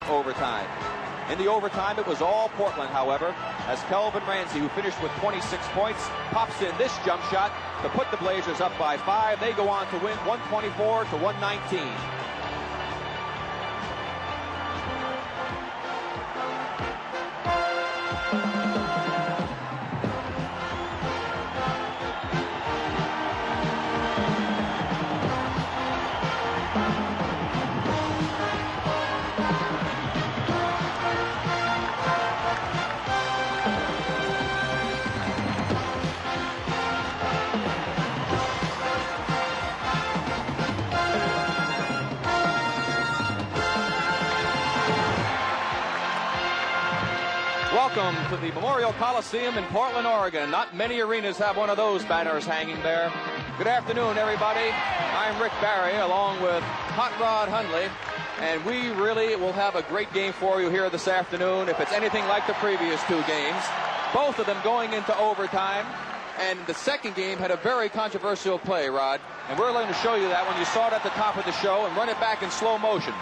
overtime. In the overtime, it was all Portland, however, as Kelvin Ramsey, who finished with 26 points, pops in this jump shot to put the Blazers up by 5. They go on to win 124 to 119. Welcome to the Memorial Coliseum in Portland, Oregon. Not many arenas have one of those banners hanging there. Good afternoon, everybody. I'm Rick Barry, along with Hot Rod Hundley, and we really will have a great game for you here this afternoon, if it's anything like the previous two games. Both of them going into overtime, and the second game had a very controversial play, Rod, and we're going to show you that when you saw it at the top of the show and run it back in slow motion.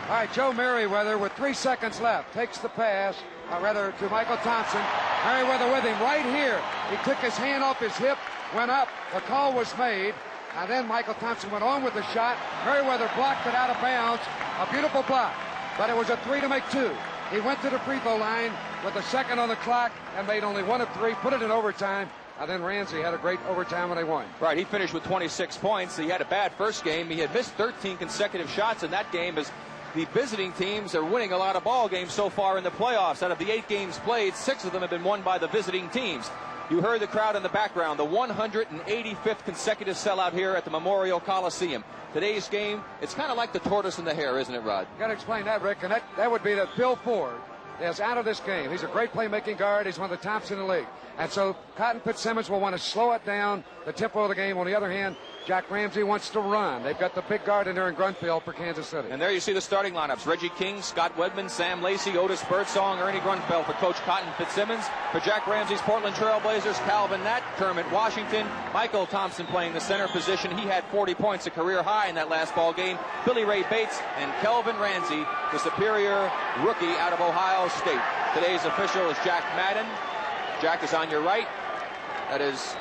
All right, Joe Merriweather with 3 seconds left takes the pass, to Michael Thompson. Merriweather with him right here. He took his hand off his hip, went up, the call was made, and then Michael Thompson went on with the shot. Merriweather blocked it out of bounds. A beautiful block, but it was a 3 to make 2. He went to the free throw line with a second on the clock and made only 1 of 3, put it in overtime, and then Ramsey had a great overtime when they won. Right, he finished with 26 points. He had a bad first game. He had missed 13 consecutive shots in that game as the visiting teams are winning a lot of ball games so far in the playoffs. Out of the 8 games played, 6 of them have been won by the visiting teams. You heard the crowd in the background, the 185th consecutive sellout here at the Memorial Coliseum. Today's game, it's kind of like the tortoise and the hare, isn't it, Rod? You got to explain that, Rick, and that would be that Phil Ford is out of this game. He's a great playmaking guard. He's one of the tops in the league. And so Cotton Fitzsimmons will want to slow it down, the tempo of the game. On the other hand, Jack Ramsey wants to run. They've got the big guard in there in Grunfeld for Kansas City. And there you see the starting lineups. Reggie King, Scott Wedman, Sam Lacey, Otis Birdsong, Ernie Grunfeld for Coach Cotton Fitzsimmons. For Jack Ramsey's Portland Trailblazers, Calvin Natt, Kermit Washington, Michael Thompson playing the center position. He had 40 points, a career high in that last ball game. Billy Ray Bates and Kelvin Ramsey, the superior rookie out of Ohio State. Today's official is Jack Madden. Jack is on your right. That is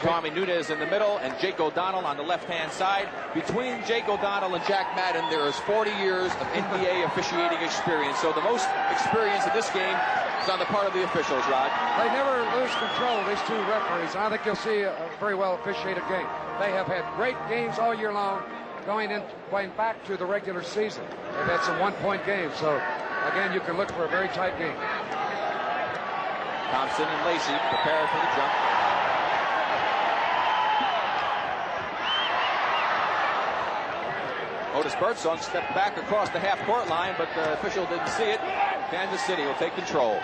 Tommy Nunez in the middle and Jake O'Donnell on the left-hand side. Between Jake O'Donnell and Jack Madden, there is 40 years of NBA officiating experience. So the most experience in this game is on the part of the officials, Rod. They never lose control, these two referees. I think you'll see a very well officiated game. They have had great games all year long, going back to the regular season. They've had some one-point games. So, again, you can look for a very tight game. Thompson and Lacey prepare for the jump. Otis Birdsong stepped back across the half-court line, but the official didn't see it. Kansas City will take control.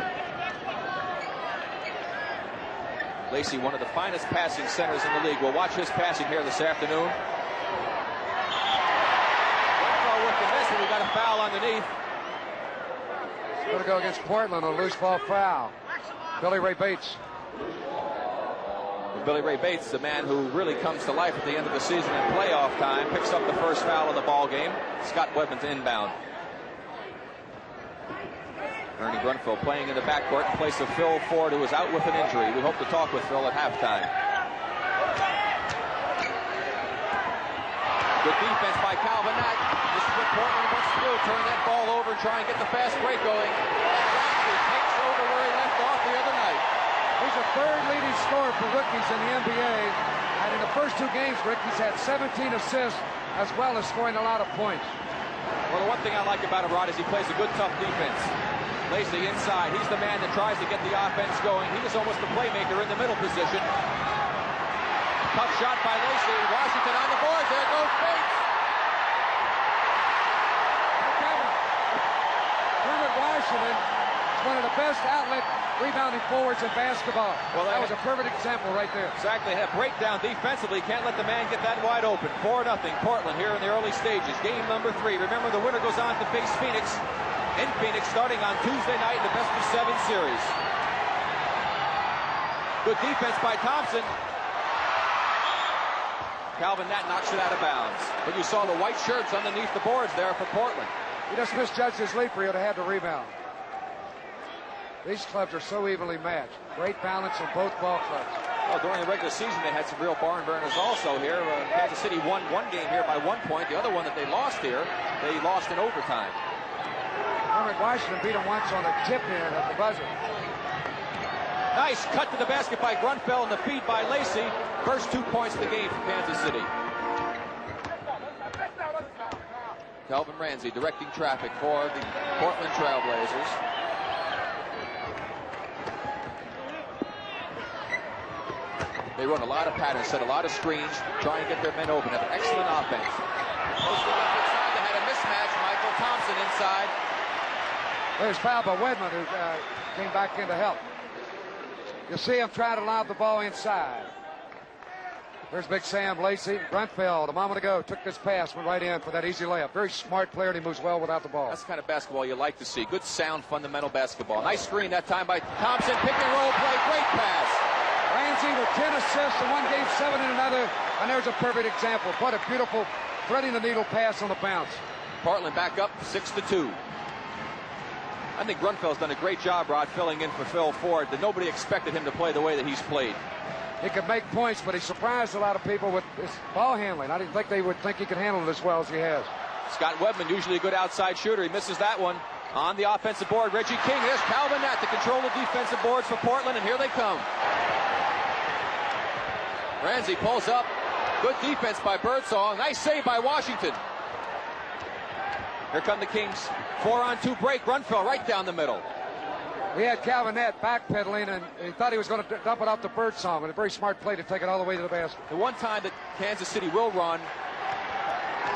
Lacey, one of the finest passing centers in the league. We'll watch his passing here this afternoon. With the miss, and we got a foul underneath. It's going to go against Portland, a loose ball foul. Billy Ray Bates. Billy Ray Bates, the man who really comes to life at the end of the season in playoff time, picks up the first foul of the ball game. Scott Wedman's inbound. Ernie Grunfeld playing in the backcourt in place of Phil Ford, who is out with an injury. We hope to talk with Phil at halftime. Good defense by Calvin Natt. This is what Portland wants to do. Turn that ball over and try and get the fast break going. Ramsey takes over where he left off the other night. He's a third leading scorer for rookies in the NBA. And in the first 2 games, Rick, he's had 17 assists as well as scoring a lot of points. Well, the one thing I like about him, Rod, is he plays a good, tough defense. Lacey inside. He's the man that tries to get the offense going. He is almost the playmaker in the middle position. Tough shot by Lacey. Washington on the board. There goes Bates. Kermit Washington is one of the best outlet rebounding forwards in basketball. Well, that was a perfect example right there. Exactly. Had a breakdown defensively. Can't let the man get that wide open. 4-0. Portland here in the early stages. Game number 3. Remember, the winner goes on to face Phoenix in Phoenix starting on Tuesday night in the best-of-7 series. Good defense by Thompson. Calvin Natt knocks it out of bounds. But you saw the white shirts underneath the boards there for Portland. He just misjudged his leaper. He would have had the rebound. These clubs are so evenly matched. Great balance on both ball clubs. Well, during the regular season, they had some real barn burners also here. Kansas City won one game here by 1 point. The other one that they lost here, they lost in overtime. Washington beat him once on a tip-in at the buzzer. Nice cut to the basket by Grunfeld and the feed by Lacey. First 2 points of the game for Kansas City. Calvin Ramsey directing traffic for the Portland Trailblazers. They run a lot of patterns, set a lot of screens, try and get their men open. Have an excellent offense. Posting up inside, they had a mismatch. Michael Thompson inside. There's foul by Wedman, who came back in to help. You see him try to lob the ball inside. There's Big Sam Lacey. Grunfeld, a moment ago, took this pass, went right in for that easy layup. Very smart player, and he moves well without the ball. That's the kind of basketball you like to see. Good, sound, fundamental basketball. Nice screen that time by Thompson. Pick and roll play. Great pass. Ramsey with 10 assists in one game, 7 in another. And there's a perfect example. What a beautiful threading the needle pass on the bounce. Portland back up 6-2. I think Grunfeld's done a great job, Rod, filling in for Phil Ford. That nobody expected him to play the way that he's played. He could make points, but he surprised a lot of people with his ball handling. I didn't think they would think he could handle it as well as he has. Scott Wedman, usually a good outside shooter. He misses that one. On the offensive board, Reggie King. There's Calvin Nett to control the defensive boards for Portland, and here they come. Ramsey pulls up. Good defense by Birdsong. Nice save by Washington. Here come the Kings. 4-on-2 break. Grunfeld right down the middle. We had Calvin Nett backpedaling, and he thought he was going to dump it off to Birdsong, and a very smart play to take it all the way to the basket. The one time that Kansas City will run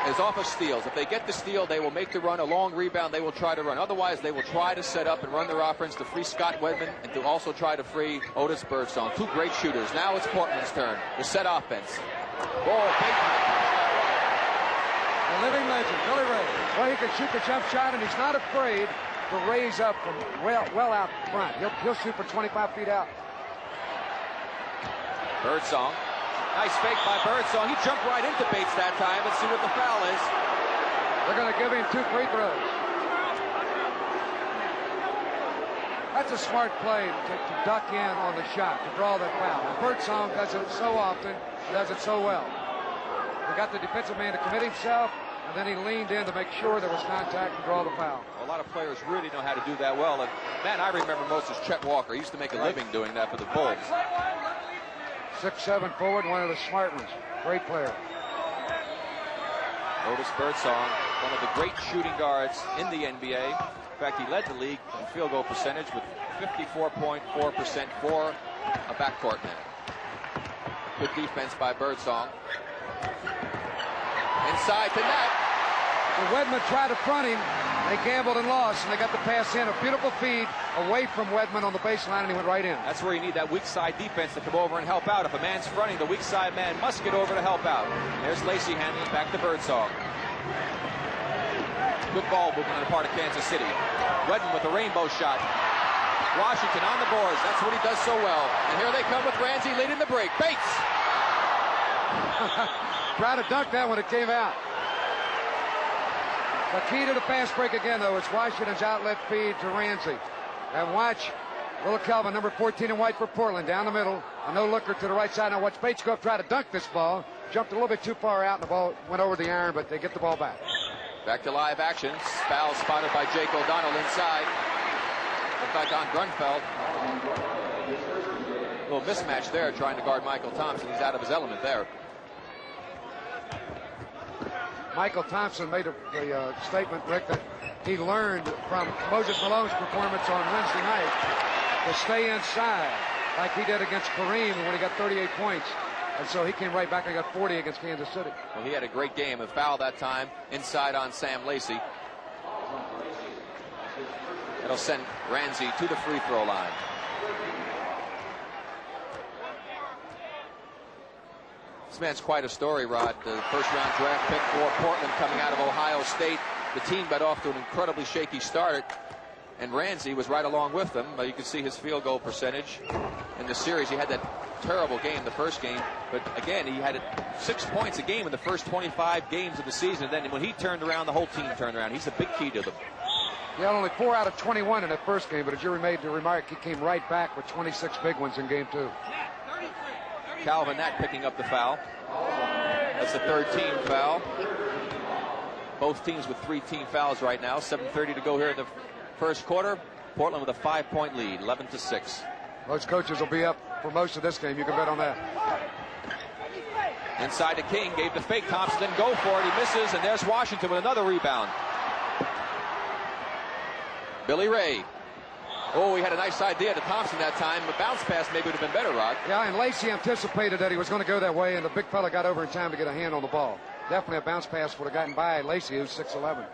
is off of steals. If they get the steal, they will make the run. A long rebound, they will try to run. Otherwise, they will try to set up and run their offense to free Scott Wedman and to also try to free Otis Birdsong. Two great shooters. Now it's Portland's turn. The set offense. Oh, big. The living legend, Billy Ray. Well, he can shoot the jump shot, and he's not afraid to raise up from well out front. He'll shoot from 25 feet out. Birdsong. Nice fake by Birdsong. He jumped right into Bates that time. Let's see what the foul is. They're going to give him 2 free throws. That's a smart play to duck in on the shot, to draw that foul. And Birdsong does it so often, does it so well. He got the defensive man to commit himself, and then he leaned in to make sure there was contact and draw the foul. A lot of players really know how to do that well. And man, I remember most is Chet Walker. He used to make a living doing that for the Bulls. 6'7" forward, one of the smart ones. Great player. Otis Birdsong, one of the great shooting guards in the NBA. In fact, he led the league in field goal percentage with 54.4% for a backcourt man. Good defense by Birdsong. Inside to Nett. Wedman tried to front him. They gambled and lost, and they got the pass in. A beautiful feed away from Wedman on the baseline, and he went right in. That's where you need that weak side defense to come over and help out. If a man's fronting, the weak side man must get over to help out. There's Lacey handling back to Birdsong. Good ball movement on the part of Kansas City. Wedman with a rainbow shot. Washington on the boards. That's what he does so well. And here they come with Ramsey leading the break. Bates! Tried to dunk that when it came out. The key to the fast break again, though, is Washington's outlet feed to Ramsey. And watch little Calvin, number 14 in white for Portland, down the middle. A no-looker to the right side. Now watch Bates go up, try to dunk this ball. Jumped a little bit too far out, and the ball went over the iron, but they get the ball back. Back to live action. Foul spotted by Jake O'Donnell inside. In fact, on Grunfeld. A little mismatch there, trying to guard Michael Thompson. He's out of his element there. Michael Thompson made a statement, Rick, that he learned from Moses Malone's performance on Wednesday night to stay inside like he did against Kareem when he got 38 points. And so he came right back and got 40 against Kansas City. Well, he had a great game. A foul that time inside on Sam Lacey. That'll send Ramsey to the free throw line. This man's quite a story, Rod. The first-round draft pick for Portland coming out of Ohio State. The team got off to an incredibly shaky start. and Ramsey was right along with them. You can see his field goal percentage in the series. He had that terrible game the first game, but again, he had 6 points a game in the first 25 games of the season. Then when he turned around, the whole team turned around. He's a big key to them. He had only 4 out of 21 in that first game, but as you made the remark, he came right back with 26 big ones in game 2. Calvin Nat picking up the foul. That's the third team foul. Both teams with 3 team fouls right now. 7:30 to go here in the first quarter. Portland with a 5-point lead, 11-6. Most coaches will be up for most of this game. You can bet on that. Inside to King, gave the fake. Thompson didn't go for it. He misses, and there's Washington with another rebound. Billy Ray. Oh, he had a nice idea to Thompson that time. The bounce pass maybe would have been better, Rod. Yeah, and Lacey anticipated that he was going to go that way, and the big fella got over in time to get a hand on the ball. Definitely a bounce pass would have gotten by Lacey, who's 6'11".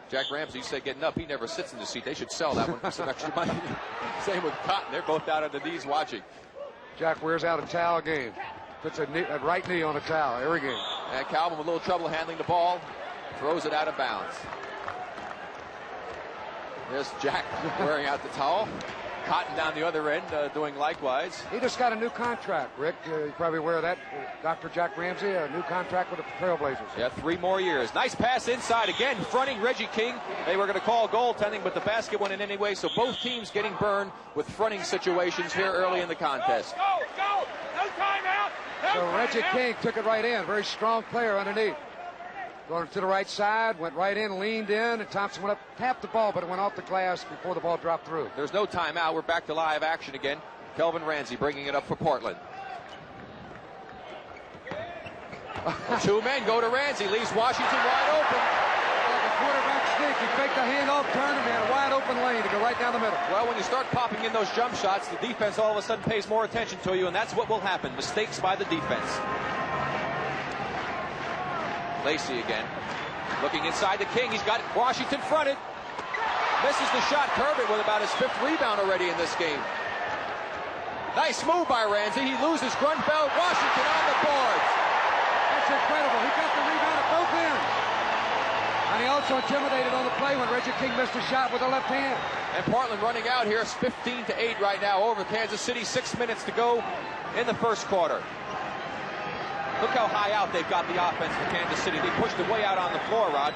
Jack Ramsey said getting up, he never sits in the seat. They should sell that one for some extra money. Same with Cotton. They're both out on the knees watching. Jack wears out a towel game. Puts a right knee on a towel every game. And Calvin with a little trouble handling the ball. Throws it out of bounds. There's Jack wearing out the towel. Cotton down the other end doing likewise. He just got a new contract, Rick. You're probably aware of that. Dr. Jack Ramsey, a new contract with the Trailblazers. Yeah, 3 more years. Nice pass inside again, fronting Reggie King. They were going to call goaltending, but the basket went in anyway, so both teams getting burned with fronting situations here early in the contest. Go! No timeout! So Reggie King took it right in. Very strong player underneath. Going to the right side, went right in, leaned in, and Thompson went up, tapped the ball, but it went off the glass before the ball dropped through. There's no timeout. We're back to live action again. Kelvin Ramsey bringing it up for Portland. 2 men go to Ramsey, leaves Washington wide open. Like a quarterback sneak, he faked the handoff, turned him in a wide open lane to go right down the middle. Well, when you start popping in those jump shots, the defense all of a sudden pays more attention to you, and that's what will happen. Mistakes by the defense. Lacey again. Looking inside to King. He's got Washington fronted. Misses the shot. Corbett with about his 5th rebound already in this game. Nice move by Ramsey. He loses Grunfeld. Washington on the boards. That's incredible. He got the rebound at both ends. And he also intimidated on the play when Reggie King missed a shot with the left hand. And Portland running out here. It's 15-8 right now over Kansas City. 6 minutes to go in the first quarter. Look how high out they've got the offense for Kansas City. They pushed it way out on the floor, Rod.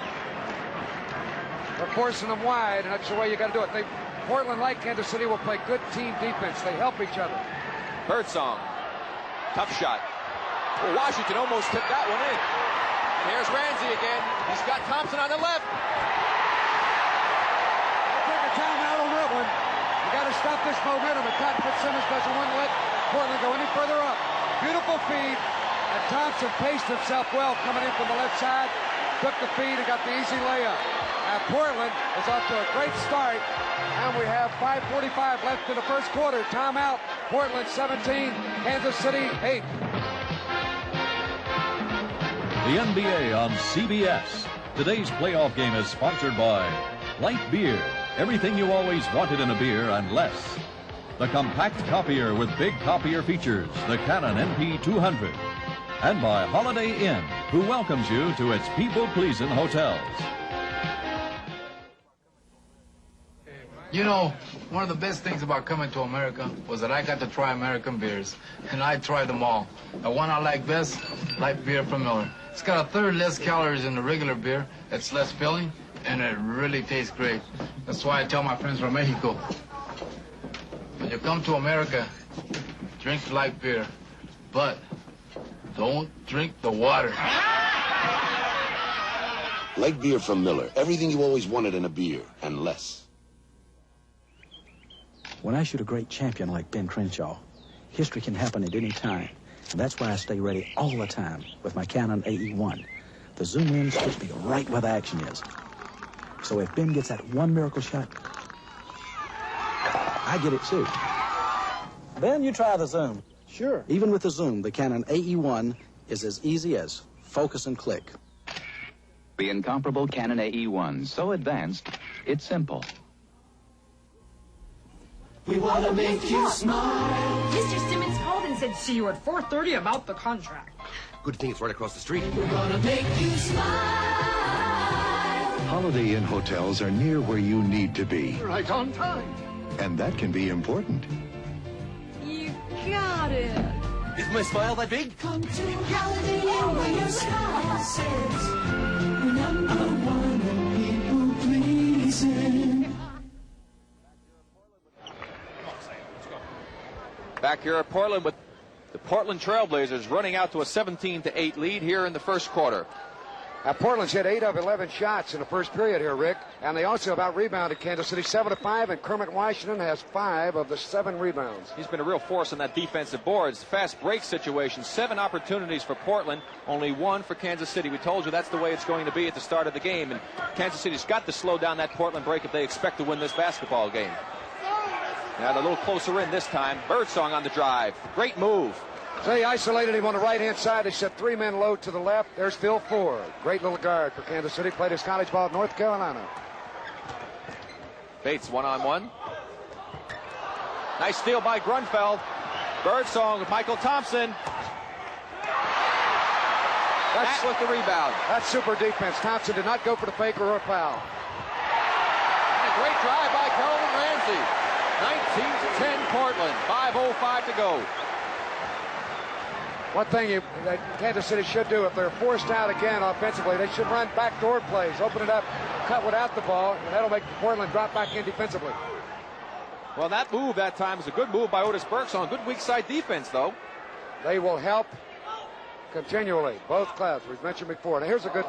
They're forcing them wide, and that's the way you got to do it. Portland, like Kansas City, will play good team defense. They help each other. Birdsong. Tough shot. Well, Washington almost took that one in. And here's Ramsey again. He's got Thompson on the left. Take a timeout on that one. You got to stop this momentum, and Cotton Fitzsimmons doesn't want to let Portland go any further up. Beautiful feed. And Thompson paced himself well coming in from the left side, took the feed and got the easy layup. And Portland is off to a great start. And we have 5:45 left in the first quarter. Timeout. Portland 17, Kansas City 8. The NBA on CBS. Today's playoff game is sponsored by Light Beer. Everything you always wanted in a beer and less. The compact copier with big copier features, the Canon NP200. And by Holiday Inn, who welcomes you to its people-pleasing hotels. You know, one of the best things about coming to America was that I got to try American beers, and I tried them all. The one I like best, Light Beer from Miller. It's got 1/3 less calories than the regular beer. It's less filling, and it really tastes great. That's why I tell my friends from Mexico, when you come to America, drink Light Beer, but don't drink the water. Light Beer from Miller. Everything you always wanted in a beer, and less. When I shoot a great champion like Ben Crenshaw, history can happen at any time. And that's why I stay ready all the time with my Canon AE-1. The zoom lens puts me right where the action is. So if Ben gets that one miracle shot, I get it too. Ben, you try the zoom. Sure. Even with the zoom, the Canon AE-1 is as easy as focus and click. The incomparable Canon AE-1, so advanced, it's simple. We want to make you smile. Mr. Simmons called and said see you at 4:30 about the contract. Good thing it's right across the street. We're gonna make you smile. Holiday Inn hotels are near where you need to be. Right on time. And that can be important. You got it. Is my smile that big? Come to Holiday Inn where your smile says number one people pleasing. Back here at Portland with the Portland Trailblazers running out to a 17-8 lead here in the first quarter. Now, Portland's hit 8 of 11 shots in the first period here, Rick. And they also have out-rebounded Kansas City 7-5, and Kermit Washington has 5 of the 7 rebounds. He's been a real force on that defensive boards. Fast break situation, 7 opportunities for Portland, only 1 for Kansas City. We told you that's the way it's going to be at the start of the game, and Kansas City's got to slow down that Portland break if they expect to win this basketball game. Now they're a little closer in this time. Birdsong on the drive. Great move. So he isolated him on the right-hand side. They set 3 men low to the left. There's Phil Ford. Great little guard for Kansas City. Played his college ball at North Carolina. Bates one-on-one. Nice steal by Grunfeld. Birdsong with Michael Thompson. That's with the rebound. That's super defense. Thompson did not go for the fake or a foul. And a great drive by Kelvin Ramsey. 19-10 Portland. 5:05 to go. One thing that Kansas City should do, if they're forced out again offensively, they should run backdoor plays, open it up, cut without the ball, and that'll make Portland drop back in defensively. Well, that move that time was a good move by Otis Birdsong. Good weak side defense, though. They will help continually, both clubs. We've mentioned before. Now here's a good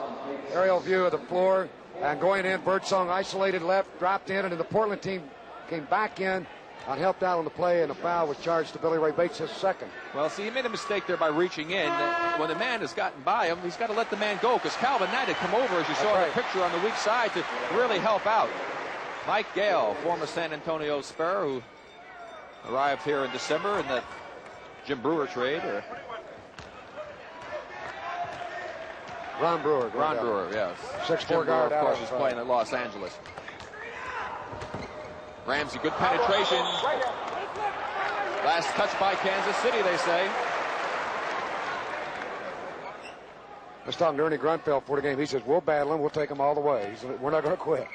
aerial view of the floor. And going in, Birdsong isolated left, dropped in, and then the Portland team came back in and helped out on the play, and a foul was charged to Billy Ray Bates, his second. Well, see, he made a mistake there by reaching in. When the man has gotten by him, he's got to let the man go, because Calvin Knight had come over, as you saw in the picture, on the weak side to really help out. Mike Gale, former San Antonio Spur, who arrived here in December in the Jim Brewer trade. Ron Brewer. Ron Brewer, yes. 6'4" guard, of course, is playing at Los Angeles. Ramsey, good penetration. Last touch by Kansas City, they say. I was talking to Ernie Grunfeld for the game. He says, we'll battle him. We'll take him all the way. We're not going to quit.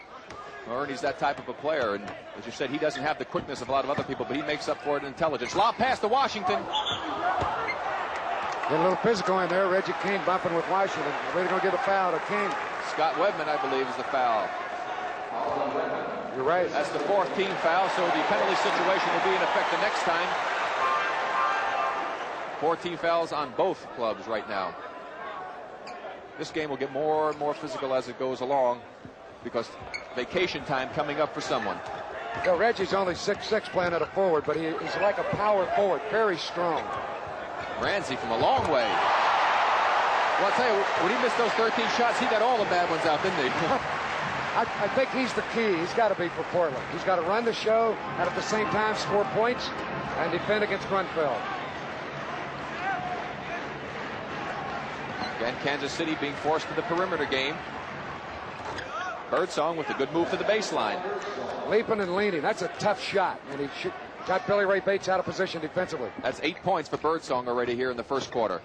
Well, Ernie's that type of a player. And as you said, he doesn't have the quickness of a lot of other people, but he makes up for it in intelligence. Lob pass to Washington. Getting a little physical in there. Reggie King bumping with Washington. They're going to get a foul to King. Scott Wedman, I believe, is the foul. You're right. That's the 4th team foul, so the penalty situation will be in effect the next time. 4 team fouls on both clubs right now. This game will get more and more physical as it goes along, because vacation time coming up for someone. So Reggie's only 6'6", playing at a forward, but he's like a power forward, very strong. Ramsey from a long way. Well, I'll tell you, when he missed those 13 shots, he got all the bad ones out, didn't he? I think he's the key. He's got to be for Portland. He's got to run the show and at the same time score points and defend against Grunfeld. Again, Kansas City being forced to the perimeter game. Birdsong with a good move to the baseline. Leaping and leaning. That's a tough shot. And he got Billy Ray Bates out of position defensively. That's 8 points for Birdsong already here in the first quarter.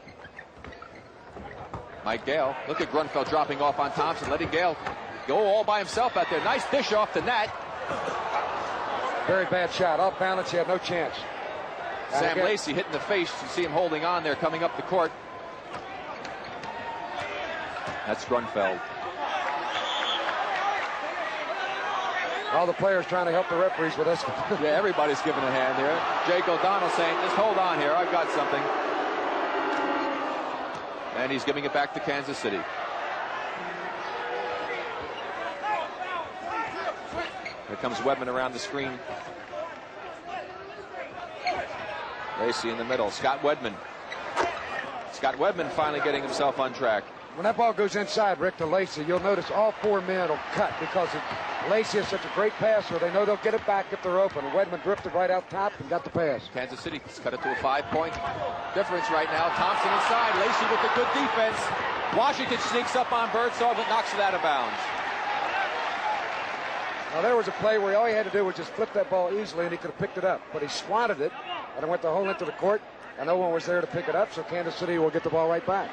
Mike Gale. Look at Grunfeld dropping off on Thompson, letting Gale go all by himself out there. Nice dish off the net. Very bad shot. Off balance. He had no chance. Sam Lacey hit in the face. You see him holding on there coming up the court. That's Grunfeld. All the players trying to help the referees with us. Yeah, everybody's giving a hand here. Jake O'Donnell saying, just hold on here. I've got something. And he's giving it back to Kansas City. Here comes Wedman around the screen. Lacey in the middle. Scott Wedman. Scott Wedman finally getting himself on track. When that ball goes inside, Rick, to Lacey, you'll notice all 4 men will cut because Lacey is such a great passer. They know they'll get it back if they're open. Wedman drifted right out top and got the pass. Kansas City has cut it to a 5-point difference right now. Thompson inside. Lacey with the good defense. Washington sneaks up on Birdsong but knocks it out of bounds. Now there was a play where all he had to do was just flip that ball easily and he could have picked it up. But he swatted it and it went the whole length of the court and no one was there to pick it up, so Kansas City will get the ball right back.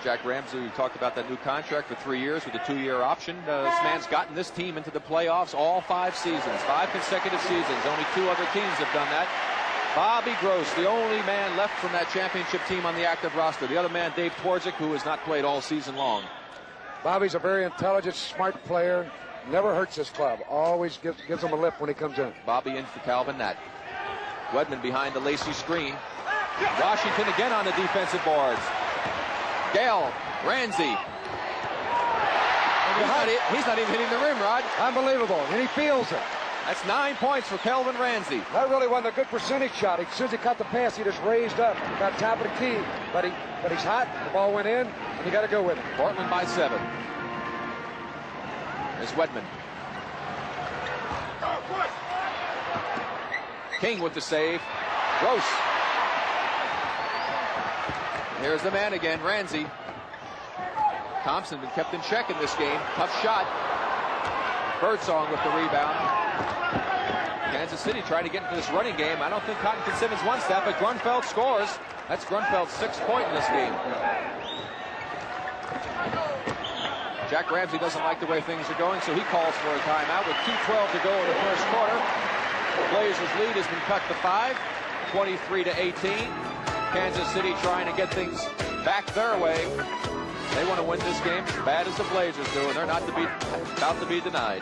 Jack Ramsey, we talked about that new contract for 3 years with a 2-year option. This man's gotten this team into the playoffs all 5 seasons, 5 consecutive seasons. Only 2 other teams have done that. Bobby Gross, the only man left from that championship team on the active roster. The other man, Dave Twardzik, who has not played all season long. Bobby's a very intelligent, smart player. Never hurts his club. Always gives him a lift when he comes in. Bobby in for Calvin Nat. Wedman behind the Lacey screen. Washington again on the defensive boards. Gale, Ramsey. He's not even hitting the rim, Rod. Unbelievable, and he feels it. That's 9 points for Kelvin Ramsey. That really wasn't a good percentage shot. As soon as he cut the pass, he just raised up, got top of the key. But he's hot. The ball went in, and you got to go with it. Portland by 7. There's Wedman. King with the save. Gross. Here's the man again, Ramsey. Thompson been kept in check in this game. Tough shot. Birdsong with the rebound. Kansas City trying to get into this running game. I don't think Cotton Fitzsimmons wants that, but Grunfeld scores. That's Grunfeld's 6th point in this game. Jack Ramsey doesn't like the way things are going, so he calls for a timeout with 2:12 to go in the first quarter. The Blazers' lead has been cut to 5, 23-18. Kansas City trying to get things back their way. They want to win this game as bad as the Blazers do, and they're not about to be denied.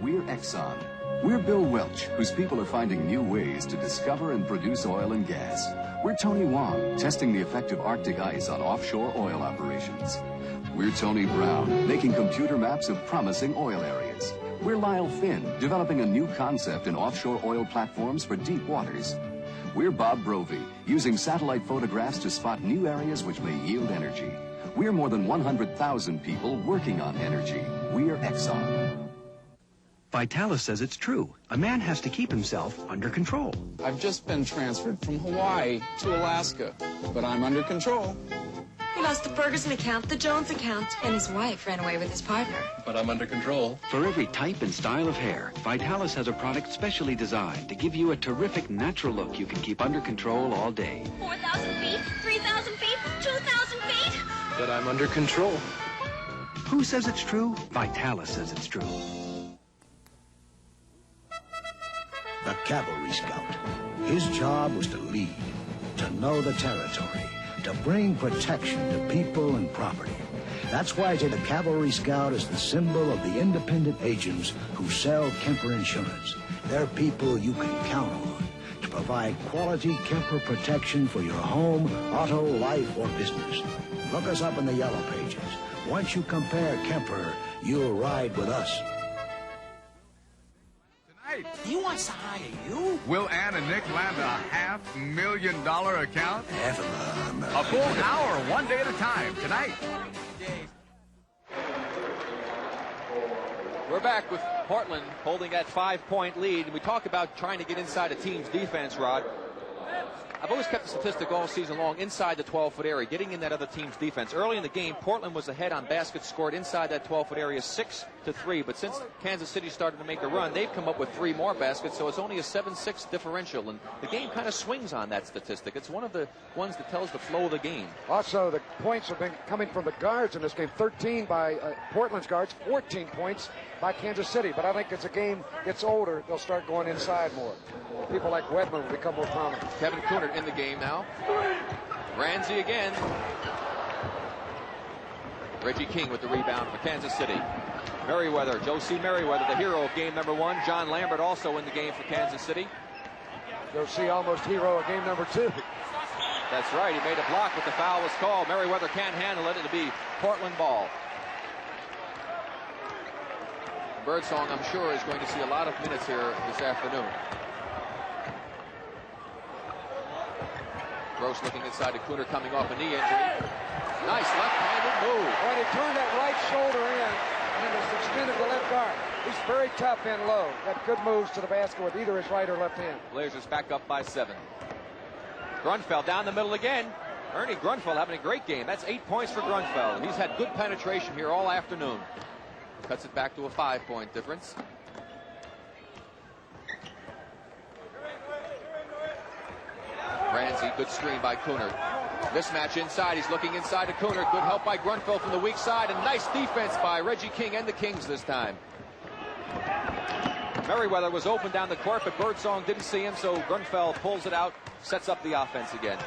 We're Exxon. We're Bill Welch, whose people are finding new ways to discover and produce oil and gas. We're Tony Wong, testing the effect of Arctic ice on offshore oil operations. We're Tony Brown, making computer maps of promising oil areas. We're Lyle Finn, developing a new concept in offshore oil platforms for deep waters. We're Bob Brovey, using satellite photographs to spot new areas which may yield energy. We're more than 100,000 people working on energy. We're Exxon. Vitalis says it's true. A man has to keep himself under control. I've just been transferred from Hawaii to Alaska, but I'm under control. He lost the Ferguson account, the Jones account, and his wife ran away with his partner. But I'm under control. For every type and style of hair, Vitalis has a product specially designed to give you a terrific natural look you can keep under control all day. 4,000 feet, 3,000 feet, 2,000 feet. But I'm under control. Who says it's true? Vitalis says it's true. The Cavalry Scout. His job was to lead, to know the territory, to bring protection to people and property. That's why the Cavalry Scout is the symbol of the independent agents who sell Kemper Insurance. They're people you can count on to provide quality Kemper protection for your home, auto, life, or business. Look us up in the Yellow Pages. Once you compare Kemper, you'll ride with us. He wants to hire you? Will Ann and Nick land a $500,000 account? A full hour, 1 day at a time, tonight. We're back with Portland holding that 5-point lead, and we talk about trying to get inside a team's defense, Rod. I've always kept the statistic all season long inside the 12-foot area, getting in that other team's defense. Early in the game, Portland was ahead on baskets scored inside that 12-foot area 6-3. But since Kansas City started to make a run, they've come up with 3 more baskets, so it's only a 7-6 differential. And the game kind of swings on that statistic. It's one of the ones that tells the flow of the game. Also, the points have been coming from the guards in this game. 13 by Portland's guards, 14 points by Kansas City. But I think as the game gets older, they'll start going inside more. People like Wedman will become more prominent. Kevin Coonard in the game now. Ramsey again. Reggie King with the rebound for Kansas City. Merriweather, Josie Merriweather, the hero of game number 1. John Lambert also in the game for Kansas City. Josie almost hero of game number 2. That's right, he made a block, but the foul was called. Merriweather can't handle it. It'll be Portland ball. Birdsong, I'm sure, is going to see a lot of minutes here this afternoon. Gross looking inside to Cooner, coming off a knee injury. Nice left-handed move. When he turned that right shoulder in and was extended the left guard. He's very tough in low. Got good moves to the basket with either his right or left hand. Blazers back up by 7. Grunfeld down the middle again. Ernie Grunfeld having a great game. That's 8 points for Grunfeld. He's had good penetration here all afternoon. Cuts it back to a 5-point difference. Ramsey, good screen by Cooner. Mismatch inside. He's looking inside to Cooner. Good help by Grunfeld from the weak side. And nice defense by Reggie King and the Kings this time. Merriweather was open down the court, but Birdsong didn't see him, so Grunfeld pulls it out, sets up the offense again.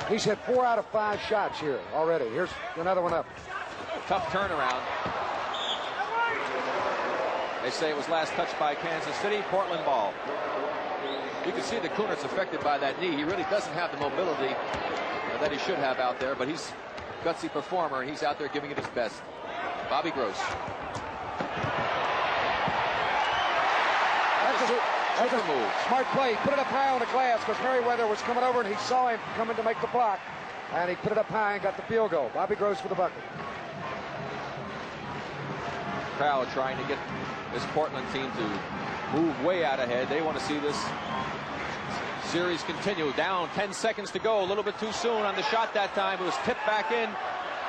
He's hit 4 out of 5 shots here already. Here's another one up. Tough turnaround. They say it was last touched by Kansas City. Portland ball. You can see that Cooner's affected by that knee. He really doesn't have the mobility that he should have out there, but he's a gutsy performer, and he's out there giving it his best. Bobby Gross. That's a move. Smart play. He put it up high on the glass because Merriweather was coming over, and he saw him coming to make the block. And he put it up high and got the field goal. Bobby Gross for the bucket. Crowd trying to get this Portland team to move way out ahead. They want to see this series continue. Down 10 seconds to go. A little bit too soon on the shot that time. It was tipped back in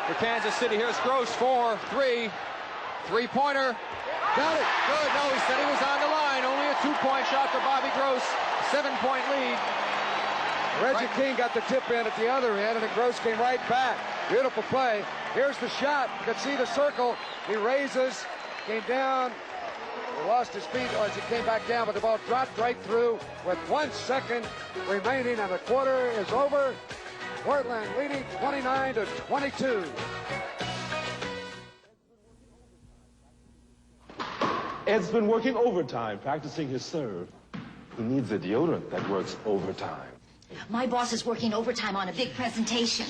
for Kansas City. Here's Gross. 4-3. Three-pointer. Got it. Good. No, he said he was on the line. Only a 2-point shot for Bobby Gross. 7-point lead. Reggie King got the tip in at the other end, and then Gross came right back. Beautiful play. Here's the shot. You can see the circle. He raises, came down, he lost his feet as he came back down, but the ball dropped right through with 1 second remaining, and the quarter is over. Portland leading 29-22. Ed's been working overtime, practicing his serve. He needs a deodorant that works overtime. My boss is working overtime on a big presentation.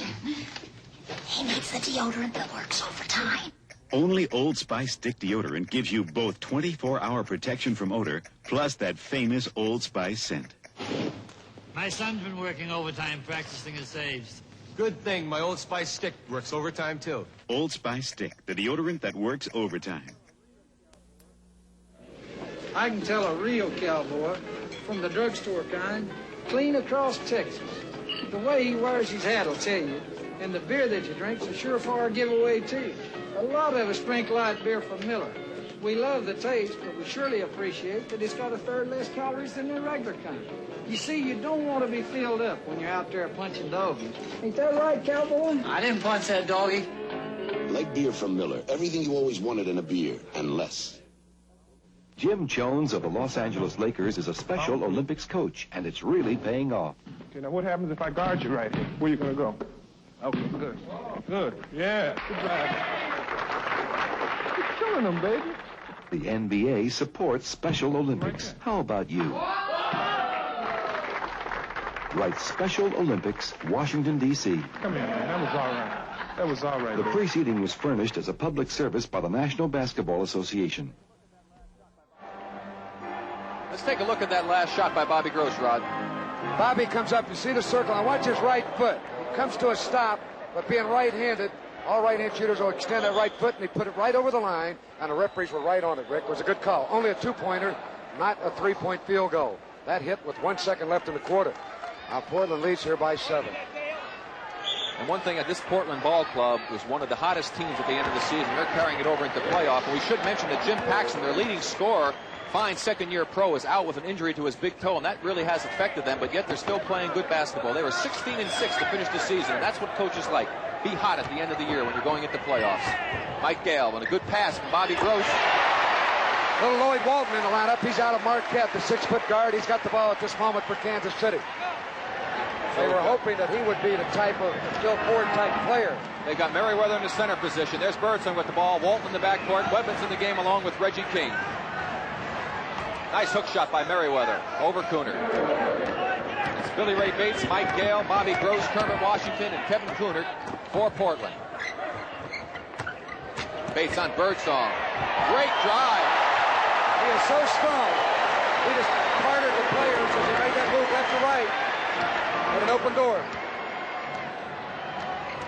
He needs the deodorant that works overtime. Only Old Spice Stick Deodorant gives you both 24-hour protection from odor, plus that famous Old Spice scent. My son's been working overtime practicing his saves. Good thing my Old Spice Stick works overtime, too. Old Spice Stick, the deodorant that works overtime. I can tell a real cowboy from the drugstore kind, clean across Texas. The way he wears his hat will tell you, and the beer that you drink's a surefire giveaway, too. A lot of us drink light beer from Miller. We love the taste, but we surely appreciate that it's got a third less calories than the regular kind. You see, you don't want to be filled up when you're out there punching doggies. Ain't that right, cowboy? I didn't punch that doggie. Light beer from Miller. Everything you always wanted in a beer, and less. Jim Jones of the Los Angeles Lakers is a Special Olympics coach, and it's really paying off. Okay, now what happens if I guard you right here? Where you gonna go? Okay, good. Good. Yeah, good drive. You're killing them, baby. The NBA supports Special Olympics. How about you? Write Special Olympics, Washington, D.C. Come here, man. That was all right. That was all right, The baby. preceding was furnished as a public service by the National Basketball Association. Let's take a look at that last shot by Bobby Gross, Rod. Bobby comes up. You see the circle. Now watch his right foot. He comes to a stop, but being right-handed, all right-hand shooters will extend that right foot, and he put it right over the line, and the referees were right on it, Rick. It was a good call. Only a 2-pointer, not a 3-point field goal. That hit with 1 second left in the quarter. Now Portland leads here by 7. And one thing, at this Portland ball club was one of the hottest teams at the end of the season. They're carrying it over into playoff. And we should mention that Jim Paxson, their leading scorer, fine second-year pro, is out with an injury to his big toe, and that really has affected them, but yet they're still playing good basketball. They were 16-6 to finish the season, and that's what coaches like. Be hot at the end of the year when you're going into playoffs. Mike Gale, and a good pass from Bobby Gross. Little Lloyd Walton in the lineup. He's out of Marquette, the 6-foot guard. He's got the ball at this moment for Kansas City. They were hoping that he would be the type of Phil Ford type player. They got Merriweather in the center position. There's Birdsong with the ball. Walton in the backcourt. Webbins in the game along with Reggie King. Nice hook shot by Merriweather over Cooner. It's Billy Ray Bates, Mike Gale, Bobby Gross, Kermit Washington, and Kevin Cooner for Portland. Bates on Birdsong. Great drive. He is so strong. He just parted the players as he made that move left to right. With an open door.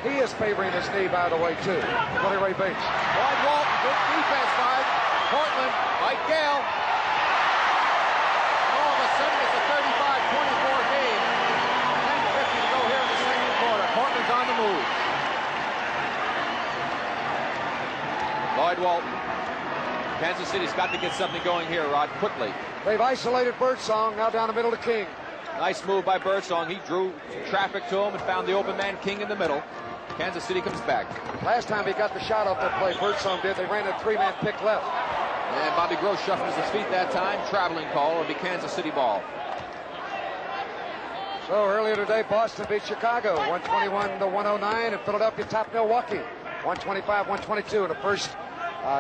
He is favoring his knee, by the way, too. Billy Ray Bates. Lloyd Walton, good defense by Portland. Mike Gale. All of a sudden, it's a 35-24 game. 10:50 to go here in the second quarter. Portland's on the move. Lloyd Walton. Kansas City's got to get something going here, Rod, quickly. They've isolated Birdsong, now down the middle to King. Nice move by Birdsong. He drew traffic to him and found the open man King in the middle. Kansas City comes back. Last time he got the shot off that play, Birdsong did, they ran a three-man pick left. And Bobby Gross shuffles his feet that time. Traveling call. It'll be Kansas City ball. So earlier today, Boston beat Chicago 121-109, and Philadelphia topped Milwaukee 125-122 in the first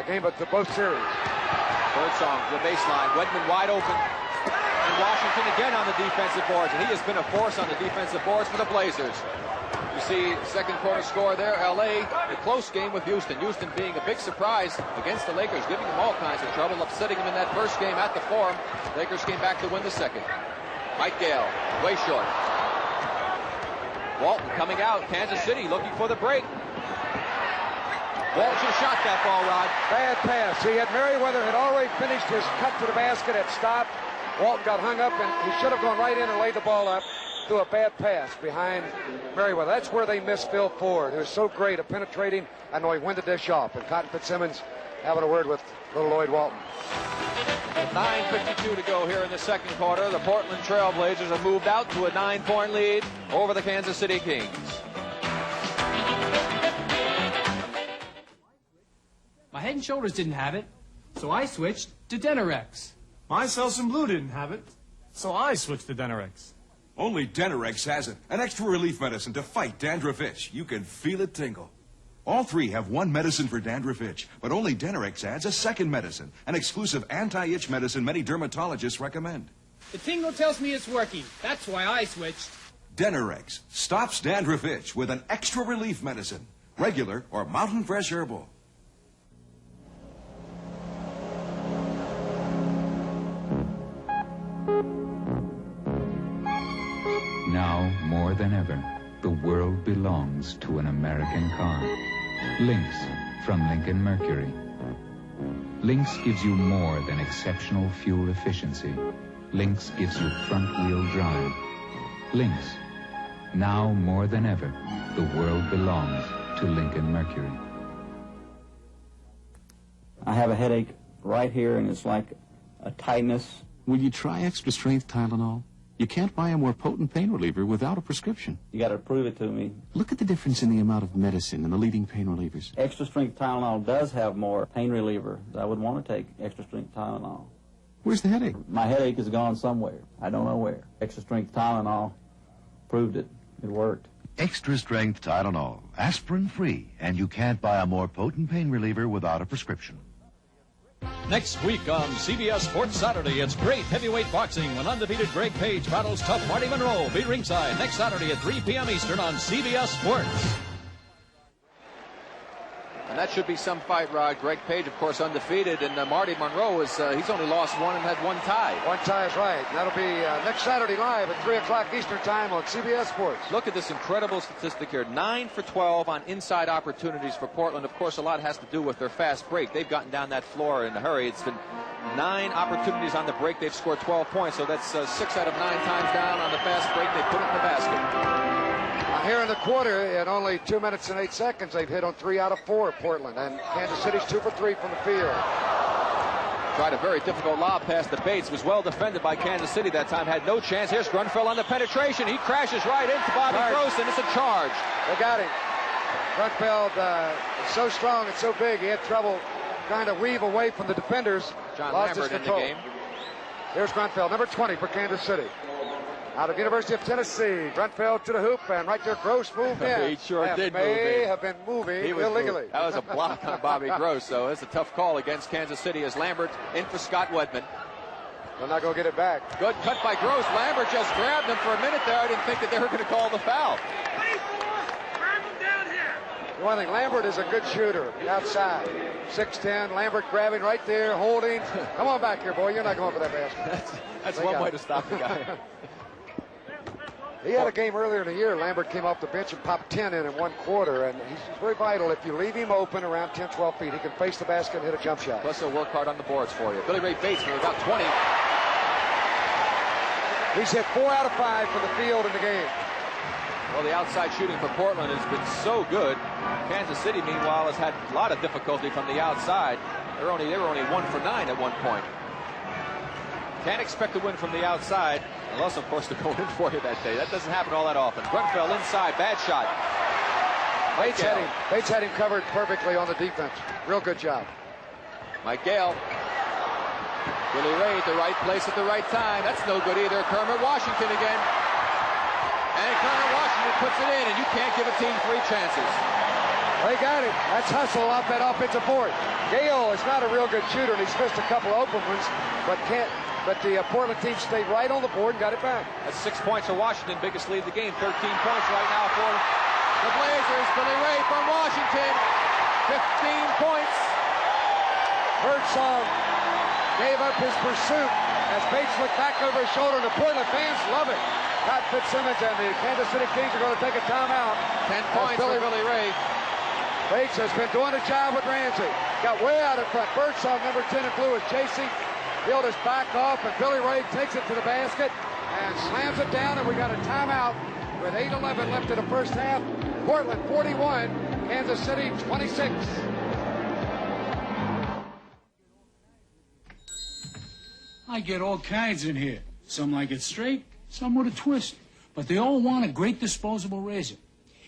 game of both series. Birdsong to the baseline. Wedman wide open. And Washington again on the defensive boards. And he has been a force on the defensive boards for the Blazers. You see second quarter score there. L.A. a close game with Houston. Houston being a big surprise against the Lakers, giving them all kinds of trouble, upsetting them in that first game at the Forum. Lakers came back to win the second. Mike Gale, way short. Walton coming out. Kansas City looking for the break. Walton should have shot that ball, Rod. Bad pass. He had Merriweather had already finished his cut to the basket, had stopped. Walton got hung up, and he should have gone right in and laid the ball up. Threw a bad pass behind Merriweather. That's where they missed Phil Ford, who was so great at penetrating. I know he went the dish off. And Cotton Fitzsimmons having a word with little Lloyd Walton. 9:52 to go here in the second quarter. The Portland Trail Blazers have moved out to a 9-point lead over the Kansas City Kings. My Head and Shoulders didn't have it, so I switched to Denorex. My Selsun Blue didn't have it, so I switched to Denorex. Only Denorex has it, an extra relief medicine to fight dandruff itch. You can feel it tingle. All three have one medicine for dandruff itch, but only Denorex adds a second medicine, an exclusive anti-itch medicine many dermatologists recommend. The tingle tells me it's working. That's why I switched. Denorex stops dandruff itch with an extra relief medicine, regular or Mountain Fresh Herbal. Now, more than ever, the world belongs to an American car. Lynx from Lincoln Mercury. Lynx gives you more than exceptional fuel efficiency. Lynx gives you front-wheel drive. Lynx. Now, more than ever, the world belongs to Lincoln Mercury. I have a headache right here, and it's like a tightness. Will you try extra strength Tylenol? You can't buy a more potent pain reliever without a prescription. You got to prove it to me. Look at the difference in the amount of medicine in the leading pain relievers. Extra strength Tylenol does have more pain reliever. I would want to take extra strength Tylenol. Where's the headache? My headache is gone somewhere. I don't know where. Extra strength Tylenol proved it. It worked. Extra strength Tylenol, aspirin free, and you can't buy a more potent pain reliever without a prescription. Next week on CBS Sports Saturday, it's great heavyweight boxing when undefeated Greg Page battles tough Marty Monroe. Be ringside next Saturday at 3 p.m. Eastern on CBS Sports. And that should be some fight, Rod. Greg Page, of course, undefeated, and Marty Monroe is he's only lost one and had one tie. One tie is right. That'll be next Saturday live at 3 o'clock Eastern Time on CBS Sports. Look at this incredible statistic here. 9 for 12 on inside opportunities for Portland. Of course, a lot has to do with their fast break. They've gotten down that floor in a hurry. It's been 9 opportunities on the break. They've scored 12 points, so that's 6 out of 9 times down on the fast break. They put it in the basket. Here in the quarter, in only 2 minutes and 8 seconds, they've hit on 3 out of 4, Portland. And Kansas City's 2 for 3 from the field. Tried a very difficult lob pass to Bates. Was well defended by Kansas City that time. Had no chance. Here's Grunfeld on the penetration. He crashes right into Bobby Gross, and it's a charge. They got him. Grunfeld is so strong and so big, he had trouble trying to weave away from the defenders. John Lost Lambert his in the game. Here's Grunfeld, number 20 for Kansas City. Out of University of Tennessee, Grunfeld to the hoop, and right there, Gross moved in. He sure did move may in. have been moving He was illegally. That was a block on Bobby Gross, so it's a tough call against Kansas City as Lambert in for Scott Wedman. They're not going to get it back. Good cut by Gross. Lambert just grabbed him for a minute there. I didn't think that they were going to call the foul. One thing, Lambert is a good shooter outside. 6'10", Lambert grabbing right there, holding. Come on back here, boy. You're not going for that basket. That's one way to stop the guy. He had a game earlier in the year. Lambert came off the bench and popped 10 in 1 quarter, and he's very vital. If you leave him open around 10, 12 feet, he can face the basket and hit a jump shot. Plus, he'll work hard on the boards for you. Billy Ray Bates with about 20. He's hit 4 out of 5 from the field in the game. Well, the outside shooting for Portland has been so good. Kansas City, meanwhile, has had a lot of difficulty from the outside. They were only 1 for 9 at one point. Can't expect to win from the outside. Unless, of course, they're going in for you that day. That doesn't happen all that often. Grunfeld inside, bad shot. Bates had him covered perfectly on the defense. Real good job. Mike Gale. Billy Ray at the right place at the right time. That's no good either. Kermit Washington again. And Kermit Washington puts it in, and you can't give a team 3 chances. They got it. That's hustle off that offensive board. Gale is not a real good shooter, and he's missed a couple open ones, but the Portland team stayed right on the board and got it back. That's 6 points for Washington, biggest lead of the game. 13 points right now for the Blazers. Billy Ray from Washington, 15 points. Birdsong gave up his pursuit as Bates looked back over his shoulder, and the Portland fans love it. Scott Fitzsimmons and the Kansas City Kings are going to take a timeout. 10 points for Billy Ray. Bates has been doing a job with Ramsey. Got way out in front. Birdsong, number 10 in blue, is chasing. Field is back off, and Billy Ray takes it to the basket and slams it down, and we got a timeout with 8:11 left in the first half. Portland 41, Kansas City 26. I get all kinds in here. Some like it straight, some with a twist. But they all want a great disposable razor.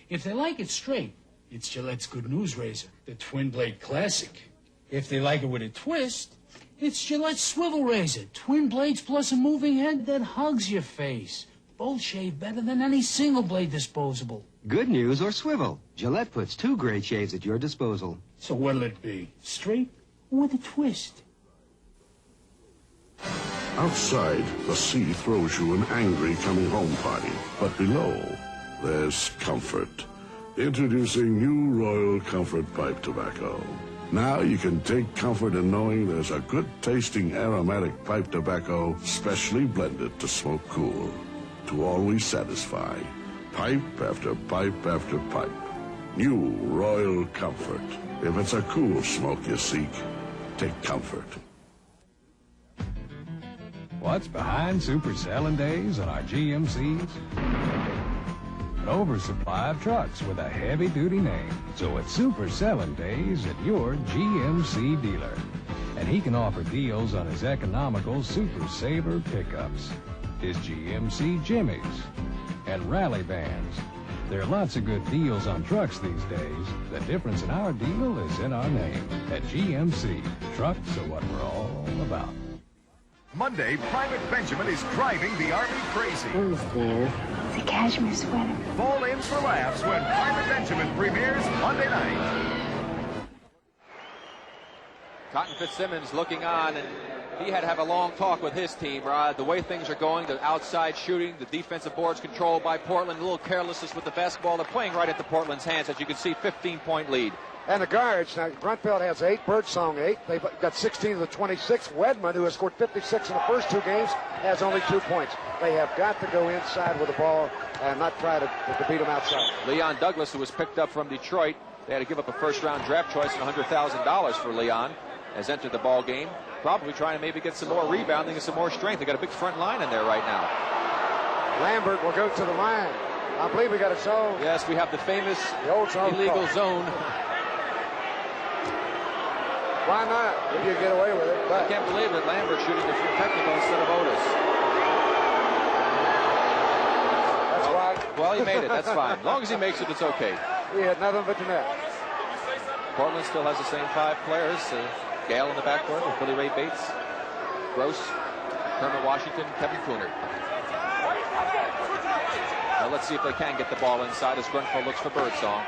If they like it straight, it's Gillette's Good News razor, the Twin Blade Classic. If they like it with a twist, it's Gillette's Swivel Razor, twin blades plus a moving head that hugs your face. Both shave better than any single blade disposable. Good news or swivel. Gillette puts 2 great shaves at your disposal. So what'll it be? Straight or with a twist? Outside, the sea throws you an angry coming home party. But below, there's comfort. Introducing new Royal Comfort Pipe Tobacco. Now you can take comfort in knowing there's a good-tasting aromatic pipe tobacco specially blended to smoke cool, to always satisfy. Pipe after pipe after pipe. New Royal Comfort. If it's a cool smoke you seek, take comfort. What's behind Super Selling Days on our GMCs? An oversupply of trucks with a heavy-duty name. So it's Super Selling Days at your GMC dealer. And he can offer deals on his economical Super Saver pickups, his GMC Jimmies, and rally vans. There are lots of good deals on trucks these days. The difference in our deal is in our name. At GMC, trucks are what we're all about. Monday, Private Benjamin is driving the Army crazy. Who's there? It's a cashmere sweater. Fall in for laughs when Private Benjamin premieres Monday night. Cotton Fitzsimmons looking on, and he had to have a long talk with his team, Rod. The way things are going, the outside shooting, the defensive boards controlled by Portland, a little carelessness with the basketball. They're playing right into Portland's hands, as you can see, 15-point lead. And the guards, now Grunfeld has 8, Birdsong 8. They've got 16 of the 26. Wedman, who has scored 56 in the first 2 games, has only 2 points. They have got to go inside with the ball and not try to beat them outside. Leon Douglas, who was picked up from Detroit, they had to give up a first-round draft choice and $100,000 for Leon, has entered the ball game, probably trying to maybe get some more rebounding and some more strength. They got a big front line in there right now. Lambert will go to the line. I believe we got a zone. Yes, we have the famous old zone illegal call. zone. Why not? If you get away with it. But I can't believe that Lambert shooting the technical instead of Otis. That's why. Well, he made it. That's fine. As long as he makes it, it's okay. He had nothing but the net. Portland still has the same 5 players. Gale in the backcourt with Billy Ray Bates, Gross, Kermit Washington, Kevin Cooner. Now let's see if they can get the ball inside as Grunfeld looks for Birdsong.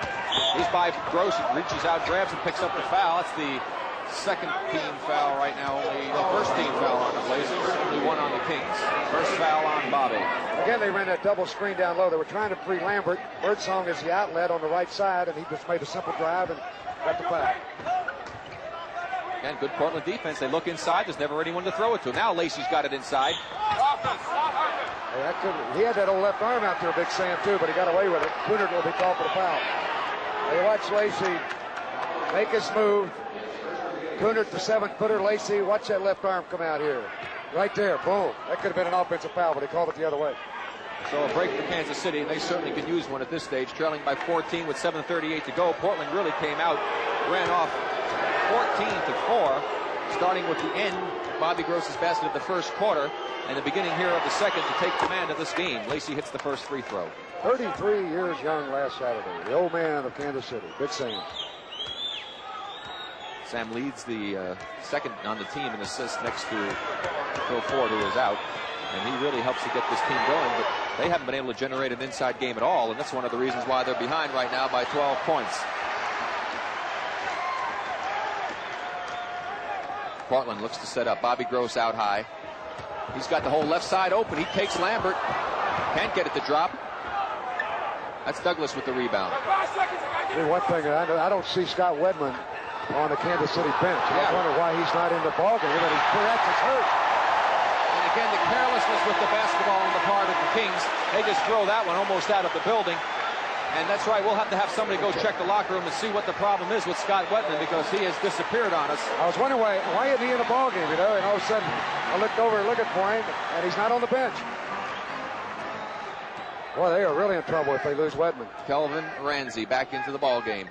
He's by Gross, reaches out, grabs, and picks up the foul. That's the second team foul right now. Only the first team foul on the Blazers, only 1 on the Kings. First foul on Bobby. Again, they ran that double screen down low. They were trying to free Lambert. Birdsong is the outlet on the right side, and he just made a simple drive and got the foul. And good Portland defense. They look inside. There's never anyone to throw it to. Now Lacey's got it inside. He had that old left arm out there, Big Sam, too, but he got away with it. Cooner will be called for the foul. They watch Lacey make his move. Cooner at the 7-footer. Lacey, watch that left arm come out here. Right there, boom. That could have been an offensive foul, but he called it the other way. So a break for Kansas City, and they certainly could use one at this stage. Trailing by 14 with 7:38 to go. Portland really came out, ran off 14-4. starting with the end of Bobby Gross's basket of the first quarter and the beginning here of the second to take command of this game. Lacey hits the first free throw. 33 years young last Saturday. The old man of Kansas City, Big Sam. Sam leads the second on the team in assists next to Phil Ford, who is out. And he really helps to get this team going, but they haven't been able to generate an inside game at all, and that's one of the reasons why they're behind right now by 12 points. Portland looks to set up. Bobby Gross out high. He's got the whole left side open. He takes Lambert. Can't get it to drop. That's Douglas with the rebound. One thing, I don't see Scott Wedman on the Kansas City bench. I wonder why he's not in the ballgame. He's perhaps hurt. And again, the carelessness with the basketball on the part of the Kings. They just throw that one almost out of the building. And that's right, we'll have to have somebody go check the locker room and see what the problem is with Scott Wedman, because he has disappeared on us. I was wondering why isn't he in the ballgame, you know? And all of a sudden, I looked over looking for him, and he's not on the bench. Boy, they are really in trouble if they lose Wedman. Kelvin Ramsey back into the ball game.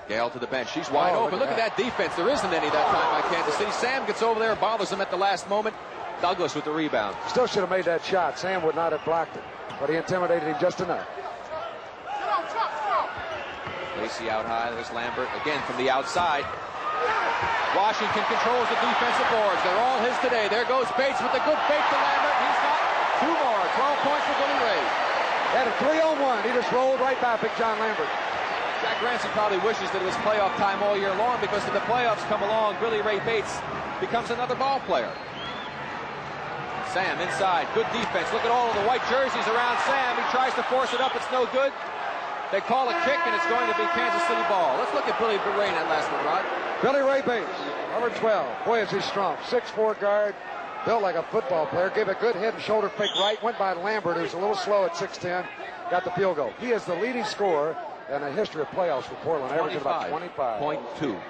Gale to the bench. She's wide open. Look at that defense. There isn't any that time by Kansas City. Sam gets over there, bothers him at the last moment. Douglas with the rebound. Still should have made that shot. Sam would not have blocked it, but he intimidated him just enough. Lacey out high. There's Lambert again from the outside. Washington controls the defensive boards. They're all his today. There goes Bates with a good fake to Lambert. He's got 2 more. 12 points for Billy Ray. Had a 3-on-1. He just rolled right by Big John Lambert. Jack Ransom probably wishes that it was playoff time all year long, because if the playoffs come along, Billy Ray Bates becomes another ball player. Sam inside. Good defense. Look at all of the white jerseys around Sam. He tries to force it up. It's no good. They call a kick, and it's going to be Kansas City ball. Let's look at Billy Ray in that last one, Rod. Billy Ray Bates, number 12. Boy, is he strong. 6'4" guard, built like a football player. Gave a good head and shoulder fake right. Went by Lambert, who's a little slow at 6'10". Got the field goal. He is the leading scorer in the history of playoffs for Portland. Averaging about 25.2.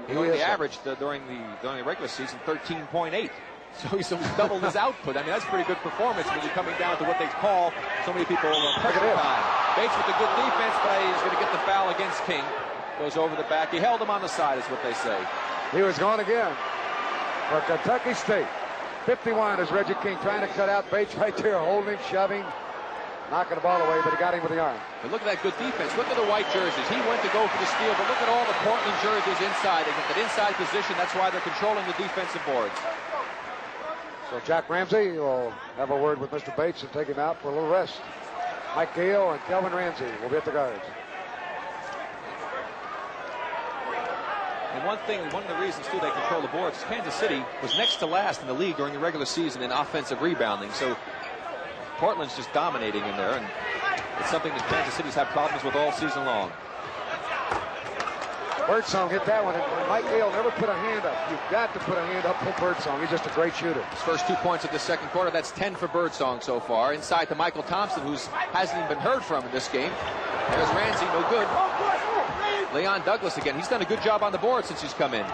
He only averaged during the regular season 13.8. So he's almost doubled his output. I mean, that's a pretty good performance when you're coming down to what they call so many people pressure time. Bates with a good defense, but he's going to get the foul against King. Goes over the back. He held him on the side, is what they say. He was gone again for Kentucky State. 51 is Reggie King trying to cut out Bates right there, holding him, shoving, knocking the ball away, but he got him with the arm. But look at that good defense. Look at the white jerseys. He went to go for the steal, but look at all the Portland jerseys inside. They get that inside position. That's why they're controlling the defensive boards. So Jack Ramsey will have a word with Mr. Bates and take him out for a little rest. Mike Gale and Kelvin Ramsey will be at the guards. And one of the reasons, too, they control the boards is Kansas City was next to last in the league during the regular season in offensive rebounding. So Portland's just dominating in there, and it's something that Kansas City's had problems with all season long. Birdsong hit that one, and Mike Gale never put a hand up. You've got to put a hand up for Birdsong. He's just a great shooter. His first 2 points of the second quarter, that's 10 for Birdsong so far. Inside to Michael Thompson, who hasn't even been heard from in this game. There's Ramsey, no good. Leon Douglas again. He's done a good job on the board since he's come in.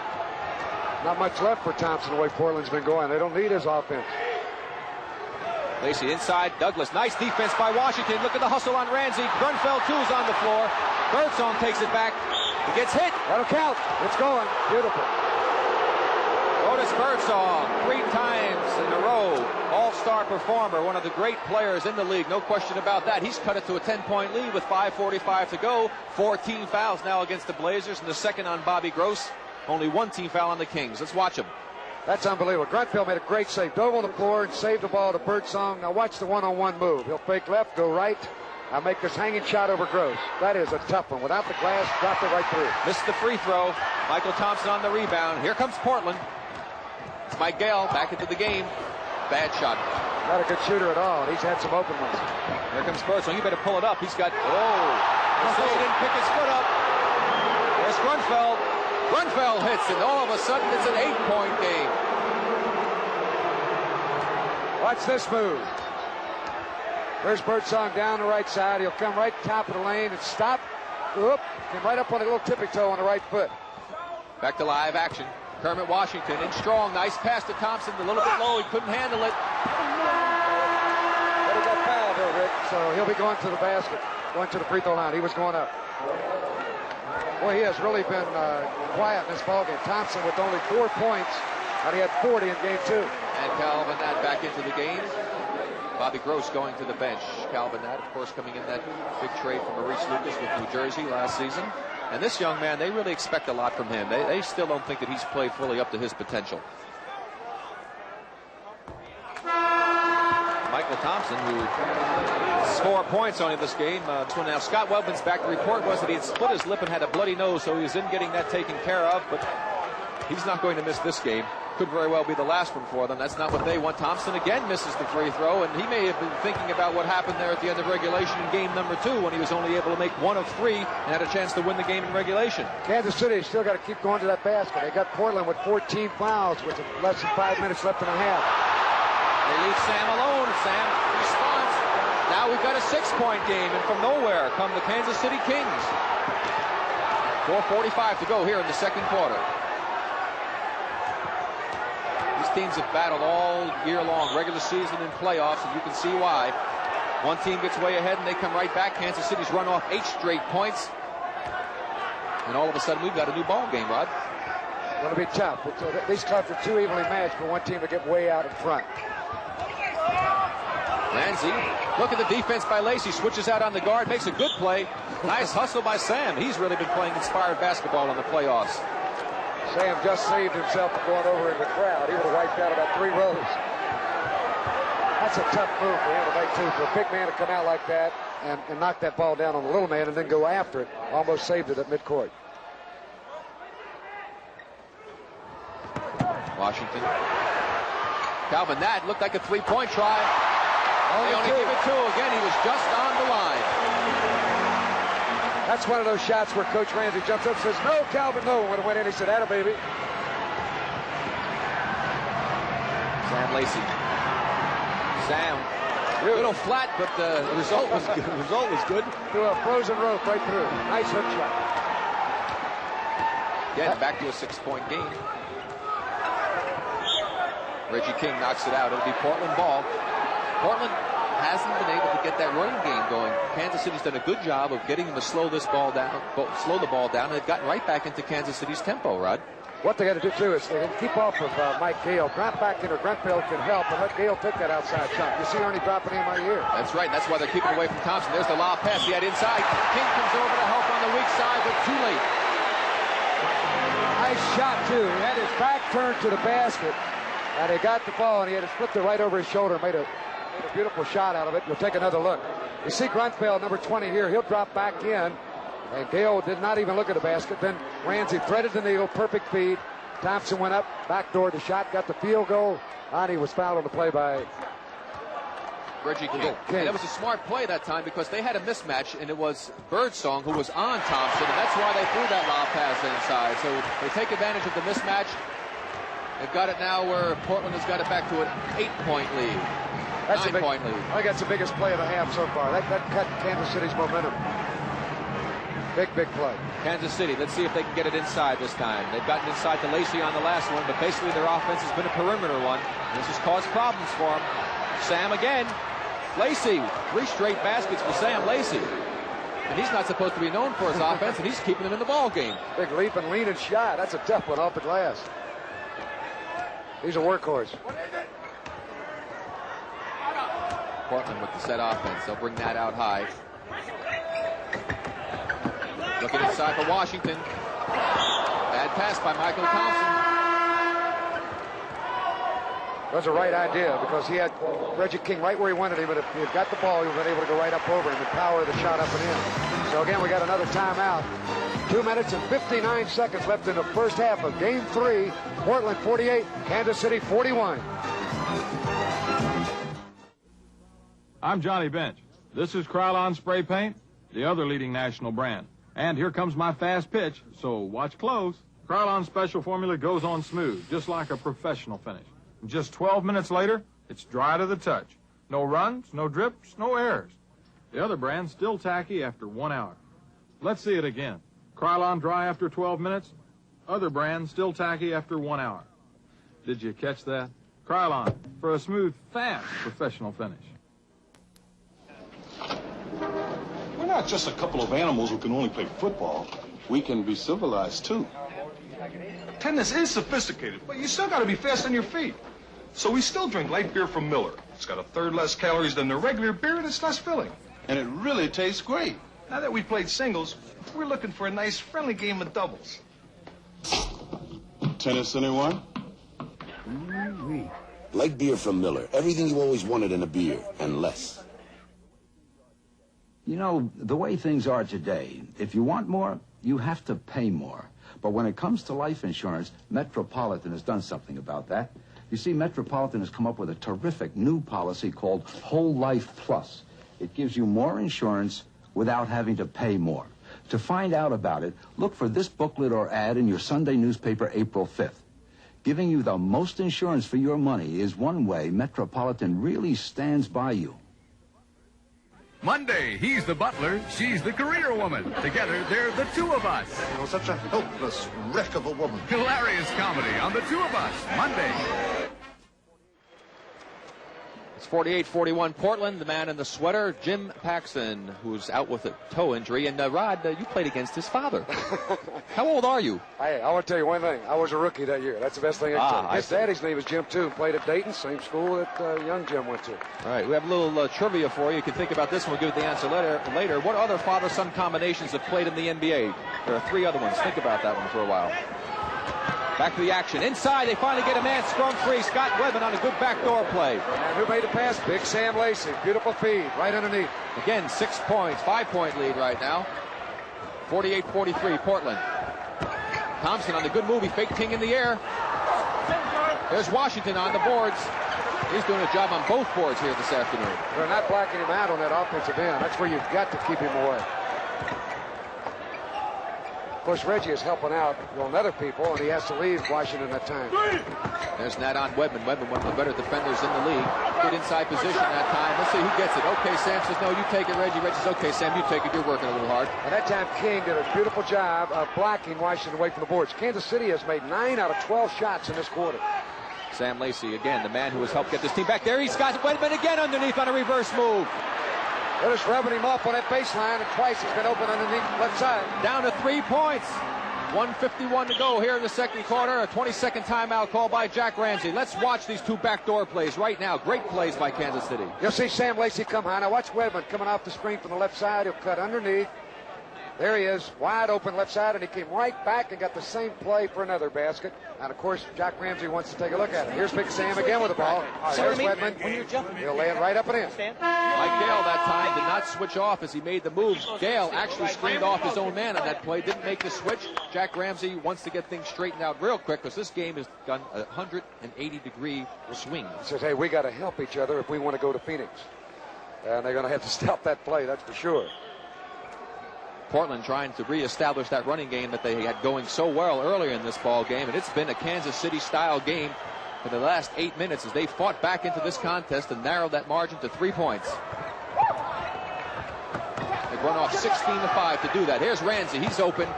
Not much left for Thompson the way Portland's been going. They don't need his offense. Lacey inside. Douglas. Nice defense by Washington. Look at the hustle on Ramsey. Grunfeld, too, is on the floor. Birdsong takes it back. He gets hit. That'll count. It's going. Beautiful. Otis Birdsong, 3 times in a row. All-star performer, one of the great players in the league. No question about that. He's cut it to a 10-point lead with 5:45 to go. 14 fouls now against the Blazers, and the second on Bobby Gross. Only 1 team foul on the Kings. Let's watch him. That's unbelievable. Grunfeld made a great save. Dove on the floor and saved the ball to Birdsong. Now watch the one-on-one move. He'll fake left, go right. Now make this hanging shot over Gross. That is a tough one. Without the glass, dropped it right through. Missed the free throw. Michael Thompson on the rebound. Here comes Portland. It's Mike Gale back into the game. Bad shot. Not a good shooter at all. He's had some open ones. Here comes Birdsong. You better pull it up. He's got... Oh! He didn't pick his foot up. There's Grunfeld. Grunfeld hits, and all of a sudden it's an 8-point game. Watch this move. There's Birdsong down the right side. He'll come right top of the lane and stop. Oop, came right up on a little tippy toe on the right foot. Back to live action. Kermit Washington in strong. Nice pass to Thompson. A little bit low. He couldn't handle it. But he got fouled there, Rick. So he'll be going to the basket. Going to the free throw line. He was going up. Boy, he has really been quiet in this ballgame. Thompson with only 4 points, and he had 40 in game 2. And Calvin Nat back into the game. Bobby Gross going to the bench. Calvin Nat, of course, coming in that big trade from Maurice Lucas with New Jersey last season. And this young man, they really expect a lot from him. They still don't think that he's played fully up to his potential. Michael Thompson, who scored points on in this game. So now Scott Webman's back. The report was that he had split his lip and had a bloody nose, so he was in getting that taken care of. But he's not going to miss this game. Could very well be the last one for them. That's not what they want. Thompson again misses the free throw, and he may have been thinking about what happened there at the end of regulation in game number 2 when he was only able to make 1 of 3 and had a chance to win the game in regulation. Kansas City still got to keep going to that basket. They got Portland with 14 fouls with less than 5 minutes left in the half. They leave Sam alone. Sam responds. Now we've got a 6-point game, and from nowhere come the Kansas City Kings. 4:45 to go here in the second quarter. Teams have battled all year long, regular season and playoffs, and you can see why. One team gets way ahead and they come right back. Kansas City's run off 8 straight points, and all of a sudden we've got a new ball game, Rod. Going to be tough. These clubs are too evenly matched for one team to get way out in front. Ramsey, look at the defense by Lacey, switches out on the guard, makes a good play. Nice hustle by Sam. He's really been playing inspired basketball in the playoffs. Sam just saved himself from going over in the crowd. He would have wiped out about 3 rows. That's a tough move for him to make, too. For a big man to come out like that and knock that ball down on the little man and then go after it. Almost saved it at midcourt. Washington. Calvin Nat looked like a 3-point try. They only give it 2. Again, he was just on the line. That's one of those shots where Coach Ramsey jumps up and says, no, Calvin, no. When it went in, he said, atta baby. Sam Lacey. Sam, a little flat, but the result was good. The result was good. Threw a frozen rope right through. Nice hook shot. Again, back to a 6-point game. Reggie King knocks it out. It'll be Portland ball. Portland hasn't been able to get that running game going. Kansas City's done a good job of getting them to slow the ball down, and they've gotten right back into Kansas City's tempo, Rod. What they got to do, too, is they can keep off of Mike Gale. Drop back into Grenfell can help, and let Gale take that outside shot. You see Ernie dropping him right here. That's right. That's why they're keeping away from Thompson. There's the lob pass he had inside. King comes over to help on the weak side, but too late. Nice shot, too. He had his back turned to the basket, and he got the ball, and he had it flipped it right over his shoulder, made a beautiful shot out of it. You'll take another look. You see Grunfeld, number 20 here. He'll drop back in. And Gale did not even look at the basket. Then Ramsey threaded the needle. Perfect feed. Thompson went up, backdoored the shot, got the field goal. And he was fouled on the play by Reggie King. And it was a smart play that time because they had a mismatch, and it was Birdsong who was on Thompson, and that's why they threw that lob pass inside. So they take advantage of the mismatch. They've got it now where Portland has got it back to an 8-point lead. That's 9-point lead. I think that's the biggest play of the half so far. That cut Kansas City's momentum. Big play. Kansas City, let's see if they can get it inside this time. They've gotten inside to Lacey on the last one, but basically their offense has been a perimeter one. This has caused problems for them. Sam again. Lacey, 3 straight baskets for Sam Lacey. And he's not supposed to be known for his offense, and he's keeping them in the ball game. Big leap and lean and shot. That's a tough one off the glass. He's a workhorse. Portland with the set offense. They'll bring that out high. Looking inside for Washington. Bad pass by Michael Thompson. That was the right idea because he had Reggie King right where he wanted him, but if he had got the ball, he would have been able to go right up over him and power the shot up and in. So again, we got another timeout. 2 minutes and 59 seconds left in the first half of Game 3. Portland 48, Kansas City 41. I'm Johnny Bench. This is Krylon Spray Paint, the other leading national brand. And here comes my fast pitch, so watch close. Krylon Special Formula goes on smooth, just like a professional finish. And just 12 minutes later, it's dry to the touch. No runs, no drips, no errors. The other brand's still tacky after 1 hour. Let's see it again. Krylon dry after 12 minutes. Other brand still tacky after 1 hour. Did you catch that? Krylon, for a smooth, fast professional finish. We're not just a couple of animals who can only play football. We can be civilized, too. Tennis is sophisticated, but you still got to be fast on your feet. So we still drink light beer from Miller. It's got a third less calories than the regular beer, and it's less filling. And it really tastes great. Now that we played singles, we're looking for a nice, friendly game of doubles. Tennis, anyone? Light beer from Miller. Everything you always wanted in a beer, and less. You know, the way things are today, if you want more, you have to pay more. But when it comes to life insurance, Metropolitan has done something about that. You see, Metropolitan has come up with a terrific new policy called Whole Life Plus. It gives you more insurance without having to pay more. To find out about it, look for this booklet or ad in your Sunday newspaper April 5th. Giving you the most insurance for your money is one way Metropolitan really stands by you. Monday, he's the butler, she's the career woman. Together, they're the Two of Us. You're such a helpless wreck of a woman. Hilarious comedy on the Two of Us, Monday. It's 48-41 Portland. The man in the sweater, Jim Paxson, who's out with a toe injury. And Rod, you played against his father. How old are you? Hey, I want to tell you one thing. I was a rookie that year. That's the best thing I can tell you. His daddy's name was Jim, too. Played at Dayton, same school that young Jim went to. All right, we have a little trivia for you. You can think about this and we'll give the answer later. What other father-son combinations have played in the NBA? There are 3 other ones. Think about that one for a while. Back to the action. Inside, they finally get a man scrum free. Scott Wedman on a good backdoor play. And who made the pass? Big Sam Lacey. Beautiful feed right underneath. Again, 6 points, 5-point lead right now. 48-43 Portland. Thompson on the good move. He faked King in the air. There's Washington on the boards. He's doing a job on both boards here this afternoon. They're not blocking him out on that offensive end. That's where you've got to keep him away. Of course, Reggie is helping out on other people, and he has to leave Washington at time. There's Nat on Wedman. Wedman, one of the better defenders in the league. Good inside position that time. Let's see who gets it. Okay, Sam says, no, you take it, Reggie. Reggie says, okay, Sam, you take it. You're working a little hard. At that time, King did a beautiful job of blocking Washington away from the boards. Kansas City has made 9 out of 12 shots in this quarter. Sam Lacey, again, the man who has helped get this team back there. He's got Wedman again underneath on a reverse move. They're just rubbing him up on that baseline, and twice he's been open underneath left side. Down to 3 points. 1:51 to go here in the second quarter. A 20-second timeout called by Jack Ramsey. Let's watch these 2 backdoor plays right now. Great plays by Kansas City. You'll see Sam Lacey come high. Now watch Wedman coming off the screen from the left side. He'll cut underneath. There he is, wide open left side, and he came right back and got the same play for another basket. And, of course, Jack Ramsey wants to take a look at it. Here's Big Sam again with the ball. There's Wedman. He'll lay it right up and in. Mike Gale that time did not switch off as he made the move. Gale actually screened off his own man on that play, didn't make the switch. Jack Ramsey wants to get things straightened out real quick because this game has done a 180-degree swing. He says, hey, we got to help each other if we want to go to Phoenix. And they're going to have to stop that play, that's for sure. Portland trying to reestablish that running game that they had going so well earlier in this ball game, and it's been a Kansas City-style game for the last 8 minutes as they fought back into this contest and narrowed that margin to 3 points. They've run off 16-5 to do that. Here's Ramsey. He's open.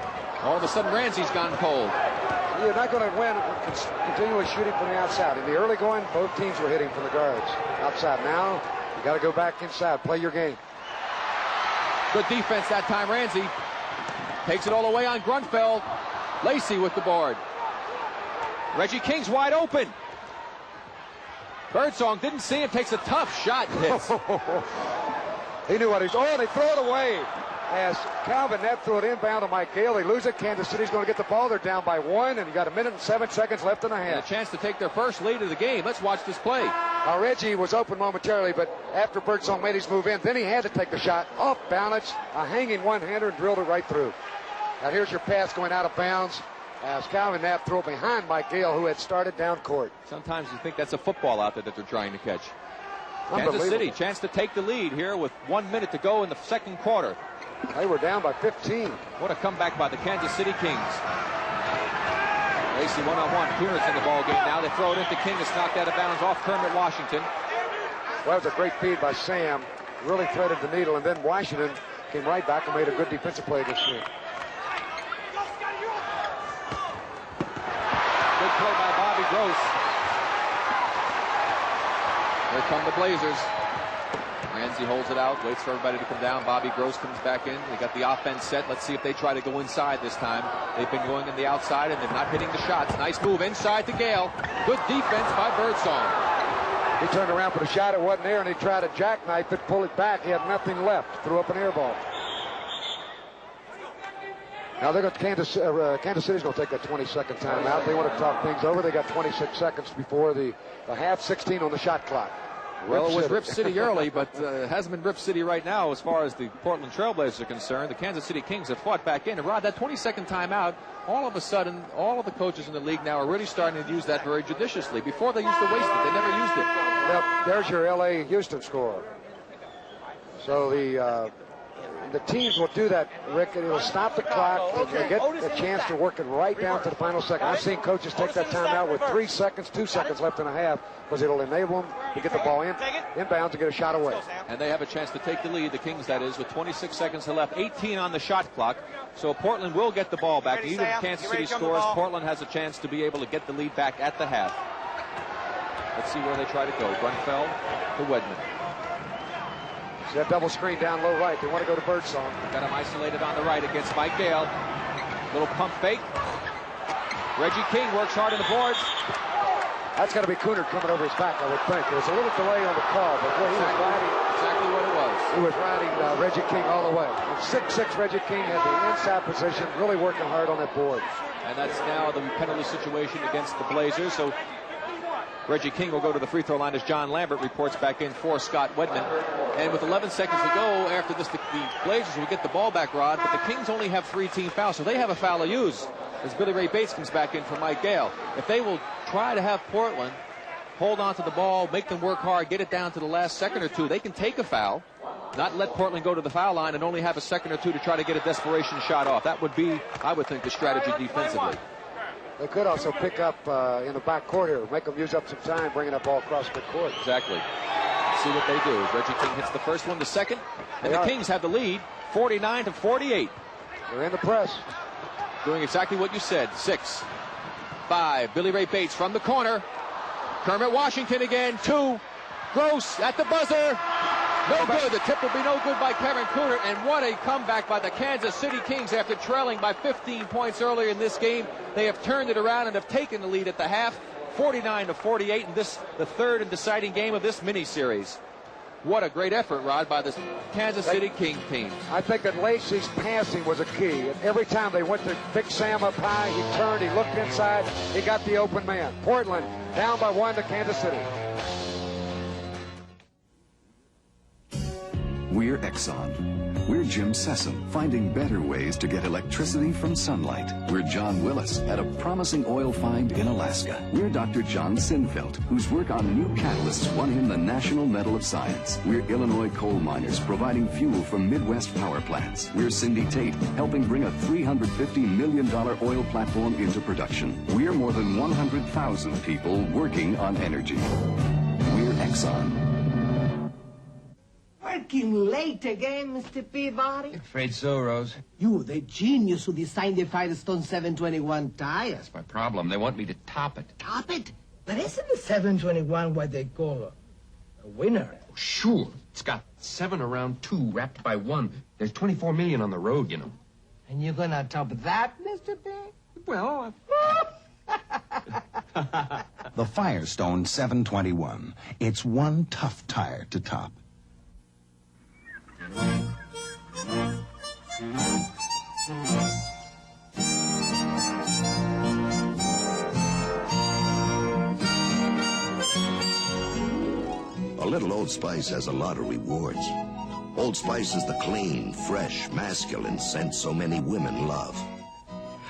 All of a sudden, Ramsey's gone cold. You're not going to win continually shooting from the outside. In the early going, both teams were hitting from the guards outside. Now, you got to go back inside, play your game. Good defense that time. Ramsey takes it all the way on Grunfeld. Lacey with the board. Reggie King's wide open. Birdsong didn't see him. Takes a tough shot and hits. He knew what he was. Oh, they throw it away. As Calvin Knapp threw it inbound to Mike Gale. They lose it. Kansas City's going to get the ball. They're down by 1, and you got 1 minute and 7 seconds left in the half. And a chance to take their first lead of the game. Let's watch this play. Reggie was open momentarily, but after Birdsong made his move in, then he had to take the shot off balance, a hanging one-hander, and drilled it right through. Now here's your pass going out of bounds as Calvin Knapp threw it behind Mike Gale, who had started down court. Sometimes you think that's a football out there that they're trying to catch. Kansas City, chance to take the lead here with 1 minute to go in the second quarter. They were down by 15. What a comeback by the Kansas City Kings. Lacey one-on-one clearance in the ball game now. They throw it into King. It's knocked out of bounds off Kermit Washington. Well, that was a great feed by Sam. Really threaded the needle, and then Washington came right back and made a good defensive play against him. Good play by Bobby Gross. Here come the Blazers. Ramsey holds it out, waits for everybody to come down. Bobby Gross comes back in. They got the offense set. Let's see if they try to go inside this time. They've been going in the outside, and they're not hitting the shots. Nice move inside to Gale. Good defense by Birdsong. He turned around for the shot. It wasn't there, and he tried to jackknife it, pull it back. He had nothing left. Threw up an air ball. Now they're going to Kansas City's going to take a 20-second timeout. They want to talk things over. They got 26 seconds before the half, 16 on the shot clock. Well, it was Rip City early, but hasn't been Rip City right now as far as the Portland Trailblazers are concerned. The Kansas City Kings have fought back in. And Rod, that 20-second timeout, all of a sudden, all of the coaches in the league now are really starting to use that very judiciously. Before they used to waste it. They never used it. Yep, there's your L.A.-Houston score. So the teams will do that, Rick, and it'll stop the clock, and they get a chance to work it right down to the final second. I've seen coaches take that timeout with 3 seconds, 2 seconds left in a half, because it'll enable them to get the ball inbounds to get a shot away. And they have a chance to take the lead, the Kings that is, with 26 seconds left, 18 on the shot clock. So Portland will get the ball back. Even if Kansas City scores, Portland has a chance to be able to get the lead back at the half. Let's see where they try to go. Grunfeld to Wedman. See that double screen down low right. They want to go to Birdsong. Got him isolated on the right against Mike Gale. Little pump fake. Reggie King works hard on the boards. That's got to be Cooner coming over his back, I would think. There was a little delay on the call, but he was riding. Exactly what it was. He was riding Reggie King all the way. And 6'6" Reggie King had the inside position, really working hard on that board. And that's now the penalty situation against the Blazers. So Reggie King will go to the free throw line as John Lambert reports back in for Scott Wedman. And with 11 seconds to go after this, the Blazers will get the ball back, Rod, but the Kings only have 3 team fouls, so they have a foul to use as Billy Ray Bates comes back in for Mike Gale. If they will try to have Portland hold on to the ball, make them work hard, get it down to the last second or two, they can take a foul, not let Portland go to the foul line and only have a second or two to try to get a desperation shot off. That would be, I would think, the strategy defensively. They could also pick up in the back court here, make them use up some time, bringing that ball across the court. Exactly. Let's see what they do. Reggie King hits the first one, the second, and the Kings have the lead, 49-48. They're in the press. Doing exactly what you said. 6, 5. Billy Ray Bates from the corner. Kermit Washington again. 2. Gross at the buzzer. No good. The tip will be no good by Kevin Cooner. And what a comeback by the Kansas City Kings after trailing by 15 points earlier in this game. They have turned it around and have taken the lead at the half, 49-48, and this the third and deciding game of this mini-series. What a great effort, Rod, by the Kansas City King team. I think that Lacey's passing was a key. And every time they went to pick Sam up high, he turned, he looked inside, he got the open man. Portland down by 1 to Kansas City. We're Exxon. We're Jim Sessom, finding better ways to get electricity from sunlight. We're John Willis, at a promising oil find in Alaska. We're Dr. John Sinfeld, whose work on new catalysts won him the National Medal of Science. We're Illinois coal miners, providing fuel for Midwest power plants. We're Cindy Tate, helping bring a $350 million oil platform into production. We're more than 100,000 people working on energy. We're Exxon. Working late again, Mr. Peabody? Afraid so, Rose. You, the genius who designed the Firestone 721 tire. That's my problem. They want me to top it. Top it? But isn't the 721 what they call a winner? Oh, sure. It's got 7 around 2 wrapped by 1. There's 24 million on the road, you know. And you're gonna top that, Mr. Big? Well, The Firestone 721. It's one tough tire to top. A little Old Spice has a lot of rewards. Old Spice is the clean, fresh, masculine scent so many women love.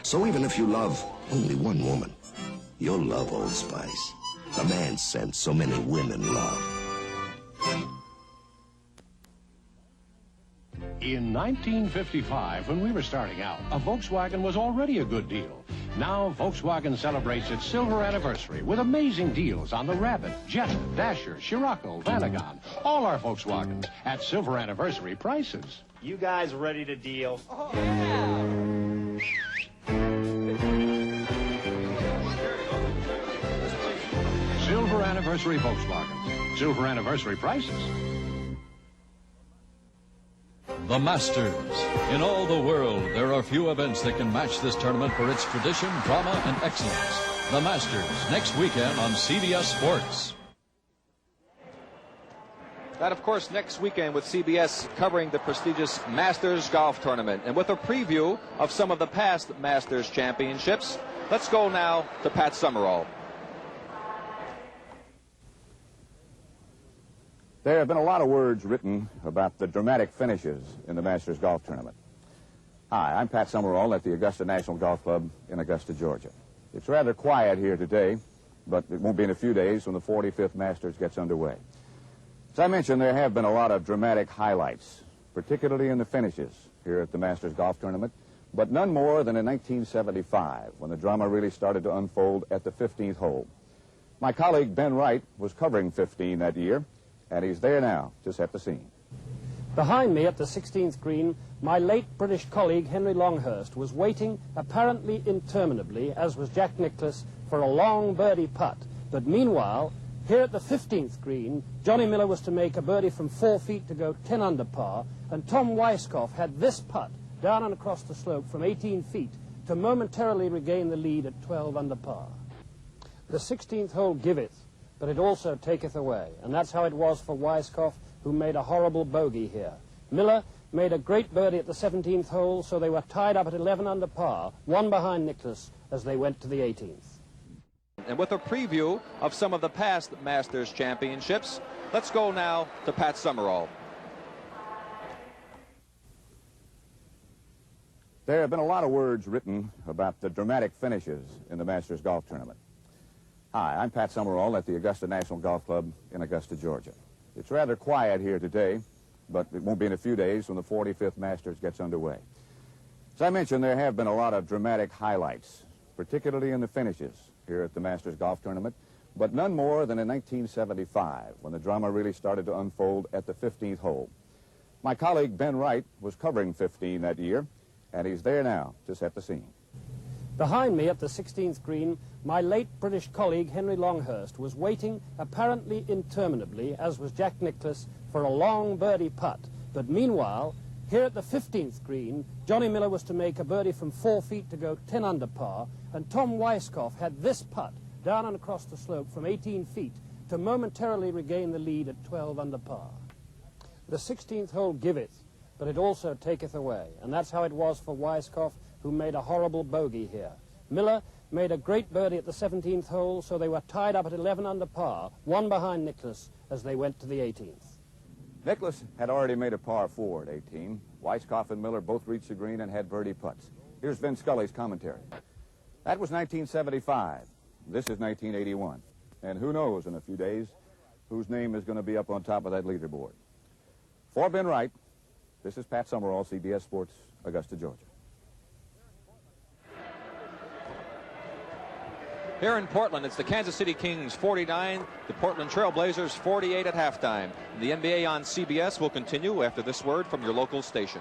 So even if you love only one woman, you'll love Old Spice, the man's scent so many women love. In 1955, when we were starting out, a Volkswagen was already a good deal. Now, Volkswagen celebrates its silver anniversary with amazing deals on the Rabbit, Jetta, Dasher, Scirocco, Vanagon, all our Volkswagens at silver anniversary prices. You guys ready to deal? Silver anniversary Volkswagens. Silver anniversary prices. the Masters. In all the world, there are few events that can match this tournament for its tradition, drama, and excellence. The Masters, next weekend on CBS Sports. That, of course, next weekend with CBS covering the prestigious Masters Golf Tournament. And with a preview of some of the past Masters championships, let's go now to Pat Summerall. There have been a lot of words written about the dramatic finishes in the Masters Golf Tournament. Hi, I'm Pat Summerall at the Augusta National Golf Club in Augusta, Georgia. It's rather quiet here today, but it won't be in a few days when the 45th Masters gets underway. As I mentioned, there have been a lot of dramatic highlights, particularly in the finishes here at the Masters Golf Tournament, but none more than in 1975, when the drama really started to unfold at the 15th hole. My colleague Ben Wright was covering 15 that year, and he's there now to set the scene. Behind me at the 16th green, my late British colleague Henry Longhurst was waiting, apparently interminably, as was Jack Nicklaus, for a long birdie putt. But meanwhile, here at the 15th green, Johnny Miller was to make a birdie from 4 feet to go 10 under par, and Tom Weiskopf had this putt down and across the slope from 18 feet to momentarily regain the lead at 12 under par. The 16th hole giveth, but it also taketh away, and that's how it was for Weiskopf, who made a horrible bogey here. Miller made a great birdie at the 17th hole, so they were tied up at 11 under par, one behind Nicklaus as they went to the 18th. And with a preview of some of the past Masters championships, let's go now to Pat Summerall. There have been a lot of words written about the dramatic finishes in the Masters Golf Tournament. Hi, I'm Pat Summerall at the Augusta National Golf Club in Augusta, Georgia. It's rather quiet here today, but it won't be in a few days when the 45th Masters gets underway. As I mentioned, there have been a lot of dramatic highlights, particularly in the finishes here at the Masters Golf Tournament, but none more than in 1975, when the drama really started to unfold at the 15th hole. My colleague Ben Wright was covering 15 that year, and he's there now to set the scene. Behind me at the 16th green, my late British colleague Henry Longhurst was waiting, apparently interminably, as was Jack Nicklaus, for a long birdie putt. But meanwhile, here at the 15th green, Johnny Miller was to make a birdie from 4 feet to go 10 under par, and Tom Weiskopf had this putt down and across the slope from 18 feet to momentarily regain the lead at 12 under par. The 16th hole giveth, but it also taketh away, and that's how it was for Weiskopf, who made a horrible bogey here. Miller made a great birdie at the 17th hole, so they were tied up at 11 under par, one behind Nicklaus as they went to the 18th. Nicklaus had already made a par 4 at 18. Weiskopf and Miller both reached the green and had birdie putts. Here's Vin Scully's commentary. That was 1975. This is 1981. And who knows in a few days whose name is going to be up on top of that leaderboard. For Ben Wright, this is Pat Summerall, CBS Sports, Augusta, Georgia. Here in Portland, it's the Kansas City Kings 49, the Portland Trail Blazers 48 at halftime. The NBA on CBS will continue after this word from your local station.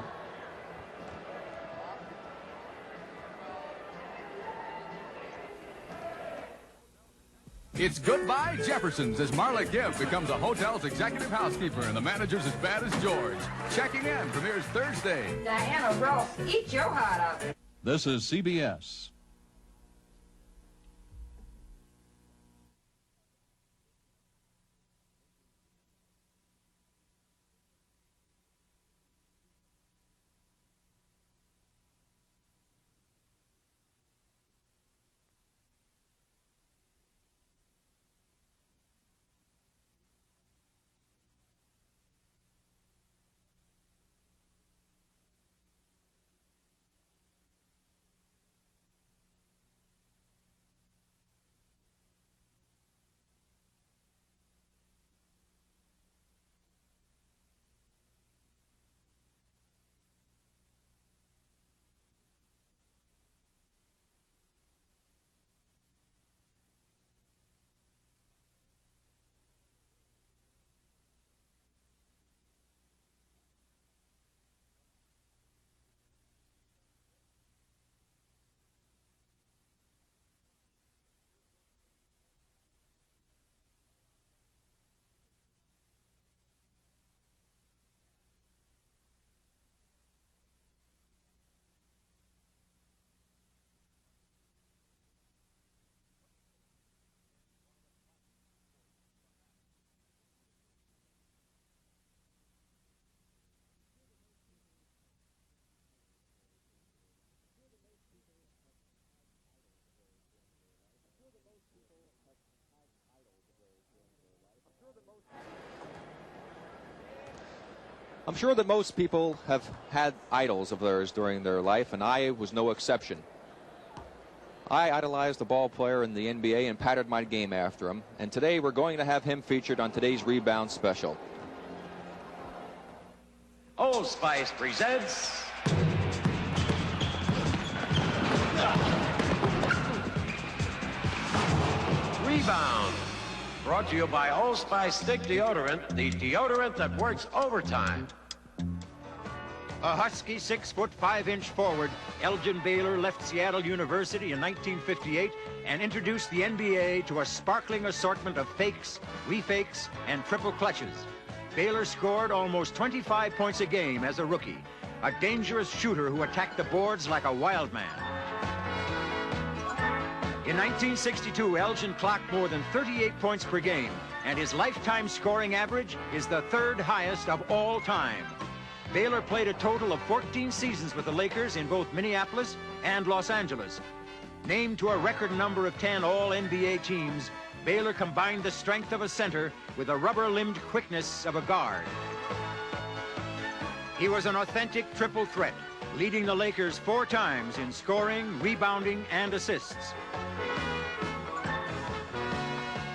It's goodbye Jefferson's as Marla Gibb becomes a hotel's executive housekeeper and the manager's as bad as George. Checking In premieres Thursday. Diana Ross, eat your heart out. This is CBS. I'm sure that most people have had idols of theirs during their life, and I was no exception. I idolized the ball player in the NBA and patterned my game after him, and today we're going to have him featured on today's Rebound Special. Old Spice presents Rebound. Brought to you by Old Spice Stick Deodorant, the deodorant that works overtime. A husky 6'5" forward, Elgin Baylor left Seattle University in 1958 and introduced the NBA to a sparkling assortment of fakes, refakes, and triple clutches. Baylor scored almost 25 points a game as a rookie, a dangerous shooter who attacked the boards like a wild man. In 1962, Elgin clocked more than 38 points per game, and his lifetime scoring average is the third highest of all time. Baylor played a total of 14 seasons with the Lakers in both Minneapolis and Los Angeles. Named to a record number of 10 All-NBA teams, Baylor combined the strength of a center with the rubber-limbed quickness of a guard. He was an authentic triple threat, leading the Lakers 4 times in scoring, rebounding, and assists.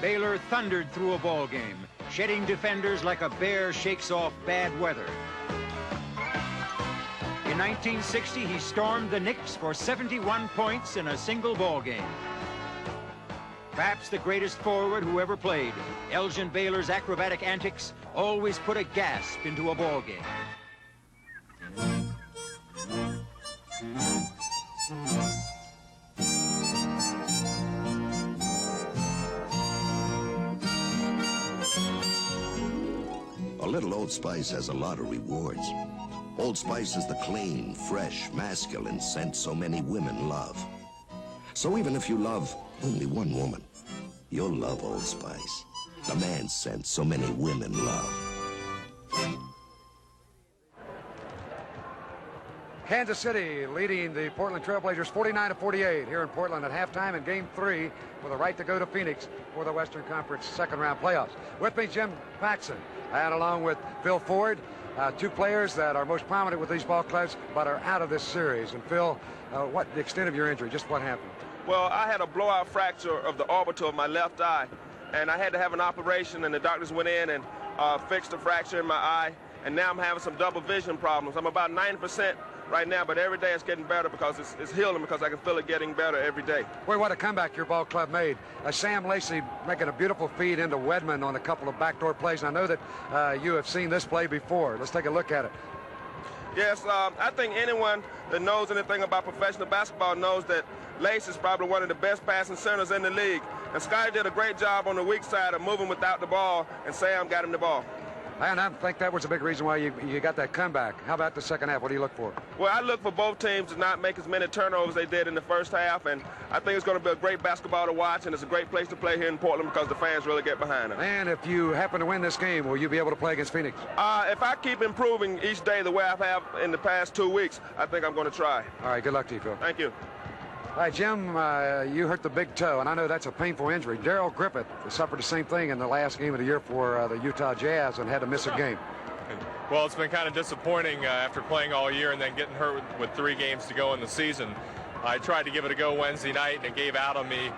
Baylor thundered through a ball game, shedding defenders like a bear shakes off bad weather. In 1960, he stormed the Knicks for 71 points in a single ball game. Perhaps the greatest forward who ever played, Elgin Baylor's acrobatic antics always put a gasp into a ball game. A little Old Spice has a lot of rewards. Old Spice is the clean, fresh, masculine scent so many women love. So even if you love only one woman, you'll love Old Spice, the man scent so many women love. Kansas City leading the Portland Trailblazers 49-48 here in Portland at halftime in Game 3 with a right to go to Phoenix for the Western Conference second-round playoffs. With me, Jim Paxson, and along with Phil Ford, 2 players that are most prominent with these ball clubs but are out of this series. And Phil, what the extent of your injury? Just what happened? Well, I had a blowout fracture of the orbital of my left eye, and I had to have an operation, and the doctors went in and fixed the fracture in my eye, and now I'm having some double vision problems. I'm about 90% right now, but every day it's getting better because it's healing, because I can feel it getting better every day. Boy, what a comeback your ball club made. Sam Lacey making a beautiful feed into Wedman on a couple of backdoor plays. And I know that you have seen this play before. Let's take a look at it. Yes, I think anyone that knows anything about professional basketball knows that Lace is probably one of the best passing centers in the league. And Scotty did a great job on the weak side of moving without the ball, and Sam got him the ball. And I think that was a big reason why you got that comeback. How about the second half? What do you look for? Well, I look for both teams to not make as many turnovers as they did in the first half, and I think it's going to be a great basketball to watch, and it's a great place to play here in Portland because the fans really get behind them. And if you happen to win this game, will you be able to play against Phoenix? If I keep improving each day the way I have in the past 2 weeks, I think I'm going to try. All right, good luck to you, Phil. Thank you. All right, Jim, you hurt the big toe, and I know that's a painful injury. Darrell Griffith suffered the same thing in the last game of the year for the Utah Jazz and had to miss a game. Well, it's been kind of disappointing after playing all year and then getting hurt with 3 games to go in the season. I tried to give it a go Wednesday night, and it gave out on me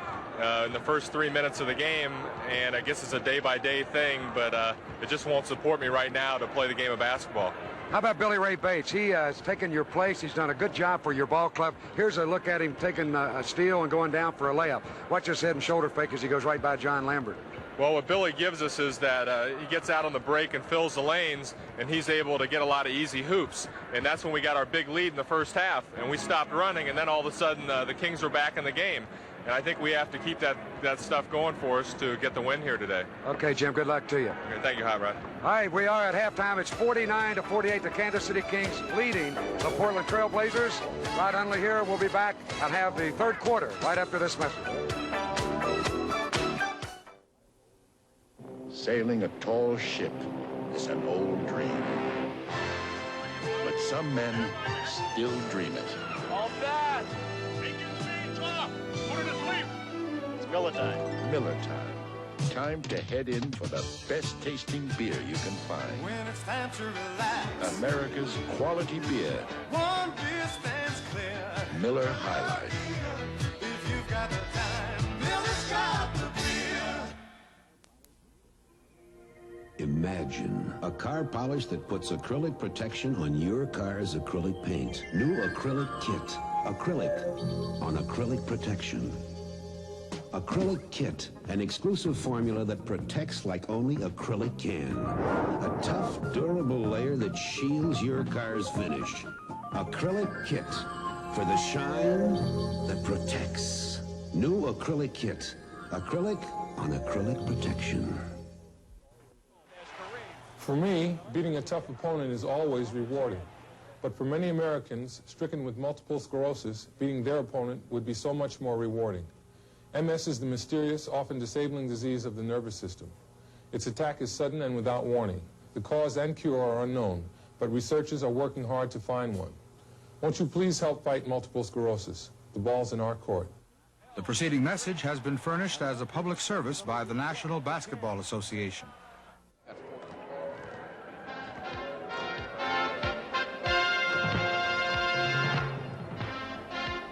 in the first 3 minutes of the game, and I guess it's a day-by-day thing, but it just won't support me right now to play the game of basketball. How about Billy Ray Bates? He has taken your place. He's done a good job for your ball club. Here's a look at him taking a steal and going down for a layup. Watch his head and shoulder fake as he goes right by John Lambert. Well, what Billy gives us is that he gets out on the break and fills the lanes, and he's able to get a lot of easy hoops. And that's when we got our big lead in the first half, and we stopped running, and then all of a sudden the Kings were back in the game. And I think we have to keep that stuff going for us to get the win here today. Okay, Jim, good luck to you. Okay, thank you, Hot Rod. All right, we are at halftime. It's 49-48. The Kansas City Kings leading the Portland Trailblazers. Rod Hundley here. We'll be back and have the third quarter right after this message. Sailing a tall ship is an old dream. But some men still dream it. All that! Take your seats off! Put her to sleep! It's Miller time. Miller time. Time to head in for the best tasting beer you can find. When it's time to relax, America's quality beer. one beer stands clear. Miller High Life. If you've got the time, Miller's got the beer. Imagine a car polish that puts acrylic protection on your car's acrylic paint. New acrylic kit. Acrylic on acrylic protection. Acrylic Kit, an exclusive formula that protects like only acrylic can. A tough, durable layer that shields your car's finish. Acrylic Kit, for the shine that protects. New Acrylic Kit. Acrylic on acrylic protection. For me, beating a tough opponent is always rewarding. But for many Americans stricken with multiple sclerosis, beating their opponent would be so much more rewarding. MS is the mysterious, often disabling disease of the nervous system. Its attack is sudden and without warning. The cause and cure are unknown, but researchers are working hard to find one. Won't you please help fight multiple sclerosis? The ball's in our court. The preceding message has been furnished as a public service by the National Basketball Association.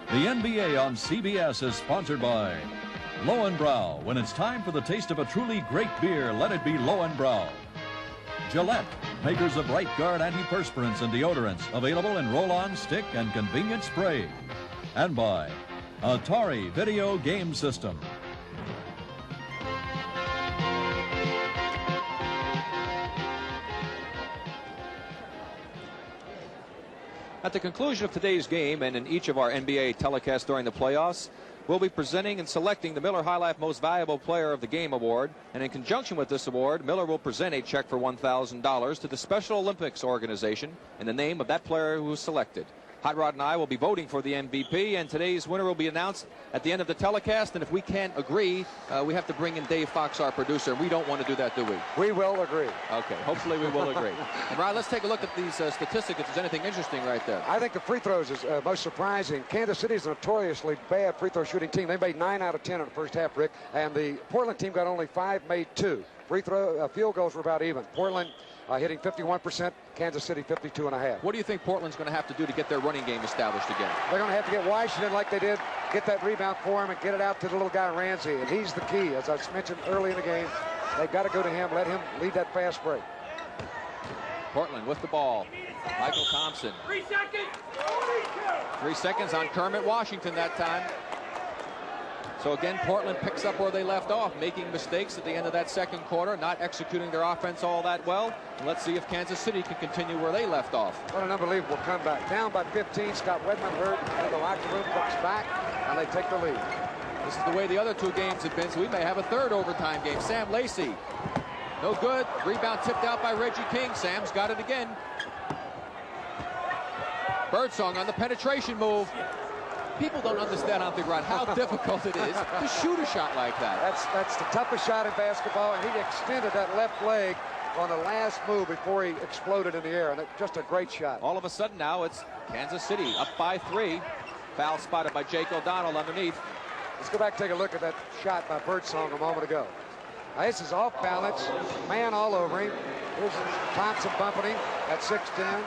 The NBA on CBS is sponsored by Lowenbrau. When it's time for the taste of a truly great beer, let it be Lowenbrau. Gillette, makers of Right Guard antiperspirants and deodorants, available in roll-on, stick, and convenient spray. And by Atari Video Game System. At the conclusion of today's game and in each of our NBA telecasts during the playoffs, we'll be presenting and selecting the Miller High Life Most Valuable Player of the Game award. And in conjunction with this award, Miller will present a check for $1,000 to the Special Olympics organization in the name of that player who was selected. Hot Rod and I will be voting for the MVP, and today's winner will be announced at the end of the telecast. And if we can't agree, we have to bring in Dave Fox, our producer, and we don't want to do that, do we? We will agree. Okay, hopefully we will agree. And Rod, let's take a look at these statistics if there's anything interesting right there. I think the free throws is most surprising. Kansas City is a notoriously bad free throw shooting team. They made 9 out of 10 in the first half, Rick, and the Portland team got only 5, made 2. Field goals were about even. Portland hitting 51%, Kansas City 52.5. What do you think Portland's going to have to do to get their running game established again? They're going to have to get Washington like they did, get that rebound for him and get it out to the little guy Ramsey, and he's the key. As I mentioned early in the game, they've got to go to him, let him lead that fast break. Portland with the ball. Michael Thompson. 3 seconds. 3 seconds on Kermit Washington that time. So again, Portland picks up where they left off, making mistakes at the end of that second quarter, not executing their offense all that well. And let's see if Kansas City can continue where they left off. What an unbelievable comeback. Down by 15, Scott Wedman hurt, and the locker room comes back, and they take the lead. This is the way the other 2 games have been, so we may have a third overtime game. Sam Lacey, no good. Rebound tipped out by Reggie King. Sam's got it again. Birdsong on the penetration move. People don't understand, I don't think, Rod, how difficult it is to shoot a shot like that. That's the toughest shot in basketball, and he extended that left leg on the last move before he exploded in the air, and just a great shot. All of a sudden now it's Kansas City up by 3. Foul spotted by Jake O'Donnell underneath. Let's go back and take a look at that shot by Birdsong a moment ago. Now, this is off balance, man all over him. Here's Thompson bumping him at 6'10",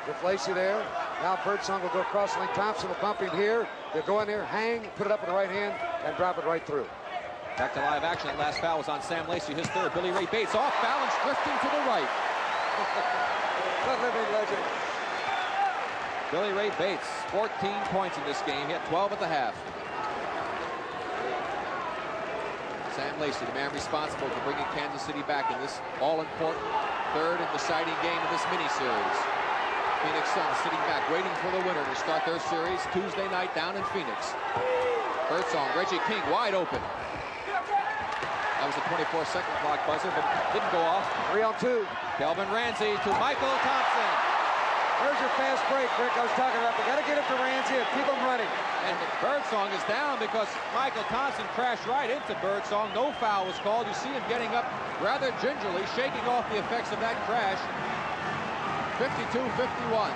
with Lacey there. Now Birdsong will go across the lane. Thompson will bump him here. They'll go in there, hang, put it up in the right hand, and drop it right through. Back to live action. That last foul was on Sam Lacey, his third. Billy Ray Bates off balance, drifting to the right. The living legend. Billy Ray Bates, 14 points in this game. He had 12 at the half. Sam Lacey, the man responsible for bringing Kansas City back in this all-important third and deciding game of this mini-series. Phoenix Suns sitting back, waiting for the winner to start their series Tuesday night down in Phoenix. Birdsong, Reggie King wide open. That was a 24-second clock buzzer, but didn't go off. 3 on 2. Kelvin Ramsey to Michael Thompson. There's your fast break, Rick. I was talking about. They got to get it to Ramsey and keep him running. And Birdsong is down because Michael Thompson crashed right into Birdsong. No foul was called. You see him getting up rather gingerly, shaking off the effects of that crash. 52-51.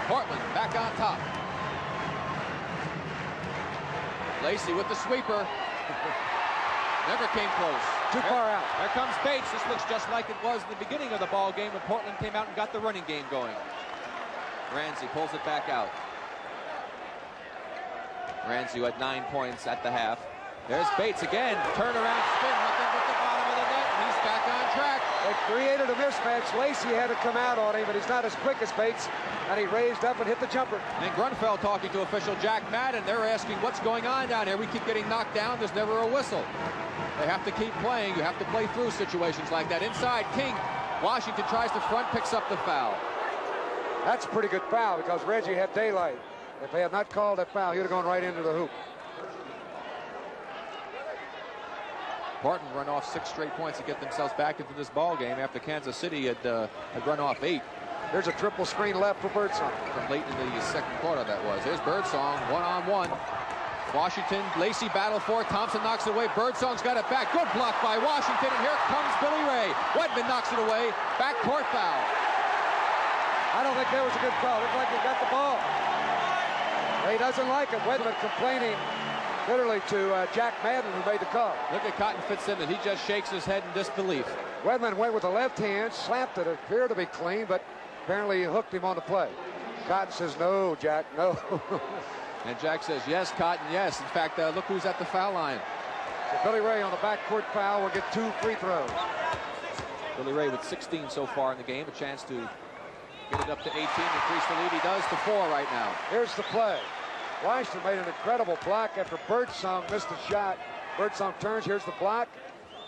Portland back on top. Lacey with the sweeper. Never came close. too far out. There comes Bates. This looks just like it was in the beginning of the ball game when Portland came out and got the running game going. Ramsey pulls it back out. Ramsey who had 9 points at the half. There's Bates again. Turnaround spin. Nothing but the bottom of the net. He's back on track. It created a mismatch. Lacey had to come out on him, but he's not as quick as Bates. And he raised up and hit the jumper. And Grunfeld talking to official Jack Madden. They're asking what's going on down here. We keep getting knocked down. There's never a whistle. They have to keep playing. You have to play through situations like that. Inside, King. Washington tries to front, picks up the foul. That's a pretty good foul because Reggie had daylight. If they had not called that foul, he'd have gone right into the hoop. Barton run off 6 straight points to get themselves back into this ball game after Kansas City had run off 8. There's a triple screen left for Birdsong. From late in the second quarter, that was. There's Birdsong, one-on-one. Washington, Lacey battle for it. Thompson knocks it away. Birdsong's got it back. Good block by Washington, and here comes Billy Ray. Wedman knocks it away. Backcourt foul. I don't think that was a good call. Looked like he got the ball. Ray doesn't like it. Wedman complaining literally to Jack Madden, who made the call. Look at Cotton Fitzsimmons. He just shakes his head in disbelief. Wedman went with the left hand, slapped it. It appeared to be clean, but apparently he hooked him on the play. Cotton says, no, Jack, no. And Jack says, yes, Cotton, yes. In fact, look who's at the foul line. So Billy Ray on the backcourt foul will get 2 free throws. Billy Ray with 16 so far in the game. A chance to get it up to 18, increase the lead. He does to 4 right now. Here's the play. Washington made an incredible block after Birdsong missed a shot. Birdsong turns, here's the block.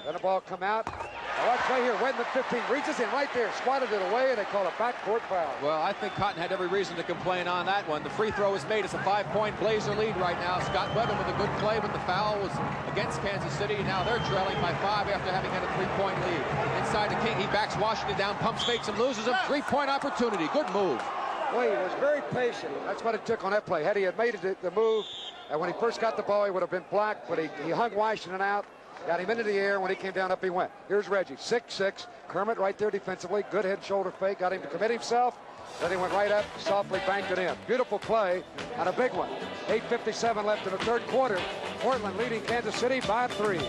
Then the ball come out. Now watch right here, Wedman 15, reaches in right there, swatted it away, and they call a backcourt foul. Well, I think Cotton had every reason to complain on that one. The free throw is made. It's a 5-point Blazer lead right now. Scott Wedman with a good play, but the foul was against Kansas City. Now they're trailing by 5 after having had a 3-point lead. Inside to King, he backs Washington down, pumps fakes and loses him. 3-point opportunity, good move. Well, he was very patient. That's what it took on that play. Had he had made it the move, and when he first got the ball, he would have been blocked, but he hung Washington out, got him into the air. When he came down, up he went. Here's Reggie, 6'6", Kermit right there defensively, good head shoulder fake, got him to commit himself, then he went right up, softly banked it in. Beautiful play, and a big one. 8:57 left in the third quarter. Portland leading Kansas City by 3.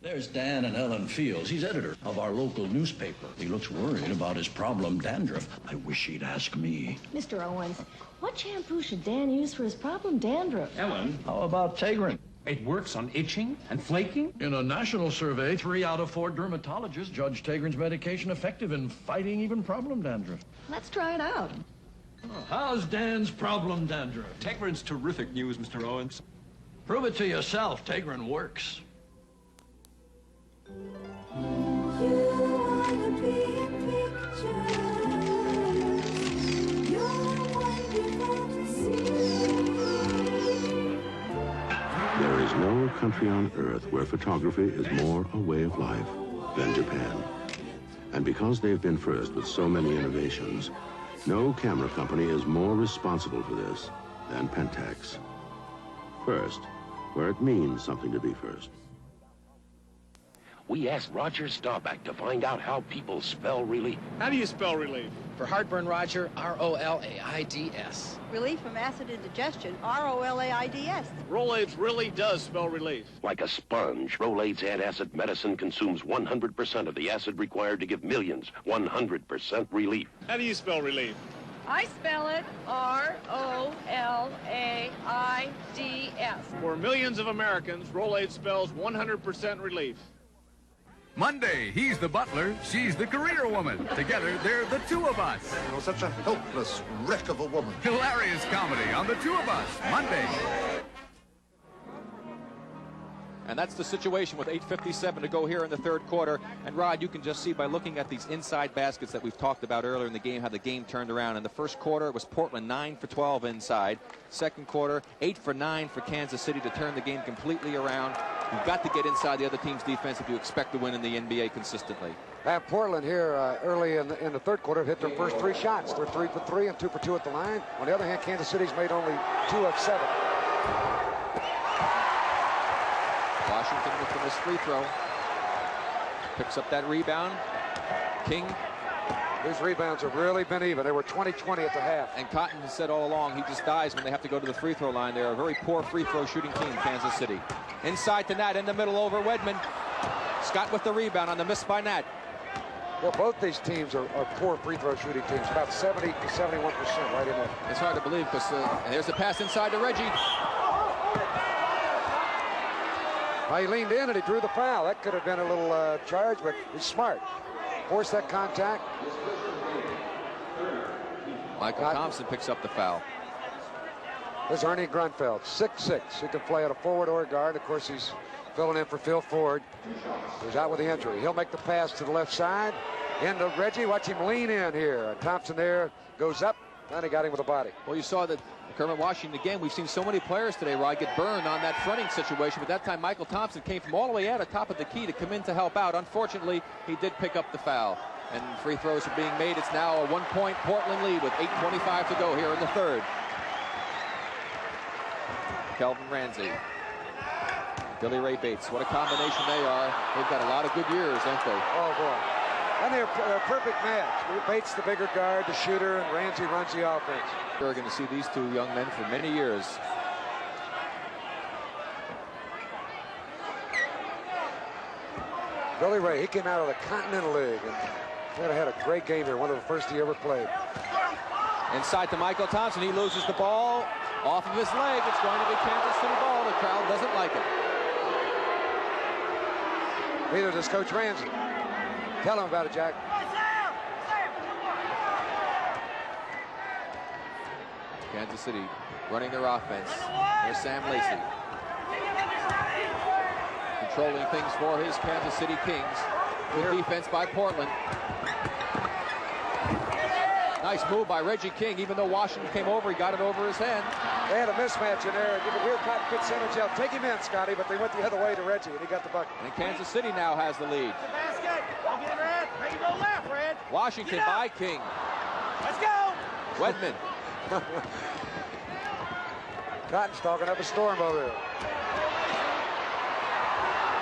There's Dan and Ellen Fields. He's editor of our local newspaper. He looks worried about his problem dandruff. I wish he'd ask me. Mr. Owens, what shampoo should Dan use for his problem dandruff? Ellen, how about Tegrin? It works on itching and flaking? In a national survey, 3 out of 4 dermatologists judge Tegrin's medication effective in fighting even problem dandruff. Let's try it out. How's Dan's problem dandruff? Tegrin's terrific news, Mr. Owens. Prove it to yourself. Tegrin works. There is no country on earth where photography is more a way of life than Japan. And because they've been first with so many innovations, no camera company is more responsible for this than Pentax. First, where it means something to be first. We asked Roger Staubach to find out how people spell relief. How do you spell relief? For heartburn, Roger, R-O-L-A-I-D-S. Relief from acid indigestion, R-O-L-A-I-D-S. Rolaids really does spell relief. Like a sponge, Rolaids antacid medicine consumes 100% of the acid required to give millions 100% relief. How do you spell relief? I spell it R-O-L-A-I-D-S. For millions of Americans, Rolaids spells 100% relief. Monday, he's the butler, she's the career woman. Together, they're the Two of Us. You're such a helpless wreck of a woman. Hilarious comedy on the Two of Us, Monday. And that's the situation with 8:57 to go here in the third quarter. And Rod, you can just see by looking at these inside baskets that we've talked about earlier in the game, how the game turned around. In the first quarter, it was Portland 9 for 12 inside. Second quarter, 8 for 9 for Kansas City to turn the game completely around. You've got to get inside the other team's defense if you expect to win in the NBA consistently. And Portland here early in the third quarter hit their first 3 shots. They're 3 for 3 and 2 for 2 at the line. On the other hand, Kansas City's made only 2 of 7. Washington with this free throw. Picks up that rebound. King These rebounds have really been even. They were 20-20 at the half. And Cotton has said all along he just dies when they have to go to the free throw line. They're a very poor free throw shooting team, Kansas City. Inside to Nat, in the middle over Wedman. Scott with the rebound on the miss by Nat. Well, both these teams are poor free throw shooting teams, about 70 to 71% right in there. It's hard to believe because there's the pass inside to Reggie. Well, he leaned in and he drew the foul. That could have been a little charge, but he's smart. Forced that contact. Michael Thompson picks up the foul. There's Ernie Grunfeld, 6'6". He can play at a forward or a guard. Of course, he's filling in for Phil Ford, who's out with the injury. He'll make the pass to the left side. Into Reggie. Watch him lean in here. Thompson there goes up, and he got him with a body. Well, you saw that Kermit Washington, again, we've seen so many players today, Rod, get burned on that fronting situation, but that time Michael Thompson came from all the way out at top of the key to come in to help out. Unfortunately, he did pick up the foul, and free throws are being made. It's now a 1-point Portland lead with 8:25 to go here in the third. Kelvin Ramsey, Billy Ray Bates, what a combination they are. They've got a lot of good years, don't they? Oh, boy. And they're a perfect match. Bates the bigger guard, the shooter, and Ramsey runs the offense. We're going to see these two young men for many years. Billy Ray, he came out of the Continental League and had a great game here, one of the first he ever played. Inside to Michael Thompson. He loses the ball off of his leg. It's going to be Kansas City ball. The crowd doesn't like it. Neither does Coach Ramsey. Tell him about it, Jack. Kansas City running their offense. Here's Sam Lacey. Controlling things for his Kansas City Kings. Good defense by Portland. Nice move by Reggie King. Even though Washington came over, he got it over his head. They had a mismatch in there. You could hear Cotton Fitzsimmons yell, "Take him in, Scotty," but they went the other way to Reggie, and he got the bucket. And Kansas City now has the lead. I'll get Red. There you go left, Red. Washington by King. Let's go. Wedman. Cotton's talking up a storm over there.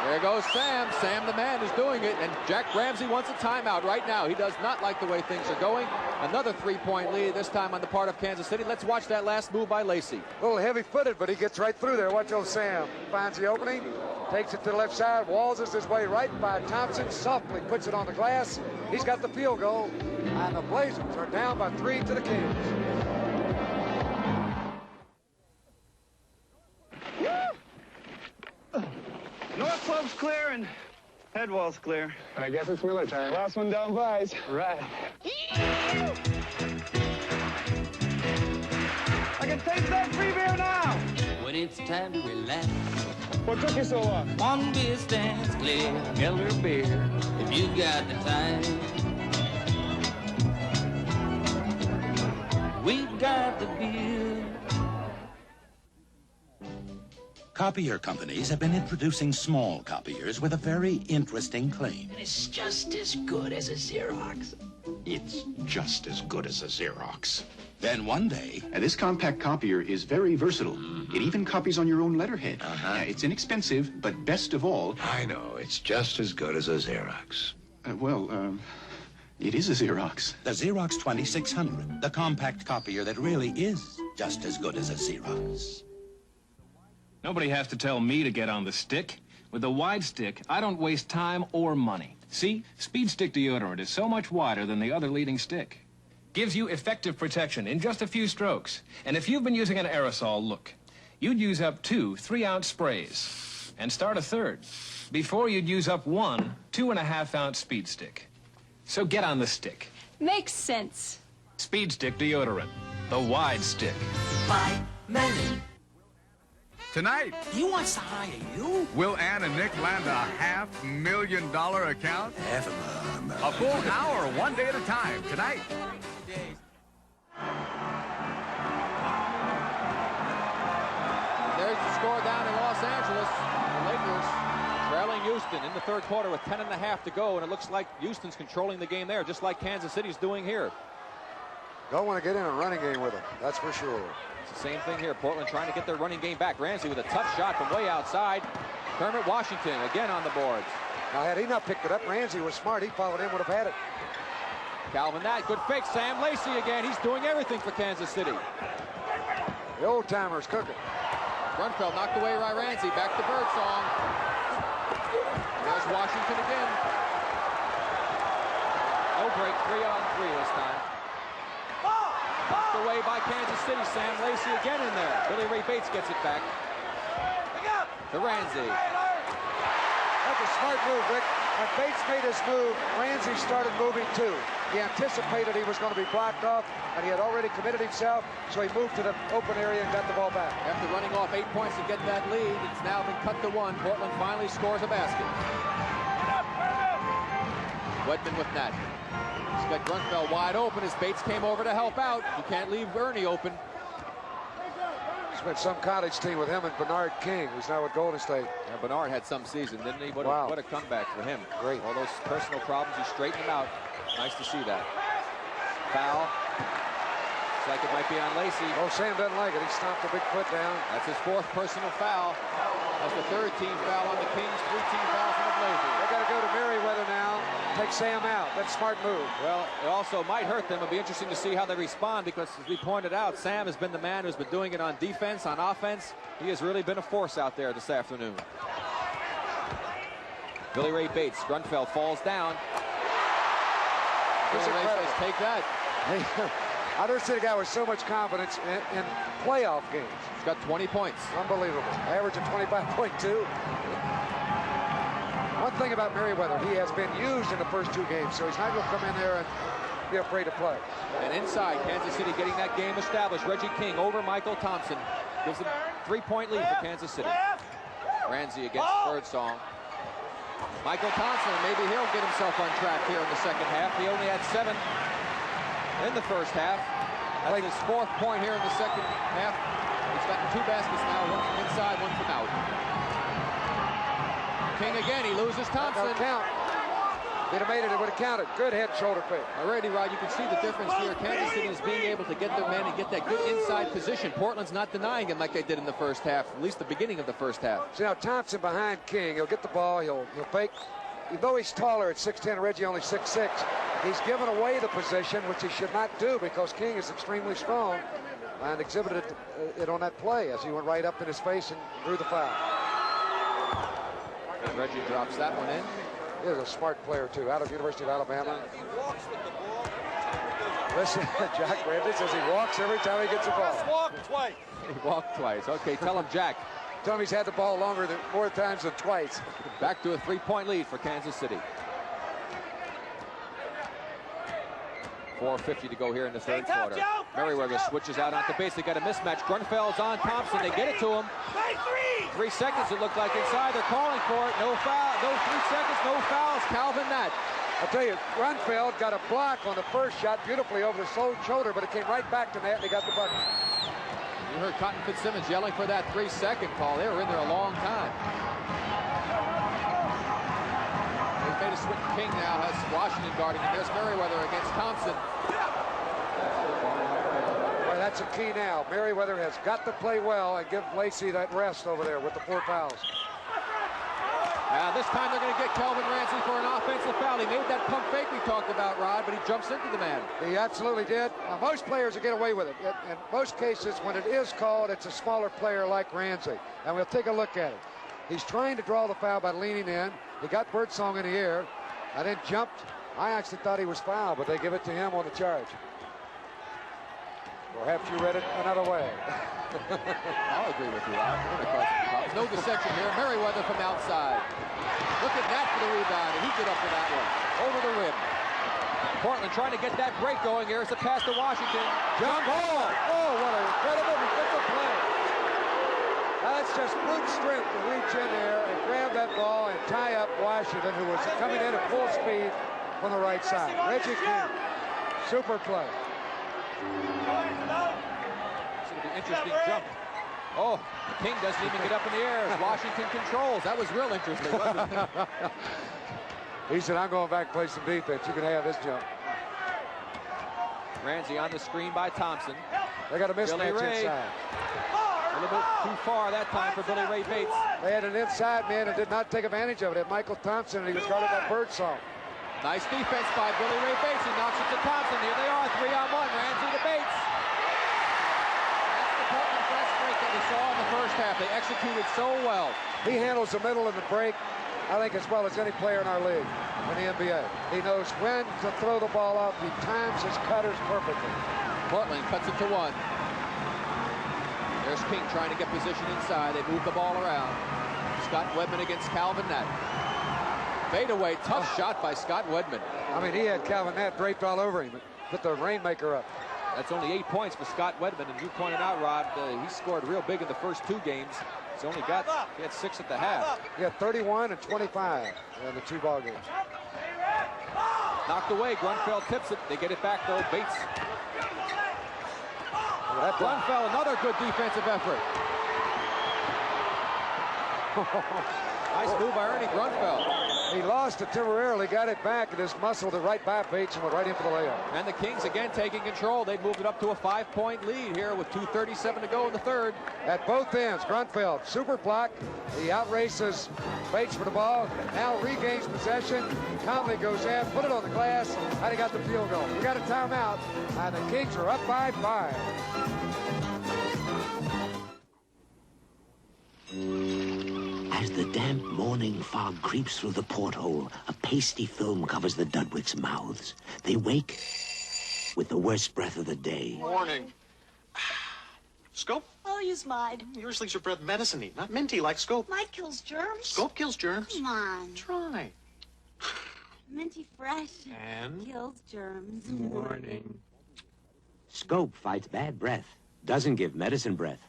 There goes Sam. Sam, the man, is doing it. And Jack Ramsey wants a timeout right now. He does not like the way things are going. Another three-point lead, this time on the part of Kansas City. Let's watch that last move by Lacey. A little heavy-footed, but he gets right through there. Watch old Sam. Finds the opening, takes it to the left side, waltzes his way right by Thompson, softly puts it on the glass. He's got the field goal, and the Blazers are down by 3 to the Kings. North slope's clear and head wall's clear. I guess it's Miller time. Last one down buys. Right. I can taste that free beer now. When it's time to relax. What took you so long? One beer stands clear. Miller beer. If you got the time. We got the beer. Copier companies have been introducing small copiers with a very interesting claim. It's just as good as a Xerox. It's just as good as a Xerox. Then one day... this compact copier is very versatile. It even copies on your own letterhead. It's inexpensive, but best of all... I know, it's just as good as a Xerox. It is a Xerox. The Xerox 2600, the compact copier that really is just as good as a Xerox. Nobody has to tell me to get on the stick. With the wide stick, I don't waste time or money. See, Speed Stick deodorant is so much wider than the other leading stick. Gives you effective protection in just a few strokes. And if you've been using an aerosol, look, you'd use up 2 3-ounce sprays and start a third before you'd use up 1 2.5-ounce Speed Stick. So get on the stick. Makes sense. Speed Stick deodorant, the wide stick. By Melon. Tonight, He wants to hire you? will Ann and Nick land a $500,000 account? A full hour, one day at a time, tonight. There's the score down in Los Angeles. The Lakers trailing Houston in the third quarter with 10.5 to go, and it looks like Houston's controlling the game there, just like Kansas City's doing here. Don't want to get in a running game with them, that's for sure. It's the same thing here. Portland trying to get their running game back. Ramsey with a tough shot from way outside. Kermit Washington again on the boards. Now, had he not picked it up, Ramsey was smart. He followed in, would have had it. Calvin Natt, good fake. Sam Lacey again. He's doing everything for Kansas City. The old timers cooking. Grunfeld knocked away by Ramsey. Back to Birdsong. There's Washington again. No break, 3-on-3 this time. Knocked away by Kansas City. Sam Lacey again in there. Billy Ray Bates gets it back. To Ramsey. That's a smart move, Rick. When Bates made his move, Ramsey started moving too. He anticipated he was going to be blocked off, and he had already committed himself, so he moved to the open area and got the ball back. After running off 8 points to get that lead, it's now been cut to 1. Portland finally scores a basket. Wedman with Natt. He's got Grunfeld wide open as Bates came over to help out. You can't leave Ernie open. Spent some college team with him and Bernard King, who's now with Golden State. Yeah, Bernard had some season, didn't he? What a comeback for him. Great. All those personal problems, he straightened them out. Nice to see that. Foul. Looks like it might be on Lacey. Oh, Sam doesn't like it. He stomped a big foot down. That's his 4th personal foul. That's the 3rd team foul on the Kings, 3 team fouls on the Blazers. They got to go to Merriweather now. Take Sam out. That's a smart move. Well, it also might hurt them. It'll be interesting to see how they respond because, as we pointed out, Sam has been the man who's been doing it on defense, on offense. He has really been a force out there this afternoon. Billy Ray Bates. Grunfeld falls down. Billy Ray says, take that. I never seen a guy with so much confidence in playoff games. He's got 20 points. Unbelievable. Average of 25.2. One thing about Merriweather, he has been used in the first 2 games, so he's not going to come in there and be afraid to play. And inside, Kansas City getting that game established. Reggie King over Michael Thompson. Gives them a 3-point lead for Kansas City. Ramsey against Birdsong. Michael Thompson, maybe he'll get himself on track here in the second half. He only had 7 in the first half. That's his 4th point here in the second half. He's gotten 2 baskets now, 1 from inside, 1 from out. King again, he loses Thompson. No count. He'd have made it, it would have counted. Good head shoulder fake. Already, Rod, you can see the difference here. Kansas City is being able to get their men and get that good inside position. Portland's not denying him like they did in the first half, at least the beginning of the first half. See now Thompson behind King. He'll get the ball, he'll fake. Though he's taller at 6'10", Reggie only 6'6", he's given away the position, which he should not do because King is extremely strong and exhibited it on that play as he went right up in his face and drew the foul. And Reggie drops that one in. He's a smart player, too, out of University of Alabama. Listen, Jack Ramsey says he walks every time he gets the ball. Walk twice. He walked twice. Okay, tell him, Jack. Tell him he's had the ball more times than twice. Back to a 3-point lead for Kansas City. 4:50 to go here in the third quarter. Merriweather switches out onto base. They got a mismatch. Grunfeld's on Thompson. They get it to him. 3 seconds it looked like inside. They're calling for it. No foul. No 3 seconds. No fouls. Calvin Natt. I'll tell you, Grunfeld got a block on the first shot beautifully over the shoulder, but it came right back to Natt and he got the bucket. You heard Cotton Fitzsimmons yelling for that 3-second call. They were in there a long time. They've made a switch. King now has Washington guarding him. There's Merriweather against Thompson. Well, that's a key now. Merriweather has got to play well and give Lacey that rest over there with the 4 fouls. This time they're going to get Kelvin Ramsey for an offensive foul. He made that pump fake we talked about, Rod, but he jumps into the man. He absolutely did. Now, most players will get away with it. In most cases, when it is called, it's a smaller player like Ramsey. And we'll take a look at it. He's trying to draw the foul by leaning in. He got Birdsong in the air and then jumped. I actually thought he was fouled, but they give it to him on the charge. Perhaps you read it another way. I'll agree with you, Rod. No deception here. Merriweather from outside. Look at that for the rebound, and he get up for that one. Over the rim. Portland trying to get that break going here. It's a pass to Washington. Jump ball. Oh, what an incredible defensive play. That's just brute strength to reach in there and grab that ball and tie up Washington, who was coming in at full speed from the right side. Reggie King. Super play. It's going to be an interesting jump. Oh, King doesn't even get up in the air as Washington controls. That was real interesting, wasn't it? He said, I'm going back and play some defense. You can have this jump. Ramsey on the screen by Thompson. They got a mismatch inside. A little bit too far that time for Billy Ray Bates. They had an inside man and did not take advantage of it. Michael Thompson, and he was guarded by Birdsong. Nice defense by Billy Ray Bates. He knocks it to Thompson. Here they are, 3-on-1. Ramsey to Bates. That's the Portland press break that we saw in the first half. They executed so well. He handles the middle of the break, I think, as well as any player in our league, in the NBA. He knows when to throw the ball out. He times his cutters perfectly. Portland cuts it to 1. There's King trying to get position inside. They move the ball around. Scott Wedman against Calvin Nett. Fadeaway, tough shot by Scott Wedman. I mean, he had Calvin Nett draped all over him. Put the rainmaker up. That's only 8 points for Scott Wedman, and you pointed out, Rod, he scored real big in the first 2 games. He had 6 at the half. He had 31 and 25 in the 2 ball games. Knocked away. Grunfeld tips it. They get it back though. Bates. Grunfeld, another good defensive effort. Nice move by Ernie Grunfeld. He lost it temporarily, got it back, and just muscled it right by Bates and went right in for the layup. And the Kings again taking control. They've moved it up to a 5-point lead here with 2:37 to go in the third. At both ends, Grunfeld, super block. He outraces Bates for the ball. Now regains possession. Conley goes in, put it on the glass, and he got the field goal. We got a timeout, and the Kings are up by 5. As the damp morning fog creeps through the porthole, a pasty film covers the Dudwicks' mouths. They wake with the worst breath of the day. Morning. Scope? I'll use mine. Yours leaves your breath medicine-y, not minty like Scope. Mine kills germs. Scope kills germs. Come on. Try. Minty fresh. And? Kills germs. Morning. Scope fights bad breath, doesn't give medicine breath.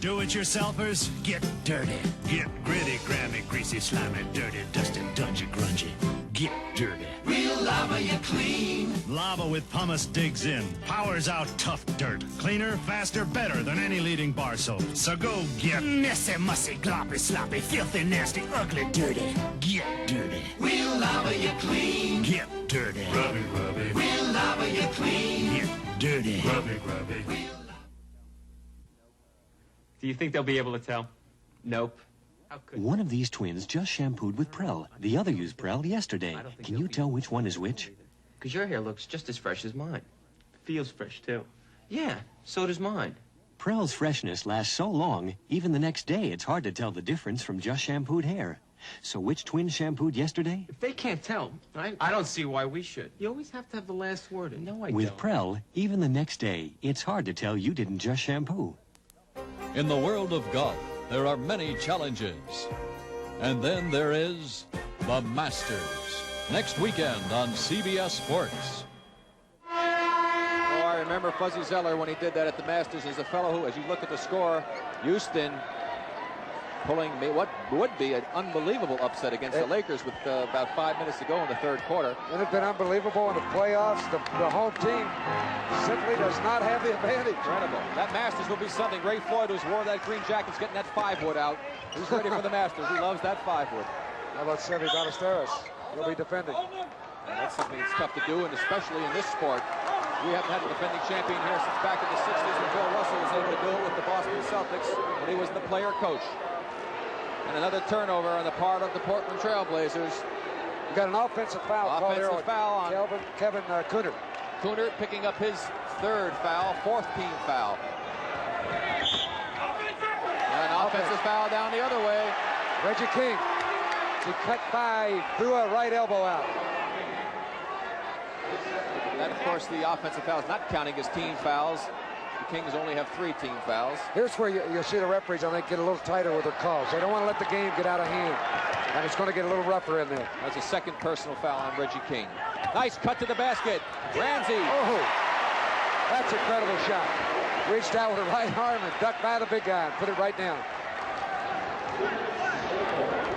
Do-it-yourselfers, get dirty. Get gritty, grimy, greasy, slimy, dirty, dusty, dungy, grungy. Get dirty. We'll lava you clean. Lava with pumice digs in, powers out tough dirt. Cleaner, faster, better than any leading bar soap. So go get messy, mussy, gloppy, sloppy, filthy, nasty, ugly, dirty. Get dirty. We'll lava you clean. Get dirty. Grubby, grubby. We'll lava you clean. Get dirty. Grubby, grubby. Do you think they'll be able to tell? Nope. One of these twins just shampooed with Prel. The other used Prel yesterday. Can you tell which one is which? Because your hair looks just as fresh as mine. Feels fresh, too. Yeah, so does mine. Prel's freshness lasts so long, even the next day, it's hard to tell the difference from just shampooed hair. So which twin shampooed yesterday? If they can't tell, I don't see why we should. You always have to have the last word. No, I With don't. Prel, even the next day, it's hard to tell you didn't just shampoo. In the world of golf, there are many challenges. And then there is the Masters. Next weekend on CBS Sports. Oh, I remember Fuzzy Zeller when he did that at the Masters as a fellow who, as you look at the score, Houston pulling what would be an unbelievable upset against the Lakers with about 5 minutes to go in the third quarter. It had been unbelievable in the playoffs. The home team simply does not have the advantage. Incredible. That Masters will be something. Ray Floyd, who's wore that green jacket, is getting that 5-wood out. He's ready for the Masters. He loves that 5-wood. How about Seve Ballesteros? He'll be defending. And that's something that's tough to do, and especially in this sport. We haven't had a defending champion here since back in the 60s when Bill Russell was able to do it with the Boston Celtics when he was the player coach. And another turnover on the part of the Portland Trailblazers. You got an offensive foul called there on Kevin Cooner. Cooner picking up his third foul, fourth team foul. And an offensive foul down the other way. Reggie King. He cut by, threw a right elbow out. That, of course, the offensive foul is not counting as team fouls. The Kings only have 3 team fouls. Here's where you'll see the referees, I think, get a little tighter with their calls. They don't want to let the game get out of hand. And it's going to get a little rougher in there. That's a second personal foul on Reggie King. Nice cut to the basket. Ramsey. Oh, that's an incredible shot. Reached out with a right arm and ducked by the big guy and put it right down.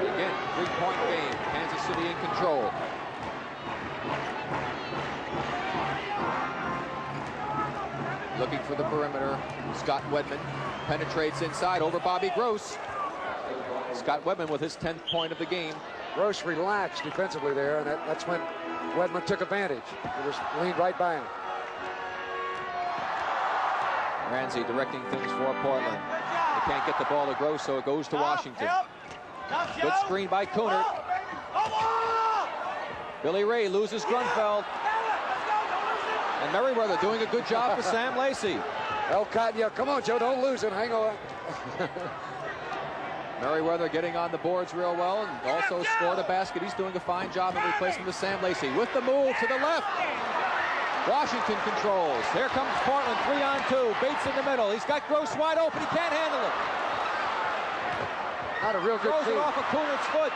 Again, 3-point game. Kansas City in control. Looking for the perimeter. Scott Wedman penetrates inside over Bobby Gross. Scott Wedman with his 10th point of the game. Gross relaxed defensively there, and that's when Wedman took advantage. He just leaned right by him. Ramsey directing things for Portland. They can't get the ball to Gross, so it goes to Washington. Good screen by Cooner. Billy Ray loses Grunfeld. And Merriweather doing a good job for Sam Lacey. El Cotton, yeah, come on, Joe, don't lose it. Hang on. Merriweather getting on the boards real well and also scored a basket. He's doing a fine job in replacement of Sam Lacey. With the move to the left. Washington controls. Here comes Portland, 3-on-2. Bates in the middle. He's got Gross wide open. He can't handle it. Not a real good Throws feed. it off of Cooner's foot.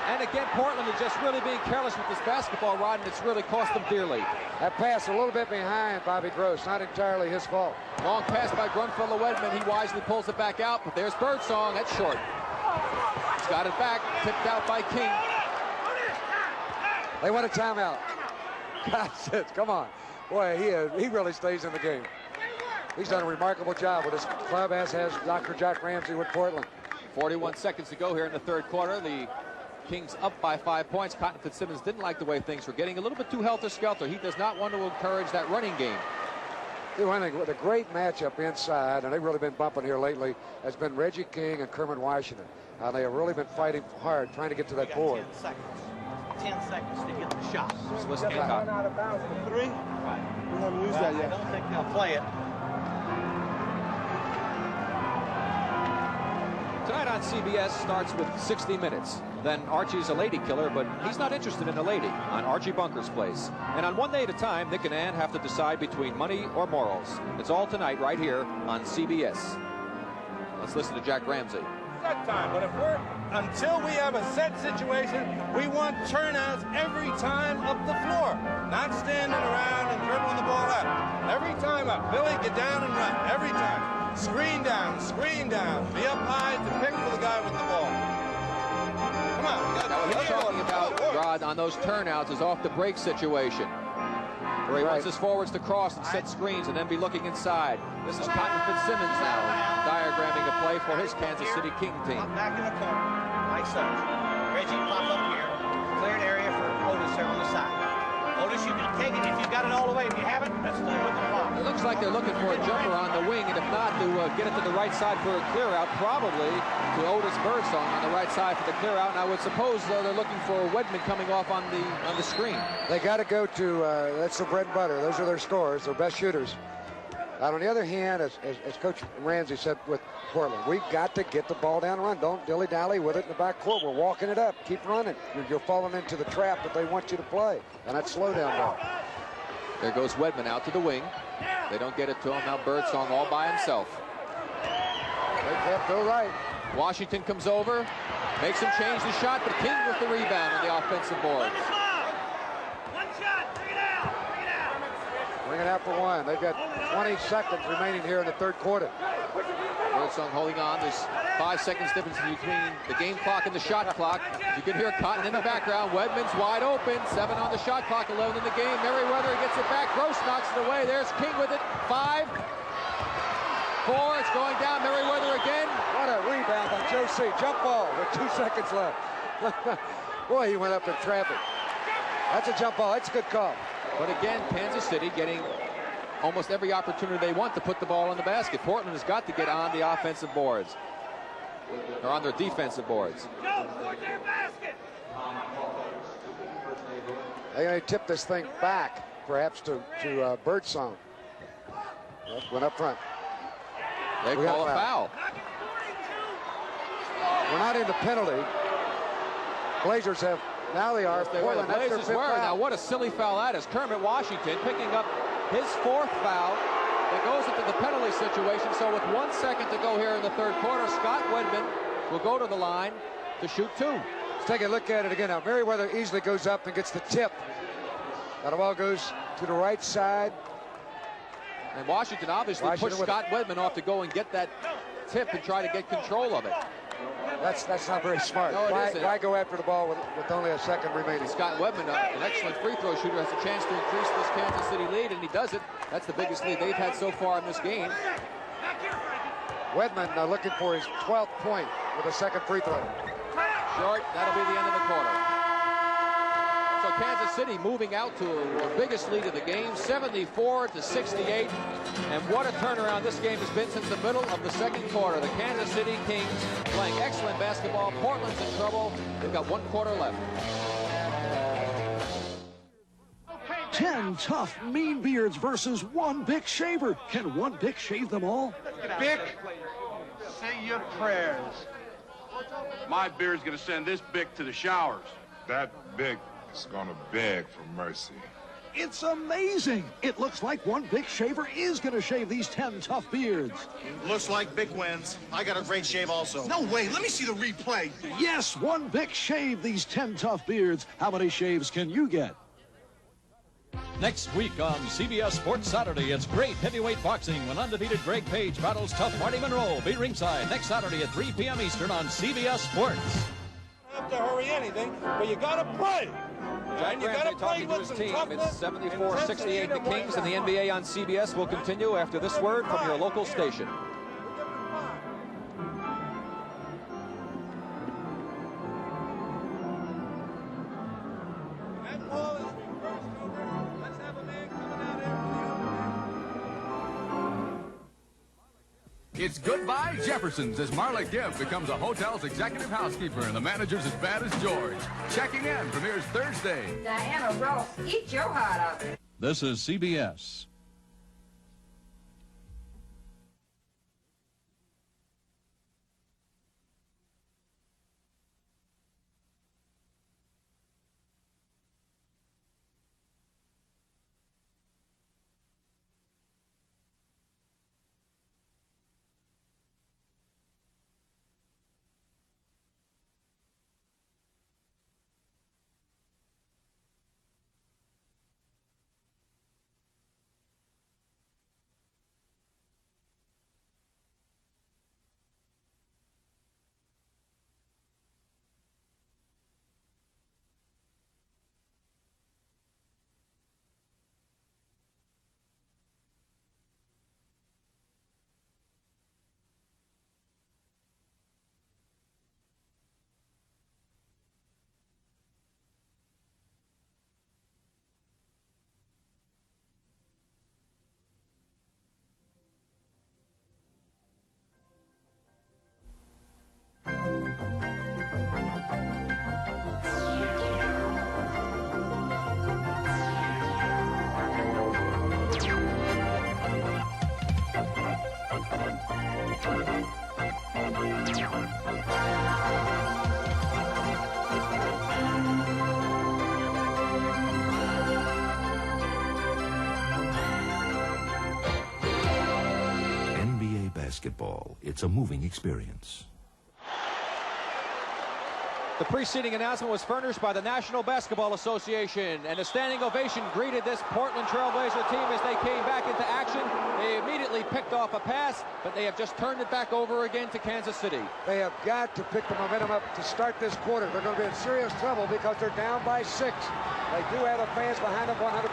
And again, Portland is just really being careless with this basketball, Rod, and it's really cost them dearly. That pass a little bit behind Bobby Gross. Not entirely his fault. Long pass by Grunfeld to Wedman. He wisely pulls it back out, but there's Birdsong. That's short. He's got it back. Tipped out by King. They want a timeout. God says, come on. Boy, he really stays in the game. He's done a remarkable job with his club, as has Dr. Jack Ramsay with Portland. 41 seconds to go here in the third quarter. The Kings up by 5 points. Cotton Fitzsimmons didn't like the way things were getting. A little bit too helter-skelter. He does not want to encourage that running game. I think with a great matchup inside, and they've really been bumping here lately, has been Reggie King and Kermit Washington. They have really been fighting hard, trying to get to that board. 10 seconds to get the shot. Swiss Hancock. Out of bounds for 3. Right. We haven't used that yet. I don't think they'll play it. Tonight on CBS starts with 60 Minutes. Then Archie's a lady killer, but he's not interested in a lady on Archie Bunker's Place. And on One Day at a Time, Nick and Ann have to decide between money or morals. It's all tonight right here on CBS. Let's listen to Jack Ramsay. Set time, but until we have a set situation, we want turnouts every time up the floor, not standing around and dribbling the ball out. Every time up, Billy, get down and run. Every time, screen down, be up high to pick for the guy with the ball. Come on. Now what he's talking about, Rod, on those turnouts is off the break situation, where he wants his forwards to cross and set screens and then be looking inside. This is Cotton Fitzsimmons now diagramming a play for his Kansas City King team. Back in the corner, like so. Reggie, pop up here. Cleared area for Otis here on the side. Otis, you can take it if you got it all the way. If you haven't, that's still with the block. It looks like they're looking for a jumper on the wing, and if not, to get it to the right side for a clear out, probably to Otis Birdsong on the right side for the clear out. And I would suppose they're looking for Wedman coming off on the screen. They got to go to, that's the bread and butter. Those are their scorers, their best shooters. And on the other hand, as Coach Ramsay said with Portland, we've got to get the ball down and run. Don't dilly-dally with it in the backcourt. We're walking it up. Keep running. You're falling into the trap that they want you to play. And that's slow down ball. There goes Wedman out to the wing. They don't get it to him. Now Birdsong all by himself. They can't go right. Washington comes over, makes him change the shot, but King with the rebound on the offensive boards. Bring it out for one. They've got 20 seconds remaining here in the third quarter. Birdsong holding on. There's 5 seconds difference between the game clock and the shot clock. You can hear Cotton in the background. Wedman's wide open. 7 on the shot clock, 11 in the game. Merriweather gets it back. Gross knocks it away. There's King with it. 5, 4. It's going down. Merriweather again. What a rebound by Joe C. Jump ball with 2 seconds left. Boy, he went up in traffic. That's a jump ball. That's a good call. But again, Kansas City getting almost every opportunity they want to put the ball in the basket. Portland has got to get on the offensive boards, or on their defensive boards. They're going to tip this thing back, perhaps to Birdsong. Went up front. They call a foul. We're not in the penalty. Blazers have. Now they are. The Blazers were. Now what a silly foul that is. Kermit Washington picking up his 4th foul that goes into the penalty situation. So with 1 second to go here in the third quarter, Scott Wedman will go to the line to shoot 2. Let's take a look at it again. Now Merriweather easily goes up and gets the tip. Now the ball goes to the right side. And Washington obviously pushed Scott Wedman off to go and get that tip and try to get control of it. That's not very smart. No, why go after the ball with only a second remaining? Scott Wedman, an excellent free throw shooter, has a chance to increase this Kansas City lead, and he does it. That's the biggest lead they've had so far in this game. Wedman looking for his 12th point with a second free throw. Short. That'll be the end of the quarter. So Kansas City moving out to the biggest lead of the game, 74-68. And what a turnaround this game has been since the middle of the second quarter. The Kansas City Kings playing excellent basketball. Portland's in trouble. They've got 1 quarter left. 10 tough mean beards versus 1 big shaver. Can 1 big shave them all? Bick, say your prayers. My beard's gonna send this Bick to the showers. That Bick is gonna beg for mercy. It's amazing. It looks like 1 big shaver is going to shave these 10 tough beards. Looks like Bick wins. I got a great shave also. No way. Let me see the replay. Yes, 1 big shave these 10 tough beards. How many shaves can you get? Next week on CBS Sports Saturday, it's great heavyweight boxing when undefeated Greg Page battles tough Marty Monroe. Be ringside next Saturday at 3 p.m. Eastern on CBS Sports. You don't have to hurry anything, but you gotta play. Jack Ramsey talking to his team. It's 74-68 the Kings, and the NBA on CBS will continue after this word from your local station. It's goodbye Jefferson's as Marla Gibb becomes a hotel's executive housekeeper and the manager's as bad as George. Checking in premieres Thursday. Diana Ross, eat your heart out. This is CBS. NBA basketball. It's a moving experience. The preceding announcement was furnished by the National Basketball Association, and a standing ovation greeted this Portland Trailblazer team as they came back into action. They immediately picked off a pass, but they have just turned it back over again to Kansas City. They have got to pick the momentum up to start this quarter. They're going to be in serious trouble because they're down by 6. They do have the fans behind them 100%.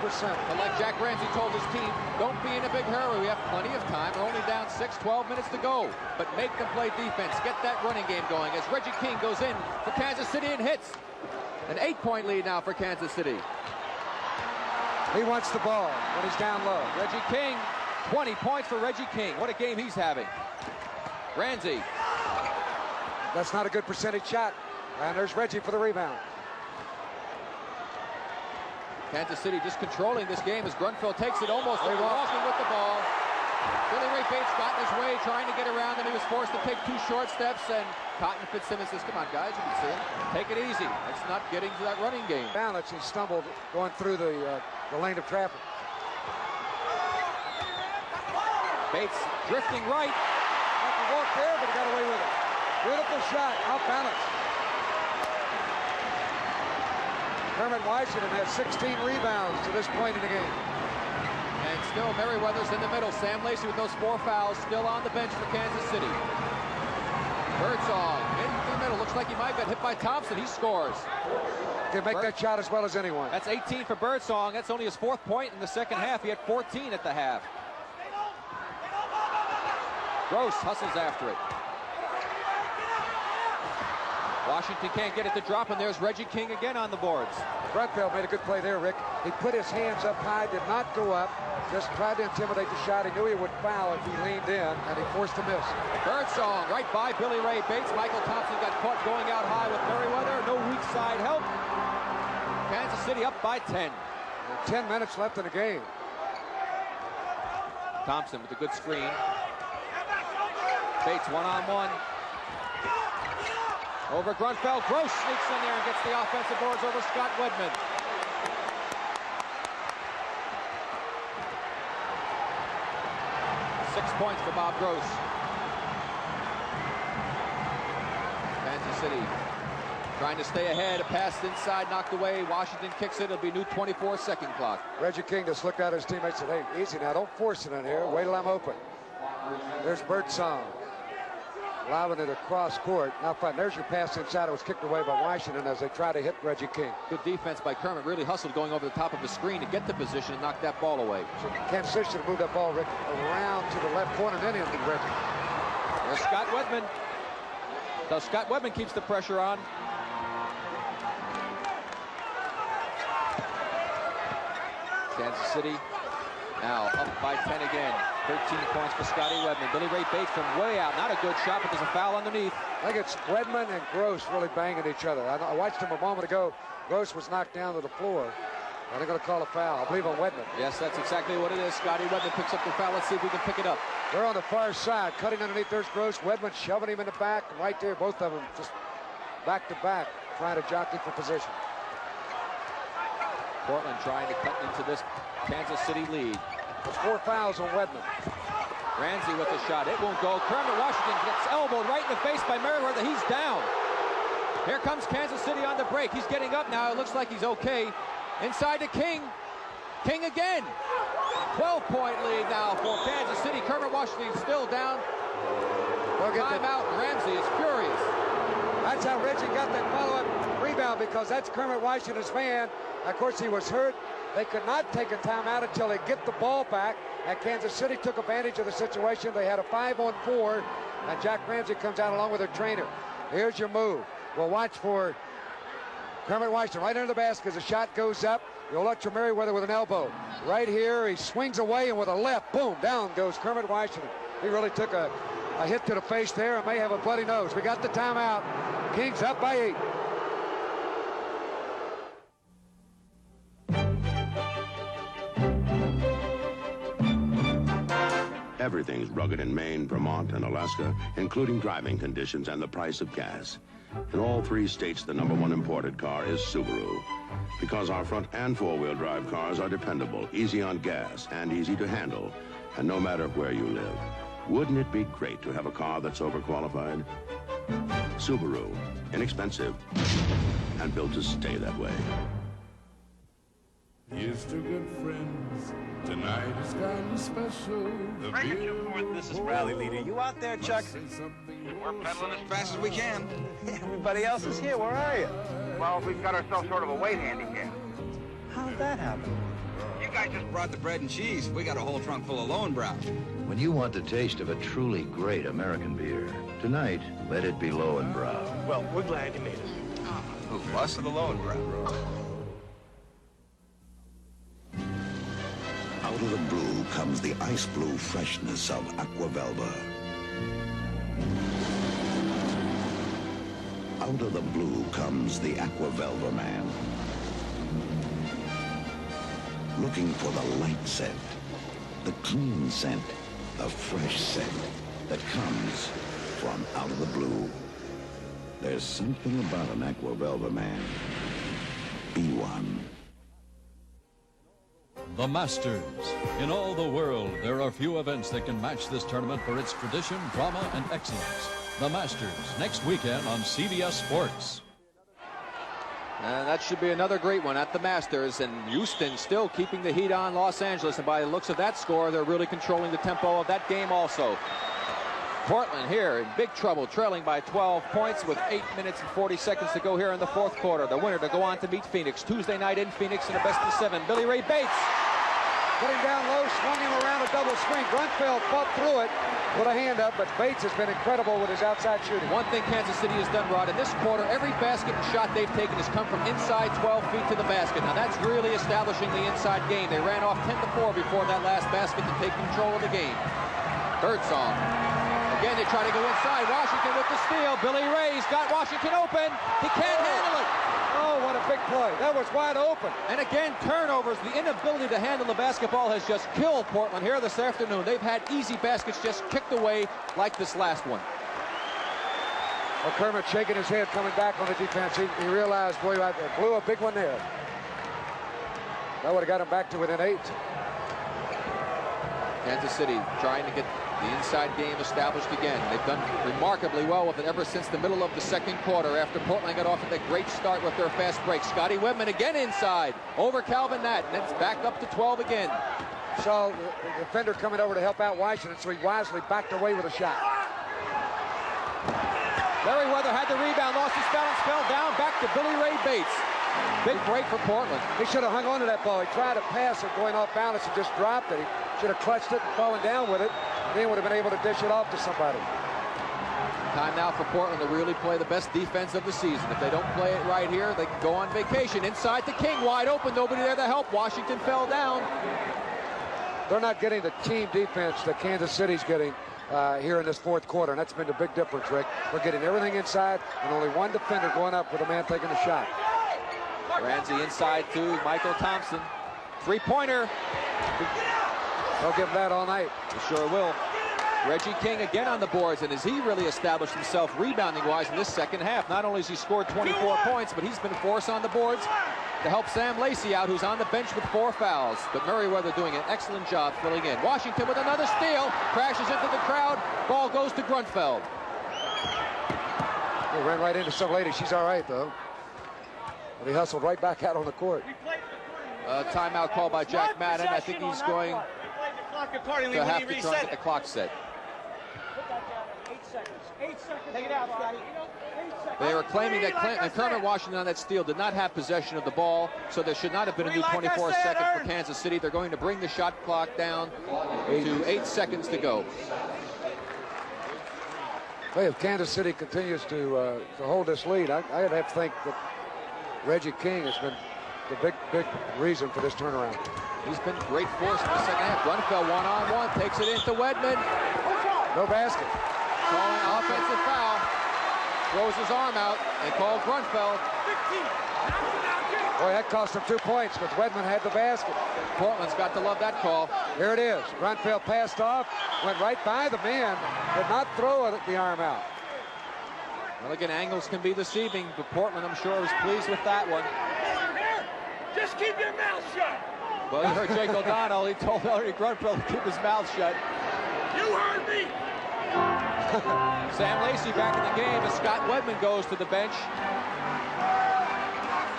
But like Jack Ramsey told his team, don't be in a big hurry. We have plenty of time. We're only down 6, 12 minutes to go. But make them play defense. Get that running game going as Reggie King goes in for Kansas City and hits. An 8-point lead now for Kansas City. He wants the ball when he's down low. Reggie King, 20 points for Reggie King. What a game he's having. Ramsey. That's not a good percentage shot. And there's Reggie for the rebound. Kansas City just controlling this game as Grunfeld takes it almost. They're walking with the ball. Billy Ray Bates got in his way, trying to get around him. He was forced to take 2 short steps, and Cotton Fitzsimmons says, come on, guys, you can see him. Take it easy. It's not getting to that running game. Balance, he stumbled going through the lane of traffic. Bates drifting right. He walked there, but he got away with it. Beautiful shot, off balance. Kermit Washington has 16 rebounds to this point in the game. And still Merriweather's in the middle. Sam Lacey with those 4 fouls still on the bench for Kansas City. Birdsong in the middle. Looks like he might get hit by Thompson. He scores. Can make that shot as well as anyone. That's 18 for Birdsong. That's only his 4th point in the second half. He had 14 at the half. Gross hustles after it. Washington can't get it to drop, and there's Reggie King again on the boards. Grunfeld made a good play there, Rick. He put his hands up high, did not go up, just tried to intimidate the shot. He knew he would foul if he leaned in, and he forced a miss. Birdsong right by Billy Ray Bates. Michael Thompson got caught going out high with Merriweather. No weak side help. Kansas City up by 10. And 10 minutes left in the game. Thompson with a good screen. Bates one-on-one. Over Grunfeld. Gross sneaks in there and gets the offensive boards over Scott Wedman. Six points for Bob Gross. Kansas City trying to stay ahead. A pass inside, knocked away. Washington kicks it. It'll be new 24-second clock. Reggie King just looked at his teammates and said, hey, easy now. Don't force it in here. Wait till I'm open. There's Birdsong. Lobbing it across court. Now fine. There's your pass inside. It was kicked away by Washington as they try to hit Reggie King. Good defense by Kermit. Really hustled going over the top of the screen to get the position and knock that ball away. So Kansas City should have moved that ball, Rick, around to the left corner and then into Reggie. There's Scott Wedman. So Scott Wedman keeps the pressure on. Kansas City now up by 10 again. 13 points for Scotty Wedman. Billy Ray Bates from way out. Not a good shot, but there's a foul underneath. I think it's Wedman and Gross really banging each other. I watched him a moment ago. Gross was knocked down to the floor. And they're going to call a foul, I believe, on Wedman. Yes, that's exactly what it is. Scotty Wedman picks up the foul. Let's see if we can pick it up. They're on the far side. Cutting underneath. There's Gross. Wedman shoving him in the back. And right there, both of them just back to back, trying to jockey for position. Portland trying to cut into this Kansas City lead. There's 4 fouls on Wedman. Ramsey with the shot. It won't go. Kermit Washington gets elbowed right in the face by Merriweather. He's down. Here comes Kansas City on the break. He's getting up now. It looks like he's okay. Inside to King. King again. 12-point lead now for Kansas City. Kermit Washington still down. Timeout. Ramsey is furious. That's how Reggie got that follow-up rebound, because that's Kermit Washington's man. Of course, he was hurt. They could not take a timeout until they get the ball back. And Kansas City took advantage of the situation. They had a 5-on-4, and Jack Ramsey comes out along with their trainer. Here's your move. We'll watch for Kermit Washington right under the basket as the shot goes up. You'll watch for Merriweather with an elbow. Right here, he swings away, and with a left, boom, down goes Kermit Washington. He really took a hit to the face there and may have a bloody nose. We got the timeout. Kings up by 8. Everything's rugged in Maine, Vermont, and Alaska, including driving conditions and the price of gas. In all 3 states, the #1 imported car is Subaru. Because our front and four-wheel drive cars are dependable, easy on gas, and easy to handle, and no matter where you live. Wouldn't it be great to have a car that's overqualified? Subaru, inexpensive, and built to stay that way. Here's to good friends. Tonight is kind of special. This is Rally Leader. You out there, Chuck? We're pedaling as fast as we can. Everybody else is here. Where are you? Well, we've got ourselves sort of a weight handicap. How'd that happen? You guys just brought the bread and cheese. We got a whole trunk full of Lowenbrow. When you want the taste of a truly great American beer, tonight, let it be Lowenbrow. Well, we're glad you made it. Who, us or the Lowenbrow? Out of the blue comes the ice blue freshness of Aqua Velva. Out of the blue comes the Aqua Velva man. Looking for the light scent, the clean scent, the fresh scent that comes from out of the blue. There's something about an Aqua Velva man. Be one. The Masters. In all the world, there are few events that can match this tournament for its tradition, drama, and excellence. The Masters, next weekend on CBS Sports. And that should be another great one at the Masters. And Houston still keeping the heat on Los Angeles. And by the looks of that score, they're really controlling the tempo of that game also. Portland here in big trouble, trailing by 12 points with 8 minutes and 40 seconds to go here in the 4th quarter. The winner to go on to meet Phoenix Tuesday night in Phoenix in a best-of-7. Billy Ray Bates put him down low, swung him around a double swing. Grunfeld fought through it, put a hand up, but Bates has been incredible with his outside shooting. One thing Kansas City has done, Rod, in this quarter, every basket and shot they've taken has come from inside 12 feet to the basket. Now that's really establishing the inside game. They ran off 10-4 before that last basket to take control of the game. Birdsong. Again, they try to go inside. Washington with the steal. Billy Ray's got Washington open. He can't handle it. Oh, what a big play. That was wide open. And again, turnovers. The inability to handle the basketball has just killed Portland here this afternoon. They've had easy baskets just kicked away like this last one. Well, Kermit shaking his head coming back on the defense. He realized, boy, I blew a big one there. That would have got him back to within 8. Kansas City trying to get the inside game established again. They've done remarkably well with it ever since the middle of the second quarter after Portland got off to that great start with their fast break. Scotty Wedman again inside over Calvin Nat, and it's back up to 12 again. So the defender coming over to help out Washington, so he wisely backed away with a shot. Merriweather had the rebound, lost his balance, fell down, back to Billy Ray Bates. Big break for Portland. He should have hung on to that ball. He tried to pass it going off balance and just dropped it. He should have clutched it and fallen down with it. Then would have been able to dish it off to somebody. Time now for Portland to really play the best defense of the season. If they don't play it right here, they can go on vacation. Inside to King, wide open, nobody there to help. Washington fell down. They're not getting the team defense that Kansas City's getting here in this fourth quarter, and that's been the big difference, Rick. They're getting everything inside, and only one defender going up with a man taking a shot. Ramsey inside to Michael Thompson. Three-pointer. They'll give him that all night. They sure will. Reggie King again on the boards, and has he really established himself rebounding-wise in this second half? Not only has he scored 24 points, but he's been a force on the boards to help Sam Lacey out, who's on the bench with 4 fouls. But Merriweather doing an excellent job filling in. Washington with another steal, crashes into the crowd. Ball goes to Grunfeld. He ran right into some lady. She's all right, though. But he hustled right back out on the court. Timeout called by Jack Madden. I think he's going to have to try and get the clock set. 8 seconds. 8 seconds. Take it out, Scotty. They were claiming that Kermit Washington on that steal did not have possession of the ball, so there should not have been a new 24 seconds for Kansas City. They're going to bring the shot clock down to 8 seconds to go. Hey, if Kansas City continues to hold this lead, I'd have to think that Reggie King has been the big reason for this turnaround. He's been great force in the second half. Grunfeld one-on-one, takes it into Wedman. No basket. Calling offensive foul. Throws his arm out. They call Grunfeld. Boy, that cost him 2 points because Wedman had the basket. Portland's got to love that call. Here it is. Grunfeld passed off, went right by the man, did not throw the arm out. Well, again, angles can be deceiving, but Portland, I'm sure, was pleased with that one. Just keep your mouth shut. Well, you heard Jake O'Donnell. He told Larry Grunfeld to keep his mouth shut. You heard me. Sam Lacey back in the game as Scott Wedman goes to the bench.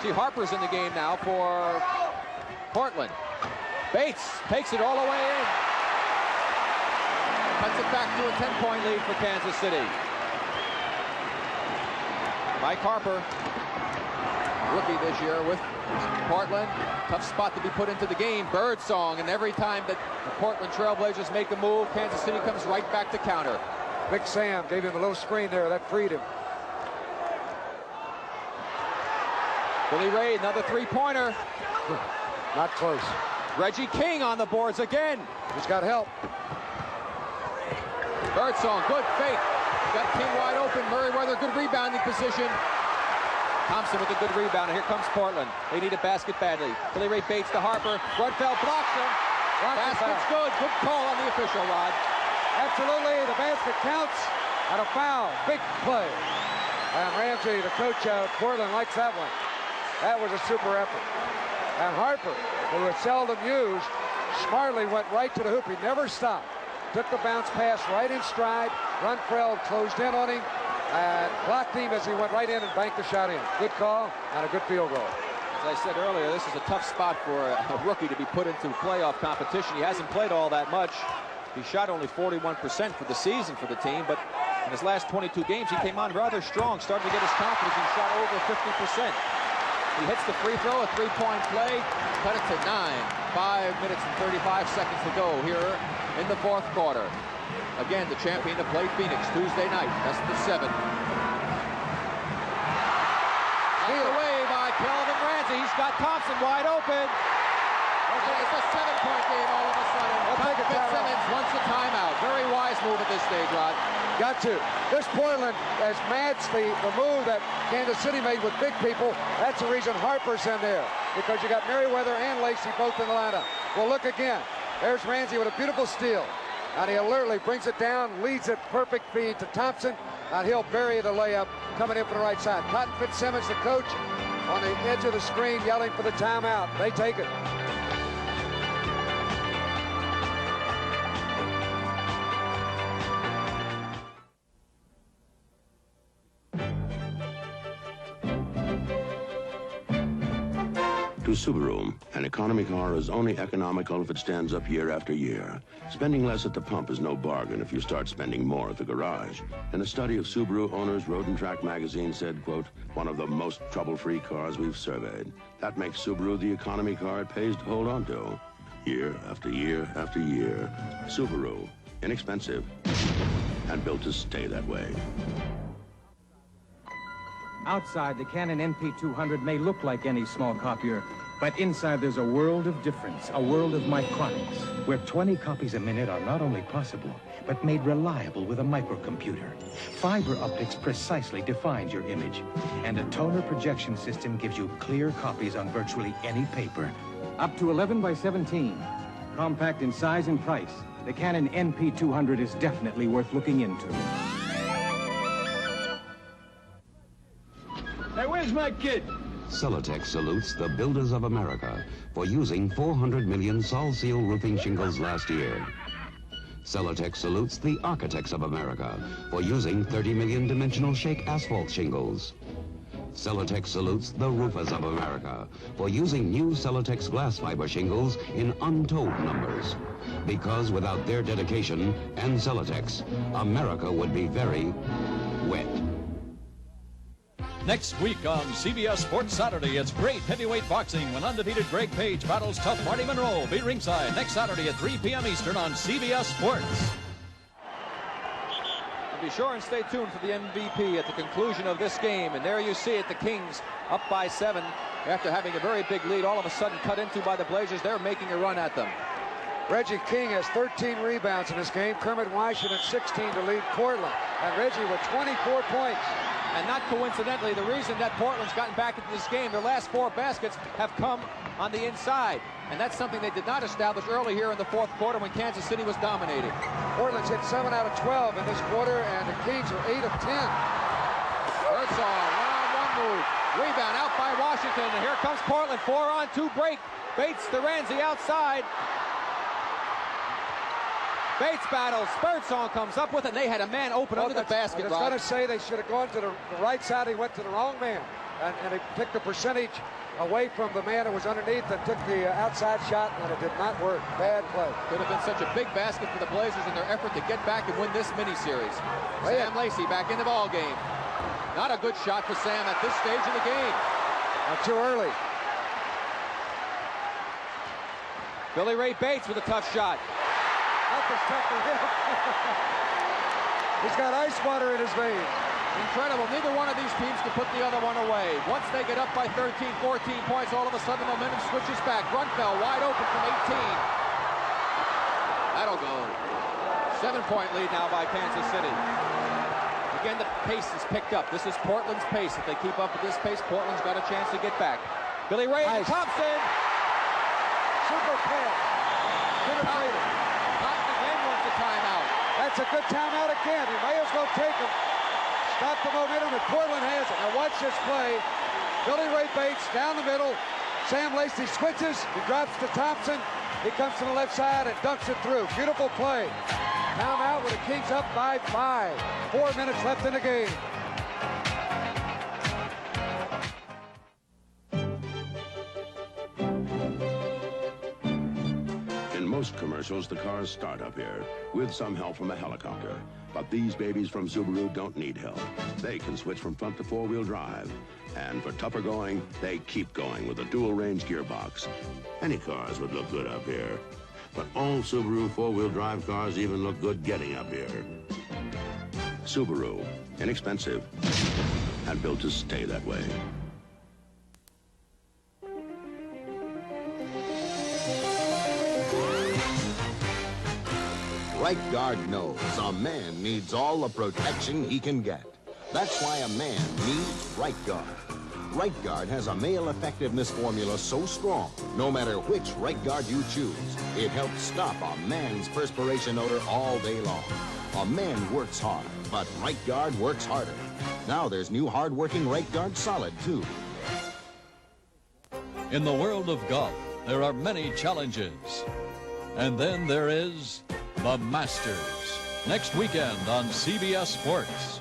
See, Harper's in the game now for Portland. Bates takes it all the way in. Cuts it back to a 10-point lead for Kansas City. Mike Harper, rookie this year with Portland. Tough spot to be put into the game. Birdsong, and every time that the Portland Trailblazers make a move, Kansas City comes right back to counter. Big Sam gave him a little screen there. That freed him. Billy Ray, another three-pointer. Not close. Reggie King on the boards again. He's got help. Birdsong, good fake. Got King wide open. Merriweather, good rebounding position. Thompson with a good rebound, and here comes Portland. They need a basket badly. Billy Ray Bates to Harper. Grunfeld blocks him. Basket's good. Good call on the official, Rod. Absolutely, the basket counts. And a foul. Big play. And Ramsey, the coach of Portland, likes that one. That was a super effort. And Harper, who was seldom used, smartly went right to the hoop. He never stopped. Took the bounce pass right in stride. Grunfeld closed in on him and blocked him as he went right in and banked the shot in. Good call and a good field goal. As I said earlier, this is a tough spot for a rookie to be put into playoff competition. He hasn't played all that much. He shot only 41% for the season for the team, but in his last 22 games, he came on rather strong, started to get his confidence and shot over 50%. He hits the free throw, a three-point play, cut it to 9. 5 minutes and 35 seconds to go here in the fourth quarter. Again, the champion to play Phoenix Tuesday night, best of 7. Knocked away by Kelvin Ramsey. He's got Thompson wide open. It's a 7-point game all of a sudden. Fitzsimmons wants a timeout. Very wise move at this stage, Rod. Got to. This Portland has matched the move that Kansas City made with big people. That's the reason Harper's in there, because you got Merriweather and Lacey both in the lineup. Well, look again. There's Ramsey with a beautiful steal. And he alertly brings it down, leads it, perfect feed to Thompson. And he'll bury the layup coming in from the right side. Cotton Fitzsimmons, the coach, on the edge of the screen yelling for the timeout. They take it. To Subaru, an economy car is only economical if it stands up year after year. Spending less at the pump is no bargain if you start spending more at the garage. And a study of Subaru owners, Road and Track magazine said, quote, one of the most trouble-free cars we've surveyed. That makes Subaru the economy car it pays to hold on to. Year after year after year. Subaru, inexpensive, and built to stay that way. Outside, the Canon NP200 may look like any small copier, but inside there's a world of difference, a world of micronics, where 20 copies a minute are not only possible, but made reliable with a microcomputer. Fiber optics precisely defines your image, and a toner projection system gives you clear copies on virtually any paper. Up to 11 by 17. Compact in size and price, the Canon NP200 is definitely worth looking into. Hey, where's my kid? Celotex salutes the builders of America for using 400 million Sol Seal roofing shingles last year. Celotex salutes the architects of America for using 30 million dimensional shake asphalt shingles. Celotex salutes the roofers of America for using new Celotex glass fiber shingles in untold numbers. Because without their dedication and Celotex, America would be very wet. Next week on CBS Sports Saturday, it's great heavyweight boxing when undefeated Greg Page battles tough Marty Monroe. Be ringside next Saturday at 3 p.m. Eastern on CBS Sports. And be sure and stay tuned for the MVP at the conclusion of this game. And there you see it, the Kings up by 7 after having a very big lead. All of a sudden cut into by the Blazers. They're making a run at them. Reggie King has 13 rebounds in this game. Kermit Washington 16 to lead Portland. And Reggie with 24 points. And not coincidentally, the reason that Portland's gotten back into this game, their last 4 baskets have come on the inside. And that's something they did not establish early here in the fourth quarter when Kansas City was dominating. Portland's hit 7 out of 12 in this quarter, and the Kings are 8 of 10. Birdsall, one-on-one move. Rebound out by Washington, and here comes Portland. 4-on-2 break. Bates to Ramsey outside. Bates battles. Birdsong comes up with it, and they had a man open under the basket. I was going to say they should have gone to the right side. He went to the wrong man, and he picked the percentage away from the man who was underneath and took the outside shot, and it did not work. Bad play. Could have been such a big basket for the Blazers in their effort to get back and win this mini-series. Sam Lacey back in the ball game. Not a good shot for Sam at this stage of the game. Not too early. Billy Ray Bates with a tough shot. He's got ice water in his veins. Incredible. Neither one of these teams can put the other one away. Once they get up by 13, 14 points, all of a sudden the momentum switches back. Grunfeld wide open from 18. That'll go. 7-point lead now by Kansas City. Again, the pace is picked up. This is Portland's pace. If they keep up with this pace, Portland's got a chance to get back. Billy Ray and Thompson. Super pass. Penetrated. Timeout. That's a good timeout again. You may as well take him. Stop the momentum, and Portland has it. Now watch this play. Billy Ray Bates down the middle. Sam Lacey switches. He drops to Thompson. He comes to the left side and dunks it through. Beautiful play. Timeout with the Kings up by 5. 4 minutes left in the game. Most commercials, the cars start up here, with some help from a helicopter. But these babies from Subaru don't need help. They can switch from front to four-wheel drive. And for tougher going, they keep going with a dual-range gearbox. Any cars would look good up here. But all Subaru four-wheel drive cars even look good getting up here. Subaru, inexpensive, and built to stay that way. Right Guard knows a man needs all the protection he can get. That's why a man needs Right Guard. Right Guard has a male effectiveness formula so strong, no matter which Right Guard you choose, it helps stop a man's perspiration odor all day long. A man works hard, but Right Guard works harder. Now there's new hard-working Right Guard Solid, too. In the world of golf, there are many challenges. And then there is the Masters. Next weekend on CBS Sports.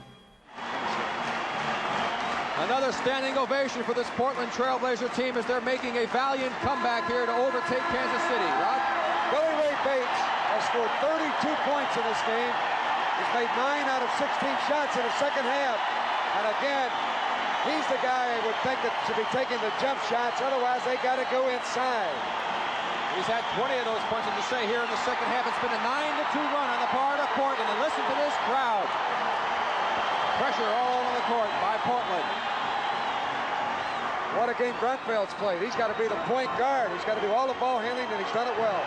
Another standing ovation for this Portland Trailblazer team as they're making a valiant comeback here to overtake Kansas City. Rod? Billy Ray Bates has scored 32 points in this game. He's made 9 out of 16 shots in the second half. And again, he's the guy I would think that should be taking the jump shots. Otherwise, they got to go inside. He's had 20 of those points, as you say, here in the second half. It's been a 9-2 run on the part of Portland. And listen to this crowd. Pressure all over the court by Portland. What a game Grunfeld's played. He's got to be the point guard. He's got to do all the ball handling, and he's done it well.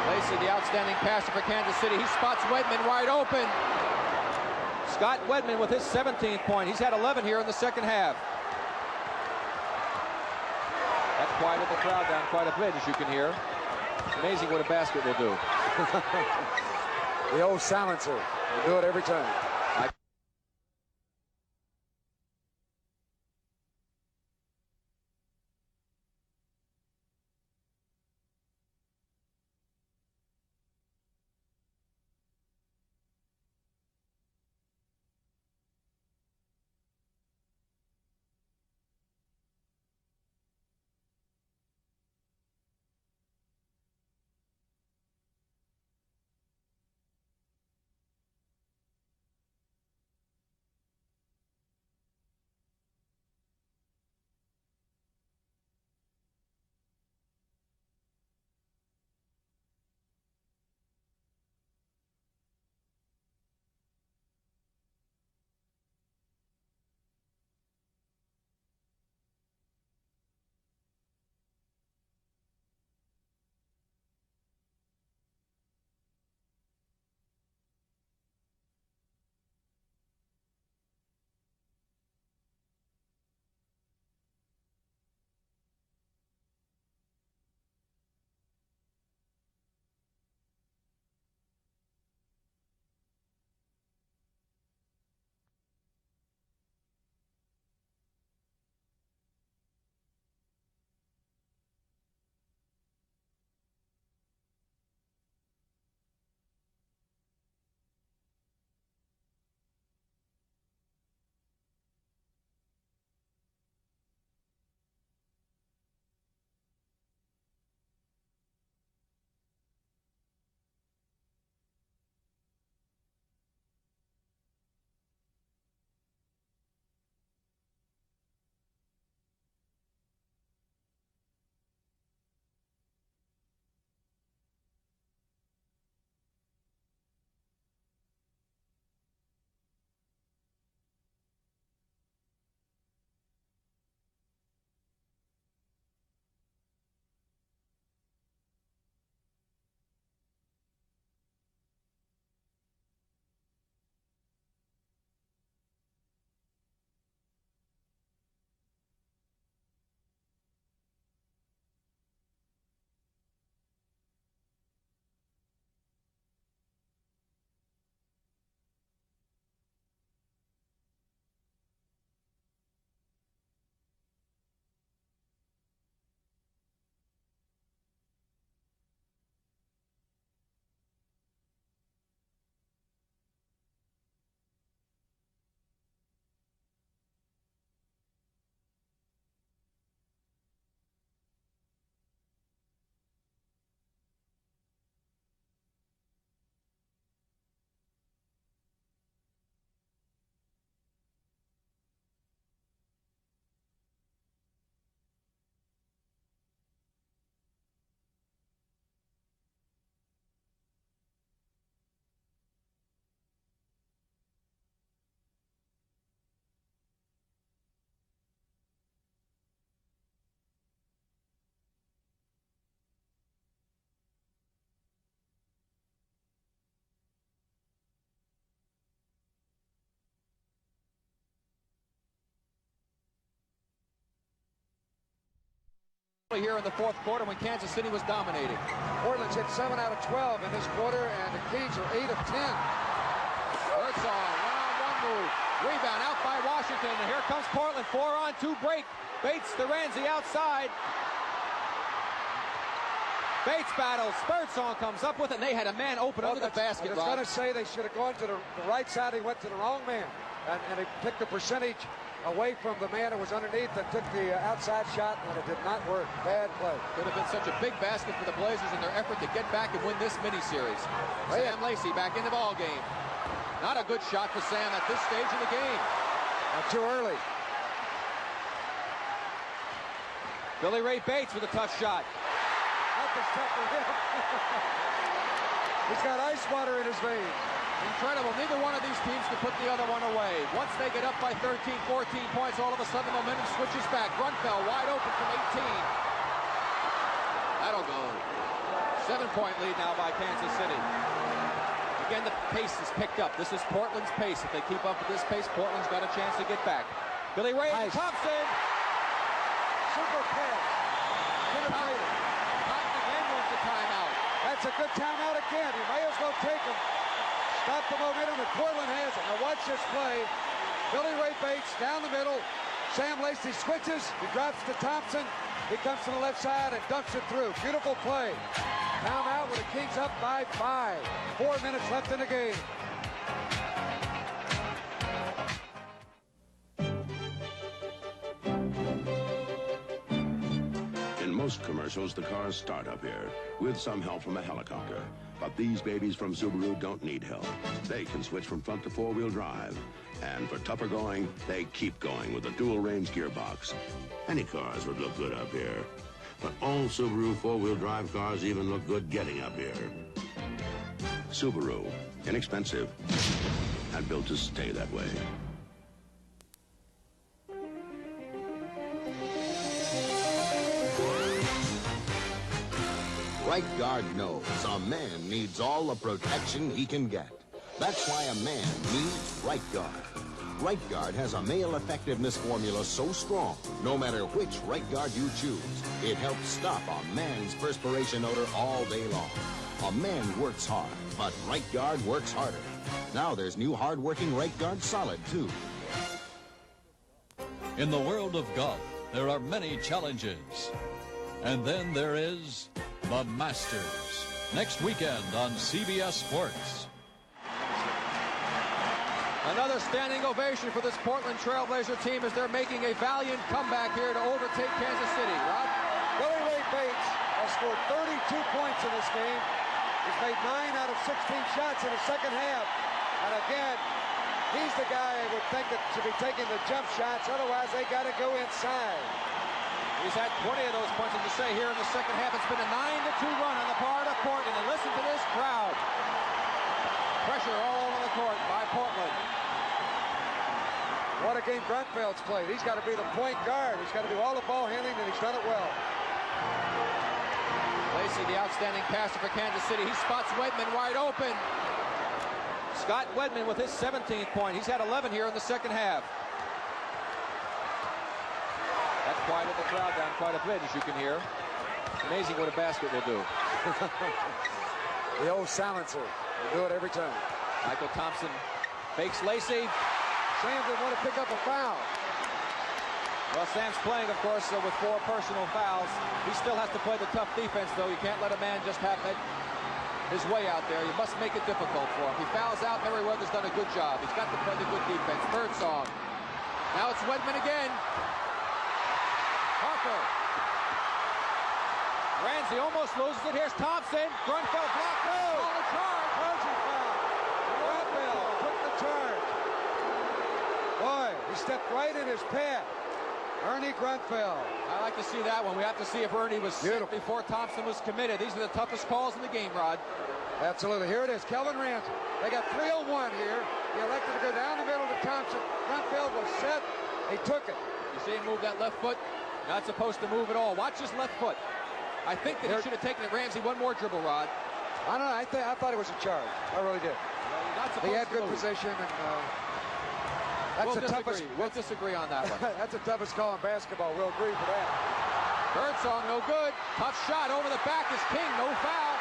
Lacey, the outstanding passer for Kansas City. He spots Wedman wide open. Scott Wedman with his 17th point. He's had 11 here in the second half. That quieted the crowd down quite a bit, as you can hear. It's amazing what a basket will do. The old silencer. Will do it every time. here in the fourth quarter when Kansas City was dominating. Portland's hit 7 out of 12 in this quarter, and the Kings are 8 of 10. Birdsong, one-on-one move. Rebound out by Washington, and here comes Portland. 4-on-2 break. Bates to Ramsey outside. Bates battles. Birdsong comes up with it, and they had a man open under the basket. I was going to say they should have gone to the right side. He went to the wrong man, and he picked the percentage away from the man who was underneath and took the outside shot, and it did not work. Bad play. Could have been such a big basket for the Blazers in their effort to get back and win this mini-series. Sam Lacey back in the ball game. Not a good shot for Sam at this stage of the game. Not too early. Billy Ray Bates with a tough shot. Nothing's tough for him. He's got ice water in his veins. Incredible. Neither one of these teams can put the other one away. Once they get up by 13, 14 points, all of a sudden the momentum switches back. Grunfeld wide open from 18. That'll go. 7-point lead now by Kansas City. Again, the pace is picked up. This is Portland's pace. If they keep up with this pace, Portland's got a chance to get back. Billy Ray Thompson. Super pass. Thompson again wants the timeout. That's a good timeout again. You may as well take him. Stop the momentum that Portland has. Now watch this play. Billy Ray Bates down the middle. Sam Lacey switches. He drops to Thompson. He comes to the left side and dumps it through. Beautiful play. Timeout with the Kings up by 5. 4 minutes left in the game. In most commercials, the cars start up here with some help from a helicopter. But these babies from Subaru don't need help. They can switch from front to four-wheel drive. And for tougher going, they keep going with a dual-range gearbox. Any cars would look good up here. But all Subaru four-wheel drive cars even look good getting up here. Subaru, inexpensive, and built to stay that way. Right guard knows a man needs all the protection he can get. That's why a man needs Right Guard. Right Guard has a male effectiveness formula so strong, no matter which Right Guard you choose, it helps stop a man's perspiration odor all day long. A man works hard, but Right Guard works harder. Now there's new hard-working Right Guard Solid, too. In the world of golf, there are many challenges. And then there is the Masters. Next weekend on CBS Sports. Another standing ovation for this Portland Trailblazer team as they're making a valiant comeback here to overtake Kansas City. Rod? Billy Ray Bates has scored 32 points in this game. He's made 9 out of 16 shots in the second half. And again, he's the guy I would think that should be taking the jump shots. Otherwise, they got to go inside. He's had plenty of those points, as you say, here in the second half. It's been a 9-2 run on the part of Portland. And listen to this crowd. Pressure all over the court by Portland. What a game Grunfeld's played. He's got to be the point guard. He's got to do all the ball handling, and he's done it well. Lacey, the outstanding passer for Kansas City. He spots Wedman wide open. Scott Wedman with his 17th point. He's had 11 here in the second half. That's quieted the crowd down quite a bit, as you can hear. Amazing what a basket will do. The old silencer. They do it every time. Michael Thompson fakes Lacey. Sam didn't want to pick up a foul. Well, Sam's playing, of course, with 4 personal fouls. He still has to play the tough defense, though. You can't let a man just have his way out there. You must make it difficult for him. He fouls out. Merriweather's done a good job. He's got to play the good defense. Birdsong. Now it's Wedman again. Harper. Ramsey almost loses it. Here's Thompson. Grunfeld blocked. Oh, the charge. Charging foul. Grunfeld took the charge. Boy, he stepped right in his path. Ernie Grunfeld. I like to see that one. We have to see if Ernie was set before Thompson was committed. These are the toughest calls in the game, Rod. Absolutely. Here it is. Kelvin Ramsey. They got 3:01 here. He elected to go down the middle to Thompson. Grunfeld was set. He took it. You see him move that left foot? Not supposed to move at all. Watch his left foot. I think that he should have taken it, Ramsey, one more dribble, Rod. I don't know. I thought it was a charge. I really did. Well, he had good position, and that's the toughest. We'll disagree on that one. That's the toughest call in basketball. We'll agree for that. Birdsong, no good. Tough shot over the back is King, no foul.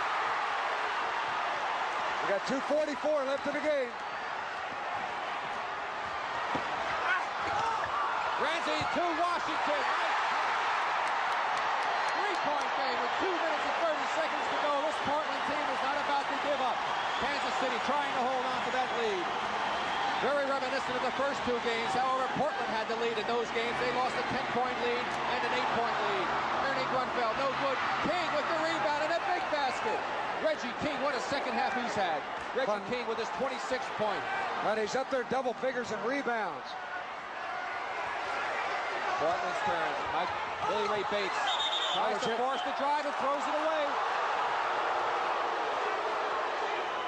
We got 2:44 left in the game. Ramsey to Washington. Three-point game with 2 minutes and 30 seconds to go. This Portland team is not about to give up. Kansas City trying to hold on to that lead. Very reminiscent of the first two games. However, Portland had the lead in those games. They lost a 10-point lead and an 8-point lead. Ernie Grunfeld, no good. King with the rebound and a big basket. Reggie King, what a second half he's had. Reggie King with his 26th point. And he's up there double figures in rebounds. Portland's turn. Billy Ray Bates tries to force the drive and throws it away.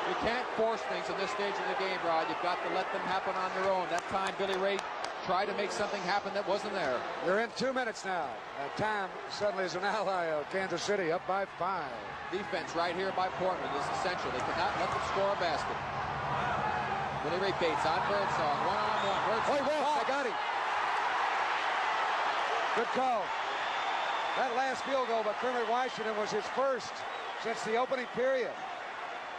You can't force things at this stage of the game, Rod. You've got to let them happen on their own. That time, Billy Ray tried to make something happen that wasn't there. They're in 2 minutes now. Time suddenly is an ally of Kansas City, up by 5. Defense right here by Portland is essential. They cannot let them score a basket. Billy Ray Bates on Birdsong, one-on-one. Birdsong. They got him. Good call. That last field goal by Kermit Washington was his first since the opening period.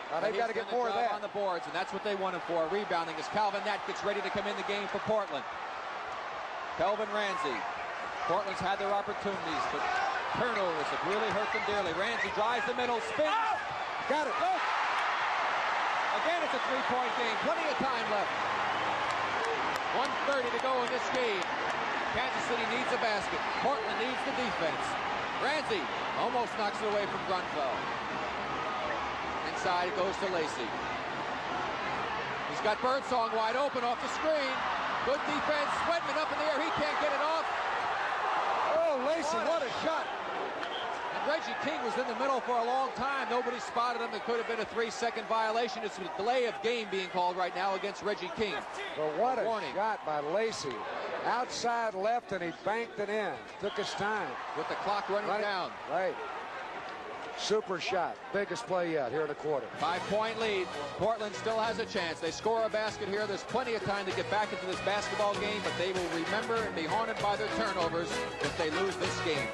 Now they've got to get more of that on the boards, and that's what they wanted for. Rebounding as Calvin Nat gets ready to come in the game for Portland. Kelvin Ramsey. Portland's had their opportunities, but turnovers have really hurt them dearly. Ramsey drives the middle, spins. Got it. Look. Again, it's a three-point game. Plenty of time left. 1:30 to go in this game. Kansas City needs a basket. Portland needs the defense. Ramsey almost knocks it away from Grunfeld. Inside it goes to Lacey. He's got Birdsong wide open off the screen. Good defense. Wedman up in the air. He can't get it off. Oh, Lacey, what a shot. And Reggie King was in the middle for a long time. Nobody spotted him. It could have been a 3-second violation. It's a delay of game being called right now against Reggie King. But what a shot by Lacey. Outside left, and he banked it in. Took his time. With the clock running down. Right. Super shot. Biggest play yet here in the quarter. 5-point lead. Portland still has a chance. They score a basket here. There's plenty of time to get back into this basketball game, but they will remember and be haunted by their turnovers if they lose this game.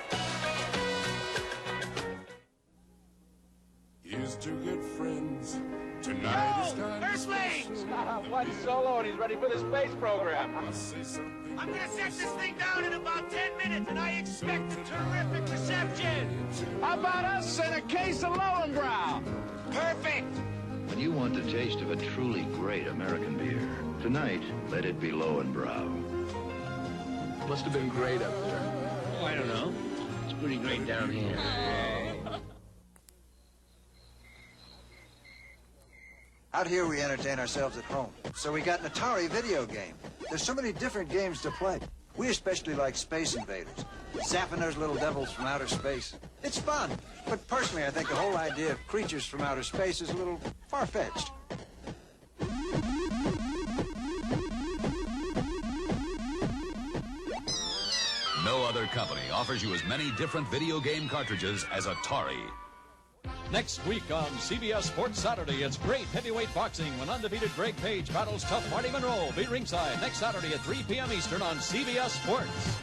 Here's two good friends. Tonight is time First base! One solo, and he's ready for the space program. I'm going to set this thing down in about 10 minutes, and I expect a terrific reception. How about us and a case of Lowenbrow? Perfect. When you want the taste of a truly great American beer, tonight, let it be Lowenbrow. Must have been great up there. Oh, I don't know. It's pretty great down here. Out here, we entertain ourselves at home. So we got an Atari video game. There's so many different games to play. We especially like Space Invaders. Zapping those little devils from outer space. It's fun. But personally, I think the whole idea of creatures from outer space is a little far-fetched. No other company offers you as many different video game cartridges as Atari. Next week on CBS Sports Saturday, it's great heavyweight boxing when undefeated Greg Page battles tough Marty Monroe. Be ringside next Saturday at 3 p.m. Eastern on CBS Sports.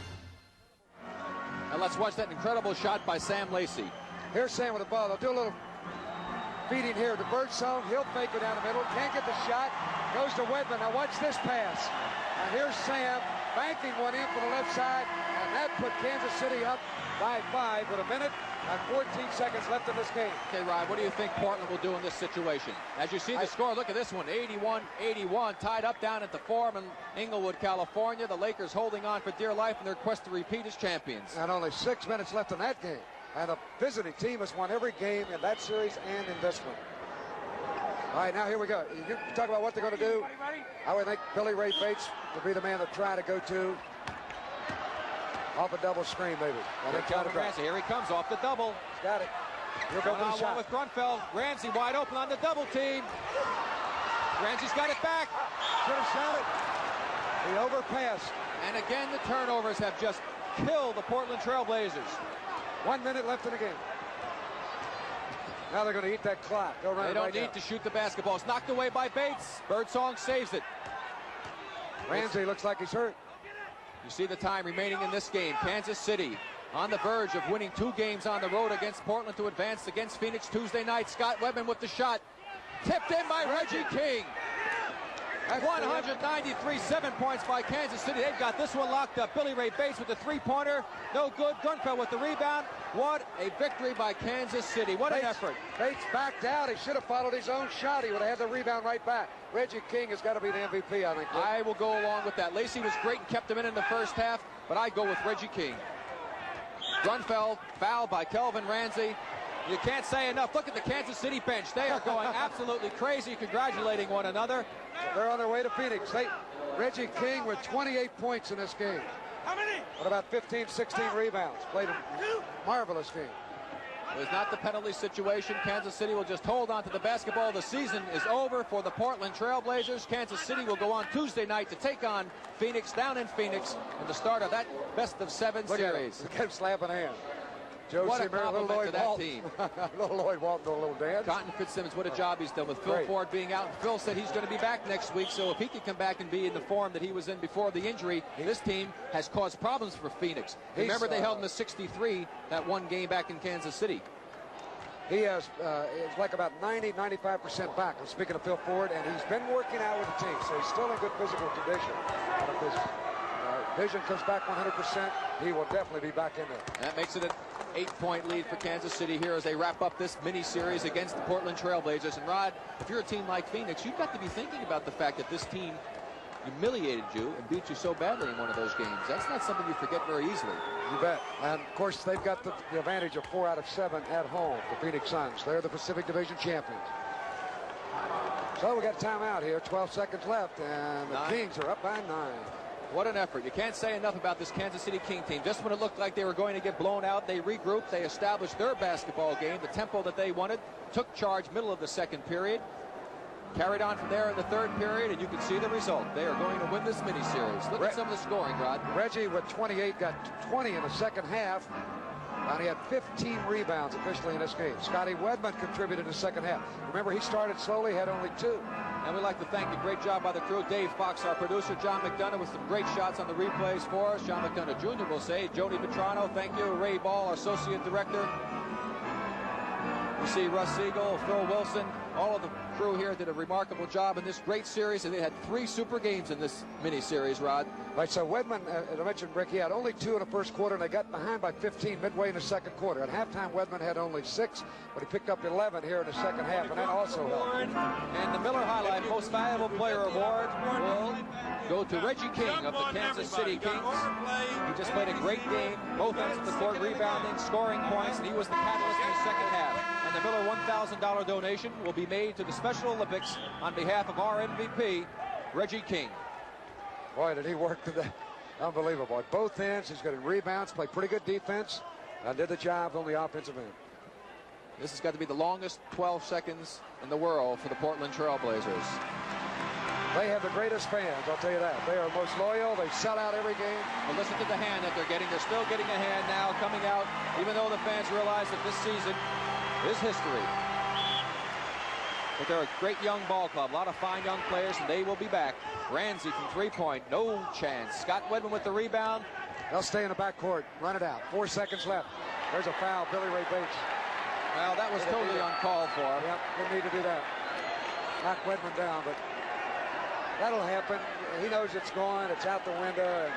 Now let's watch that incredible shot by Sam Lacey. Here's Sam with the ball. They'll do a little feeding here to Birdsong. He'll fake it down the middle. Can't get the shot. Goes to Wedman. Now watch this pass. Now here's Sam banking one in for the left side. And that put Kansas City up by 5 with a minute and 14 seconds left in this game. Okay, Rod, what do you think Portland will do in this situation? As you see the score, look at this one, 81-81, tied up down at the Forum in Inglewood, California. The Lakers holding on for dear life in their quest to repeat as champions. And only 6 minutes left in that game. And the visiting team has won every game in that series and in this one. All right, now here we go. You talk about what they're going to do. I would think Billy Ray Bates would be the man to try to go to. Off a double screen, maybe. Here he comes off the double. He's got it. He'll go for the shot. With Grunfeld. Ramsey wide open on the double team. Ramsey's got it back. Should have shot it. He overpassed. And again, the turnovers have just killed the Portland Trailblazers. 1 minute left in the game. Now they're going to eat that clock. They don't need to shoot the basketball. It's knocked away by Bates. Birdsong saves it. Ramsey looks like he's hurt. You see the time remaining in this game. Kansas City on the verge of winning 2 games on the road against Portland to advance against Phoenix Tuesday night. Scott Wedman with the shot. Tipped in by Reggie King. 193 7 points by Kansas City. They've got this one locked up. Billy Ray Bates with the three-pointer. No good. Grunfeld with the rebound. What a victory by Kansas City. What an effort. Bates backed out. He should have followed his own shot. He would have had the rebound right back. Reggie King has got to be the MVP, I think. I will go along with that. Lacey was great and kept him in the first half, but I go with Reggie King. Grunfeld fouled by Kelvin Ramsey. You can't say enough. Look at the Kansas City bench. They are going absolutely crazy, congratulating one another. They're on their way to Phoenix. Reggie King with 28 points in this game. How many? What about 15, 16 rebounds? Played a marvelous game. It was not the penalty situation. Kansas City will just hold on to the basketball. The season is over for the Portland Trail Blazers. Kansas City will go on Tuesday night to take on Phoenix down in Phoenix at the start of that best-of-7 series. Look at him slapping hands. What a compliment to that team. Little Lloyd Walton doing a little dance. Cotton Fitzsimmons, what a job he's done with Phil Ford being out. Phil said he's going to be back next week, so if he can come back and be in the form that he was in before the injury, this team has caused problems for Phoenix. Remember, they held him to 63 that one game back in Kansas City. He is like about 90, 95% back. I'm speaking of Phil Ford, and he's been working out with the team, so he's still in good physical condition. And if his vision comes back 100%, he will definitely be back in there. That makes it an 8-point lead for Kansas City here as they wrap up this mini-series against the Portland Trail Blazers. And Rod, if you're a team like Phoenix, you've got to be thinking about the fact that this team humiliated you and beat you so badly in one of those games. That's not something you forget very easily. You bet. And of course, they've got the advantage of 4 out of 7 at home, the Phoenix Suns. They're the Pacific Division champions. So we got timeout here, 12 seconds left, and the Kings are up by 9. What an effort. You can't say enough about this Kansas City King team. Just when it looked like they were going to get blown out, they regrouped, they established their basketball game, the tempo that they wanted, took charge middle of the second period, carried on from there in the third period, and you can see the result. They are going to win this mini-series. Look at some of the scoring, Rod. Reggie with 28 got 20 in the second half, and he had 15 rebounds officially in this game. Scotty Wedman contributed in the second half. Remember, he started slowly, had only 2. And we'd like to thank the great job by the crew. Dave Fox, our producer, John McDonough with some great shots on the replays for us. John McDonough Jr. will say. Jody Petrano, thank you. Ray Ball, our associate director. You see Russ Siegel, Phil Wilson, all of the crew here did a remarkable job in this great series, and they had 3 super games in this mini-series, Rod. Right, so Wedman, as I mentioned, Rick, he had only 2 in the first quarter, and they got behind by 15 midway in the second quarter. At halftime, Wedman had only 6, but he picked up 11 here in the second half, and that also helped. And the Miller High Life Most Valuable Player Award will go to Reggie King of the Kansas City Kings. He just played a great game, both ends of the court, rebounding, scoring points, and he was the catalyst in the second half. And the Miller $1,000 donation will be made to the Special Olympics on behalf of our MVP, Reggie King. Boy, did he work to that. Unbelievable. At both ends, he's got rebounds, played pretty good defense, and did the job on the offensive end. This has got to be the longest 12 seconds in the world for the Portland Trail Blazers. They have the greatest fans, I'll tell you that. They are most loyal. They sell out every game. Well, listen to the hand that they're getting. They're still getting a hand now coming out, even though the fans realize that this season is history. But they're a great young ball club. A lot of fine young players, and they will be back. Ramsey from three-point, no chance. Scott Wedman with the rebound. They'll stay in the backcourt, run it out. 4 seconds left. There's a foul, Billy Ray Bates. Well, that was totally uncalled for. Yep, didn't need to do that. Knock Wedman down, but that'll happen. He knows it's going, it's out the window. And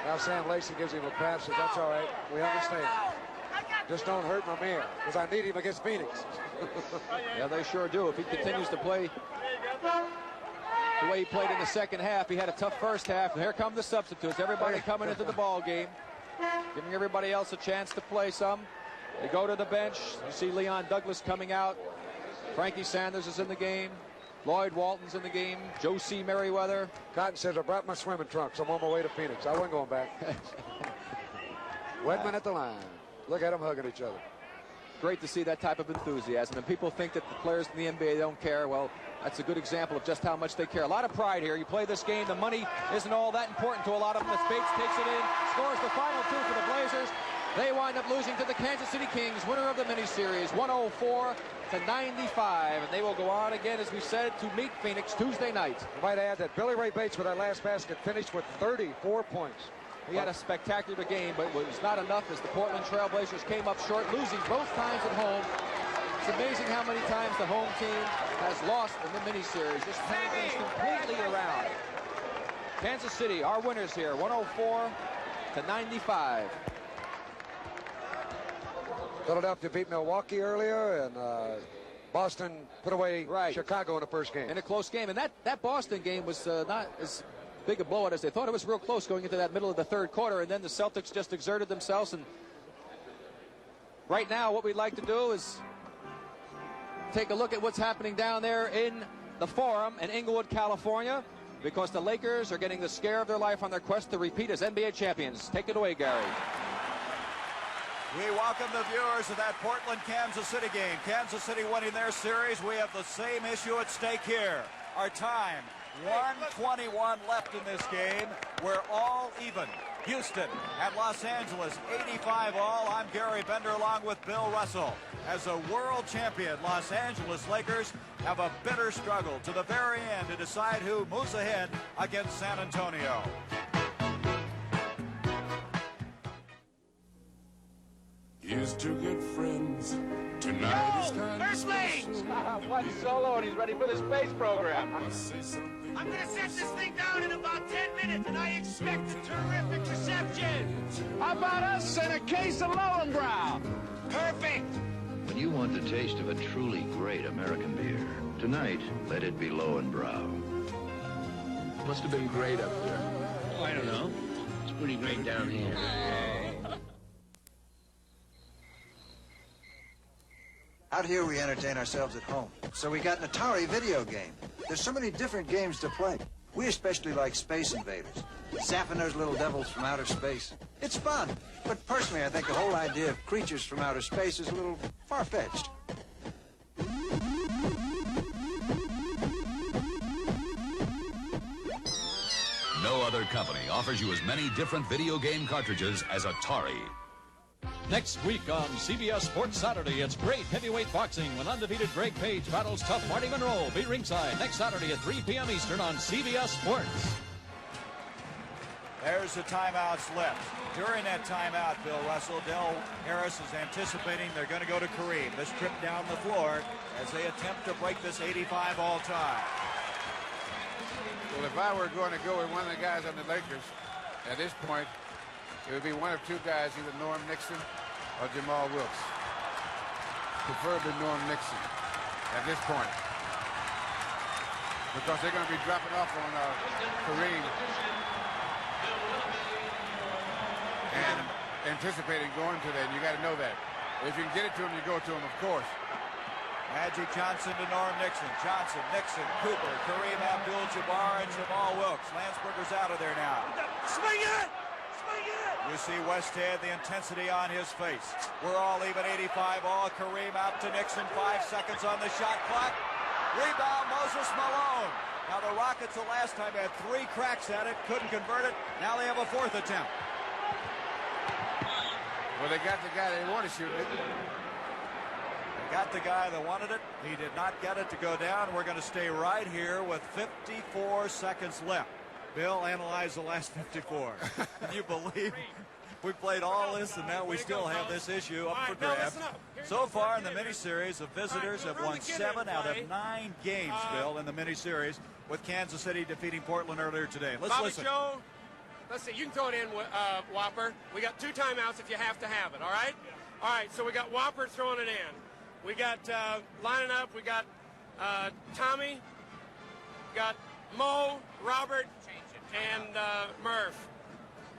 now Sam Lacey gives him a pass, so that's all right. We understand. Just don't hurt my man, because I need him against Phoenix. Yeah, they sure do. If he continues to play the way he played in the second half, he had a tough first half, and here come the substitutes. Everybody coming into the ball game, giving everybody else a chance to play some. They go to the bench. You see Leon Douglas coming out. Frankie Sanders is in the game. Lloyd Walton's in the game. Joe C. Merriweather. Cotton says, I brought my swimming trunks. I'm on my way to Phoenix. I wasn't going back. Wedman at the line. Look at them hugging each other. Great to see that type of enthusiasm. And people think that the players in the NBA don't care. Well, that's a good example of just how much they care. A lot of pride here. You play this game. The money isn't all that important to a lot of them. As Bates takes it in, scores the final 2 for the Blazers. They wind up losing to the Kansas City Kings, winner of the mini-series, 104-95. And they will go on again, as we said, to meet Phoenix Tuesday night. I might add that Billy Ray Bates, with that last basket, finished with 34 points. He had a spectacular game, but it was not enough as the Portland Trailblazers came up short, losing both times at home. It's amazing how many times the home team has lost in the miniseries, just turning things completely around. Kansas City, our winners here, 104-95. Philadelphia beat Milwaukee earlier, and Boston put away Chicago in the first game. In a close game, and that Boston game was not as big a blowout as they thought. It was real close going into that middle of the third quarter, and then the Celtics just exerted themselves. And right now, what we'd like to do is take a look at what's happening down there in the Forum in Inglewood, California, because the Lakers are getting the scare of their life on their quest to repeat as NBA champions. Take it away, Gary. We welcome the viewers of that Portland-Kansas City game. Kansas City winning their series. We have the same issue at stake here. Our time, 1:21 left in this game. We're all even. Houston and Los Angeles, 85 all. I'm Gary Bender along with Bill Russell. As a world champion, Los Angeles Lakers have a bitter struggle to the very end to decide who moves ahead against San Antonio. Here's two good friends. Tonight is kind First base! One solo, and he's ready for the space program. I'm going to set this thing down in about 10 minutes, and I expect a terrific reception. How about us and a case of Lowenbrow? Perfect. When you want the taste of a truly great American beer, tonight, let it be Lowenbrow. Must have been great up there. Oh, I don't know. It's pretty great down here. Out here, we entertain ourselves at home. So we got an Atari video game. There's so many different games to play. We especially like Space Invaders, zapping those little devils from outer space. It's fun, but personally, I think the whole idea of creatures from outer space is a little far-fetched. No other company offers you as many different video game cartridges as Atari. Next week on CBS Sports Saturday, it's great heavyweight boxing when undefeated Greg Page battles tough Marty Monroe. Be ringside next Saturday at 3 p.m. Eastern on CBS Sports. There's the timeouts left. During that timeout, Bill Russell, Del Harris is anticipating they're going to go to Kareem. This trip down the floor as they attempt to break this 85 all-time. Well, if I were going to go with one of the guys on the Lakers, at this point, it would be one of two guys, either Norm Nixon or Jamal Wilkes. Preferably Norm Nixon at this point. Because they're going to be dropping off on Kareem and anticipating going to that. And you got to know that. If you can get it to him, you go to him, of course. Magic Johnson to Norm Nixon. Johnson, Nixon, Cooper, Kareem Abdul-Jabbar, and Jamal Wilkes. Landsberger's out of there now. Swing it! You see Westhead, the intensity on his face. We're all even 85 all. Kareem out to Nixon. 5 seconds on the shot clock. Rebound, Moses Malone. Now the Rockets the last time had 3 cracks at it. Couldn't convert it. Now they have a 4th attempt. Well, they got the guy they want to shoot it. They got the guy that wanted it. He did not get it to go down. We're going to stay right here with 54 seconds left. Bill, analyze the last 54. Can you believe we played all this and now we still have this issue up for grabs? So far in the miniseries, the visitors have won 7 out of 9 games, Bill, in the miniseries, with Kansas City defeating Portland earlier today. Let's listen. Joe, let's see. You can throw it in, Whopper. We got 2 timeouts if you have to have it, all right? All right, so we got Whopper throwing it in. We got lining up. We got Tommy, got Mo, Robert, and Murph.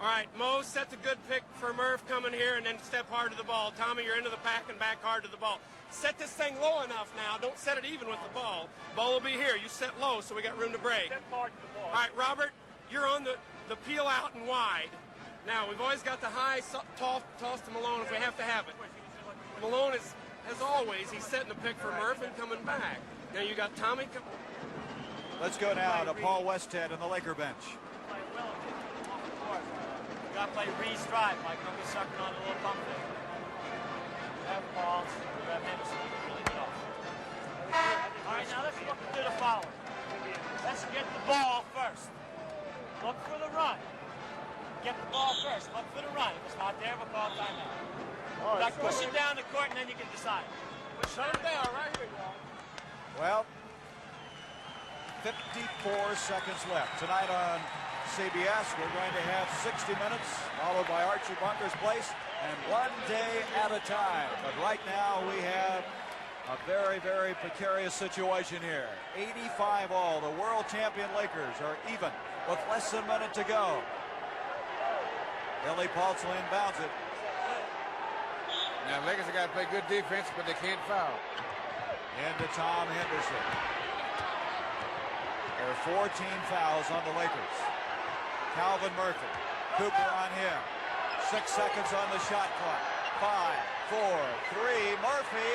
All right, Mo, set the good pick for Murph coming here and then step hard to the ball. Tommy, you're into the pack and back hard to the ball. Set this thing low enough now. Don't set it even with the ball. Ball will be here. You set low so we got room to break. Step hard to the ball. All right, Robert, you're on the peel out and wide. Now, we've always got the high toss to Malone if we have to have it. Malone is, as always, he's setting the pick for Murph and coming back. Now you got Tommy. Let's go now to Paul Westhead on the Laker bench. You got to play re-stride, Mike. Don't be sucking on a little pump there. Have balls. You have Henderson. Really good off. All right, now let's look to the following. Let's get the ball first. Look for the run. get the ball first. Look for the run. If it's not there, we'll call timeout. Like, push it down the court, and then you can decide. Shut him down right here, y'all. Well, 54 seconds left. Tonight on CBS, we're going to have 60 Minutes, followed by Archie Bunker's Place, and One Day at a Time. But right now, we have a very, very precarious situation here. 85 all. The world champion Lakers are even with less than a minute to go. Billy Paulson inbounds it. Now, Lakers have got to play good defense, but they can't foul. Into Tom Henderson. There are 14 fouls on the Lakers. Calvin Murphy. Cooper on him. 6 seconds on the shot clock. 5, 4, 3. Murphy.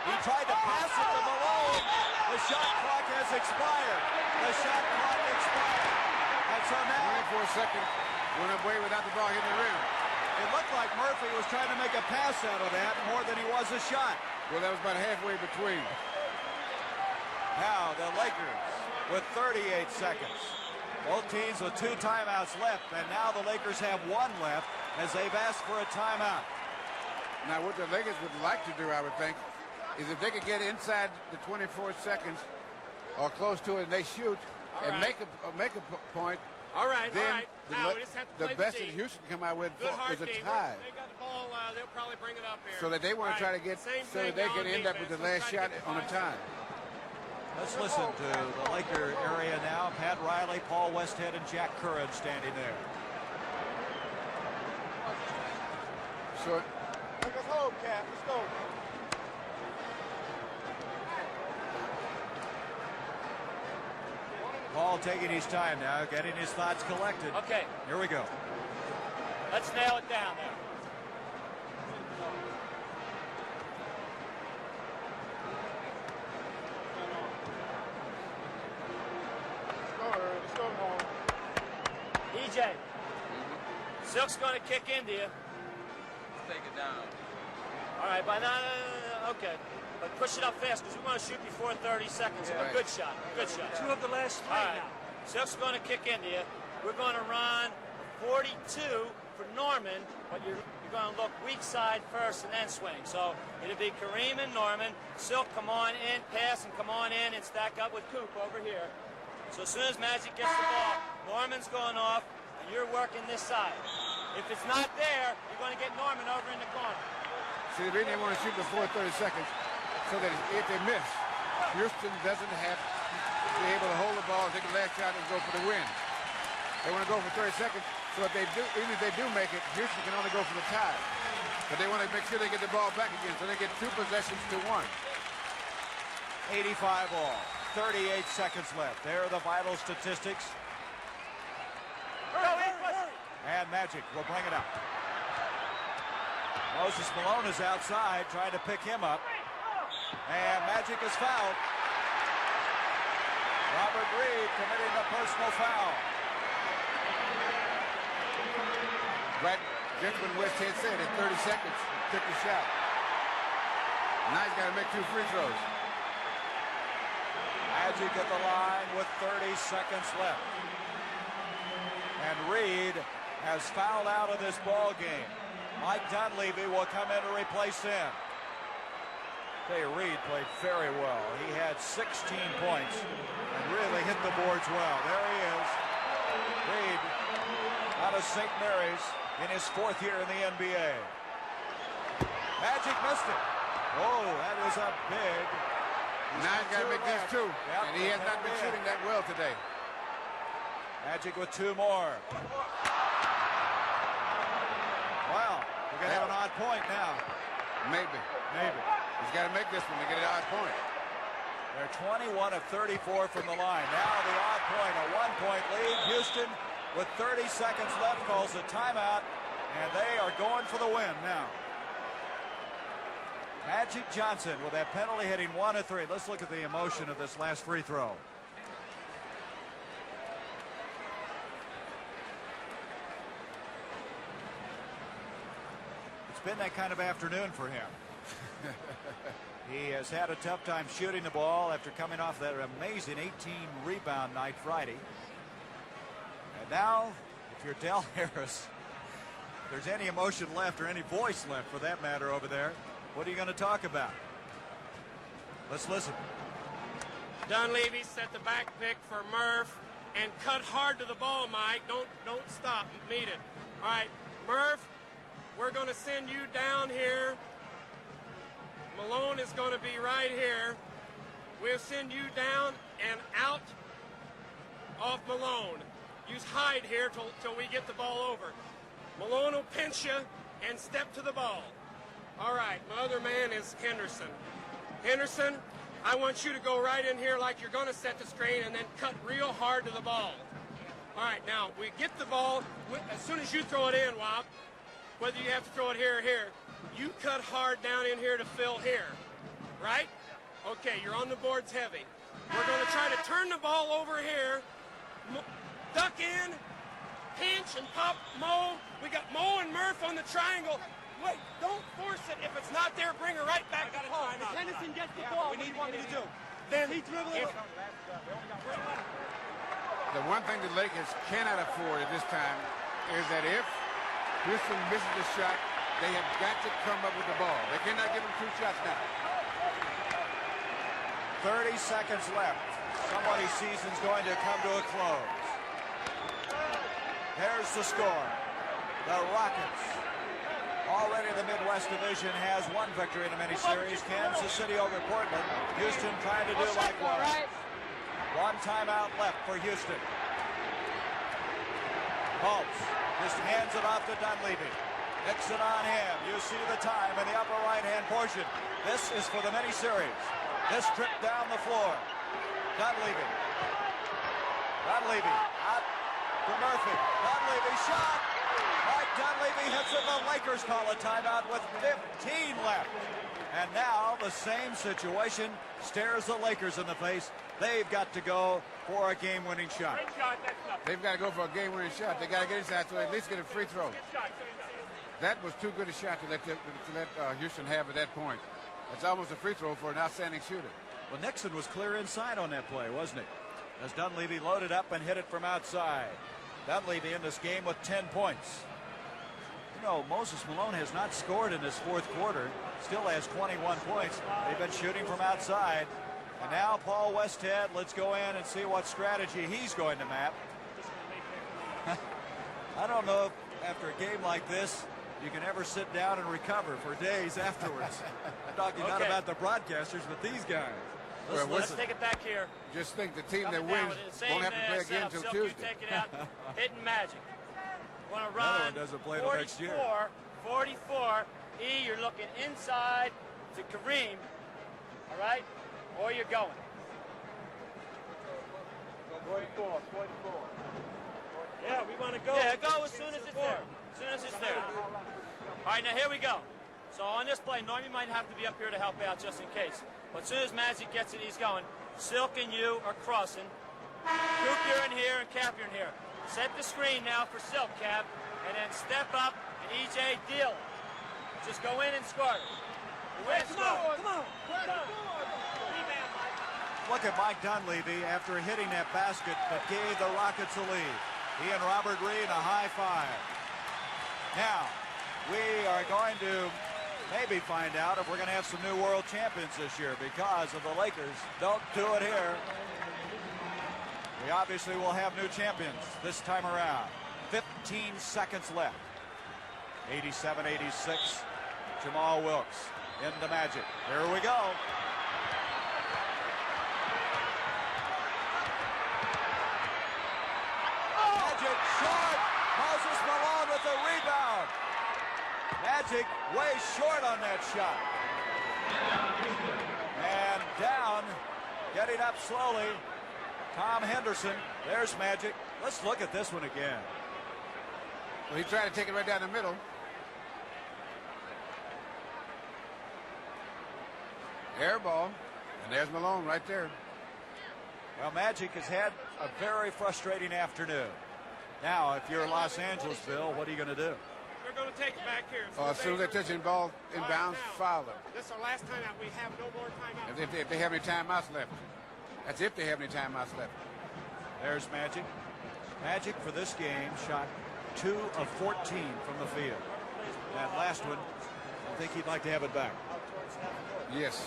He tried to pass it to Malone. The shot clock has expired. The shot clock expired. And so now 24 seconds. Went away without the ball hitting the rim. It looked like Murphy was trying to make a pass out of that more than he was a shot. Well, that was about halfway between. Now the Lakers with 38 seconds. Both teams with 2 timeouts left, and now the Lakers have 1 left as they've asked for a timeout. Now, what the Lakers would like to do, I would think, is if they could get inside the 24 seconds or close to it and they shoot and make a point. All right, then all right. Now, we just have to the play best the that Houston come out with Good hard is a game. tie. They got the ball. They'll probably bring it up here. So that they want to try to get, so that they can end up with the last shot on a tie. Let's listen to the Laker area now. Pat Riley, Paul Westhead, and Jack Curran standing there. So, take us home, Cap. Let's go. Paul taking his time now, getting his thoughts collected. Okay. Here we go. Let's nail it down there. EJ, Silk's going to kick into you. Let's take it down. All right, by now, okay. But push it up fast because we want to shoot before 30 seconds. Yeah. A good shot, good shot. 2 of the last 3 All right. now. Silk's going to kick into you. We're going to run 42 for Norman, but you're going to look weak side first and then swing. So it'll be Kareem and Norman. Silk, come on in, pass, and come on in and stack up with Coop over here. So as soon as Magic gets the ball, Norman's going off, and you're working this side. If it's not there, you're going to get Norman over in the corner. see, the reason they want to shoot before 30 seconds, so that if they miss, Houston doesn't have to be able to hold the ball, take the last shot, and go for the win. They want to go for 30 seconds, so if they do, even if they do make it, Houston can only go for the tie. But they want to make sure they get the ball back again, so they get 2 possessions to 1. 85 all. 38 seconds left. There are the vital statistics. And Magic will bring it up. Moses Malone is outside trying to pick him up. And Magic is fouled. Robert Reed committing a personal foul. Right, just when Westhead said in 30 seconds, took the shot. Now he's got to make 2 free throws. Magic at the line with 30 seconds left. And Reed has fouled out of this ball game. Mike Dunleavy will come in to replace him. Tell you, Reed played very well. He had 16 points and really hit the boards well. There he is. Reed out of St. Mary's in his 4th year in the NBA. Magic missed it. Oh, that was a big. Now he's got to make these 2. Yep, And he has not been shooting that well today. Magic with 2 more. Wow, we're going to have an odd point now. Maybe. He's got to make this one to get an odd point. They're 21 of 34 from the line. Now the odd point, a 1-point lead. Houston, with 30 seconds left, calls a timeout, and they are going for the win now. Magic Johnson with that penalty hitting 1 of 3. Let's look at the emotion of this last free throw. It's been that kind of afternoon for him. He has had a tough time shooting the ball after coming off that amazing 18 rebound night Friday. And now if you're Del Harris, if there's any emotion left or any voice left for that matter over there, what are you going to talk about? Let's listen. Dunleavy set the back pick for Murph and cut hard to the ball, Mike. Don't stop. Meet it. All right, Murph, we're going to send you down here. Malone is going to be right here. We'll send you down and out off Malone. Use Hyde here till we get the ball over. Malone will pinch you and step to the ball. All right, my other man is Henderson. Henderson, I want you to go right in here like you're going to set the screen and then cut real hard to the ball. All right, now, we get the ball. As soon as you throw it in, Wop, whether you have to throw it here or here, you cut hard down in here to Phil here, right? Okay, you're on the boards heavy. We're going to try to turn the ball over here, duck in, pinch and pop Mo. We got Mo and Murph on the triangle. Wait, don't force it. If it's not there, bring her right back to Paul. If Henderson gets the ball, what do you want me to do? Then he dribble it. The one thing the Lakers cannot afford at this time is that if Houston misses the shot, they have got to come up with the ball. They cannot give them 2 shots now. 30 seconds left. Somebody's season's going to come to a close. There's the score. The Rockets, already the Midwest Division, has 1 victory in a mini-series. Kansas City over Portland. Houston trying to do likewise. 1 timeout left for Houston. Fultz just hands it off to Dunleavy. Nixon on him. You see the time in the upper right-hand portion. This is for the mini-series. This trip down the floor. Dunleavy. Dunleavy out to Murphy. Dunleavy shot. Mike Dunleavy hits it. The Lakers call a timeout with 15 left. And now the same situation stares the Lakers in the face. They've got to go for a game-winning shot. They've got to go for a game-winning shot. They got to get inside so they at least get a free throw. That was too good a shot to let Houston have at that point. It's almost a free throw for an outstanding shooter. Well, Nixon was clear inside on that play, wasn't he? As Dunleavy loaded up and hit it from outside. Dunleavy in this game with 10 points. You know, Moses Malone has not scored in this 4th quarter. Still has 21 points. They've been shooting from outside. And now Paul Westhead, let's go in and see what strategy he's going to map. I don't know if after a game like this, you can ever sit down and recover for days afterwards. I'm talking not about the broadcasters, but these guys. Let's take it back here. Just think the team that wins won't have to play again until Tuesday. Take it out. Hitting Magic. Want to Another run one doesn't play till next year. 44. E, you're looking inside to Kareem. All right? Or you're going. 44. Yeah, we want to go. Yeah, go as soon as it's there. As soon as it's there. All right, now here we go. So on this play, Normie might have to be up here to help out just in case. But as soon as Magic gets it, he's going. Silk and you are crossing. Coop, you're in here, and Cap, you're in here. Set the screen now for Silk, Cap, and then step up and EJ deal. Just go in and score it. Come on. Look at Mike Dunleavy after hitting that basket that gave the Rockets a lead. He and Robert Reed a high five. Now, we are going to maybe find out if we're going to have some new world champions this year because of the Lakers. Don't do it here. We obviously will have new champions this time around. 15 seconds left. 87-86. Jamal Wilkes in the Magic. Here we go. Magic short. Moses Malone with the rebound. Magic way short on that shot. And down, getting up slowly, Tom Henderson. There's Magic. Let's look at this one again. Well, he tried to take it right down the middle. Air ball, and there's Malone right there. Well, Magic has had a very frustrating afternoon. Now, if you're Los Angeles, Bill, what are you going to do? We're going to take it back here. As soon as they touch the ball inbounds, foul them. This is our last timeout. We have no more timeouts. If they have any timeouts left. That's if they have any timeouts left. There's Magic. Magic for this game shot 2 of 14 from the field. That last one, I think he'd like to have it back. Yes.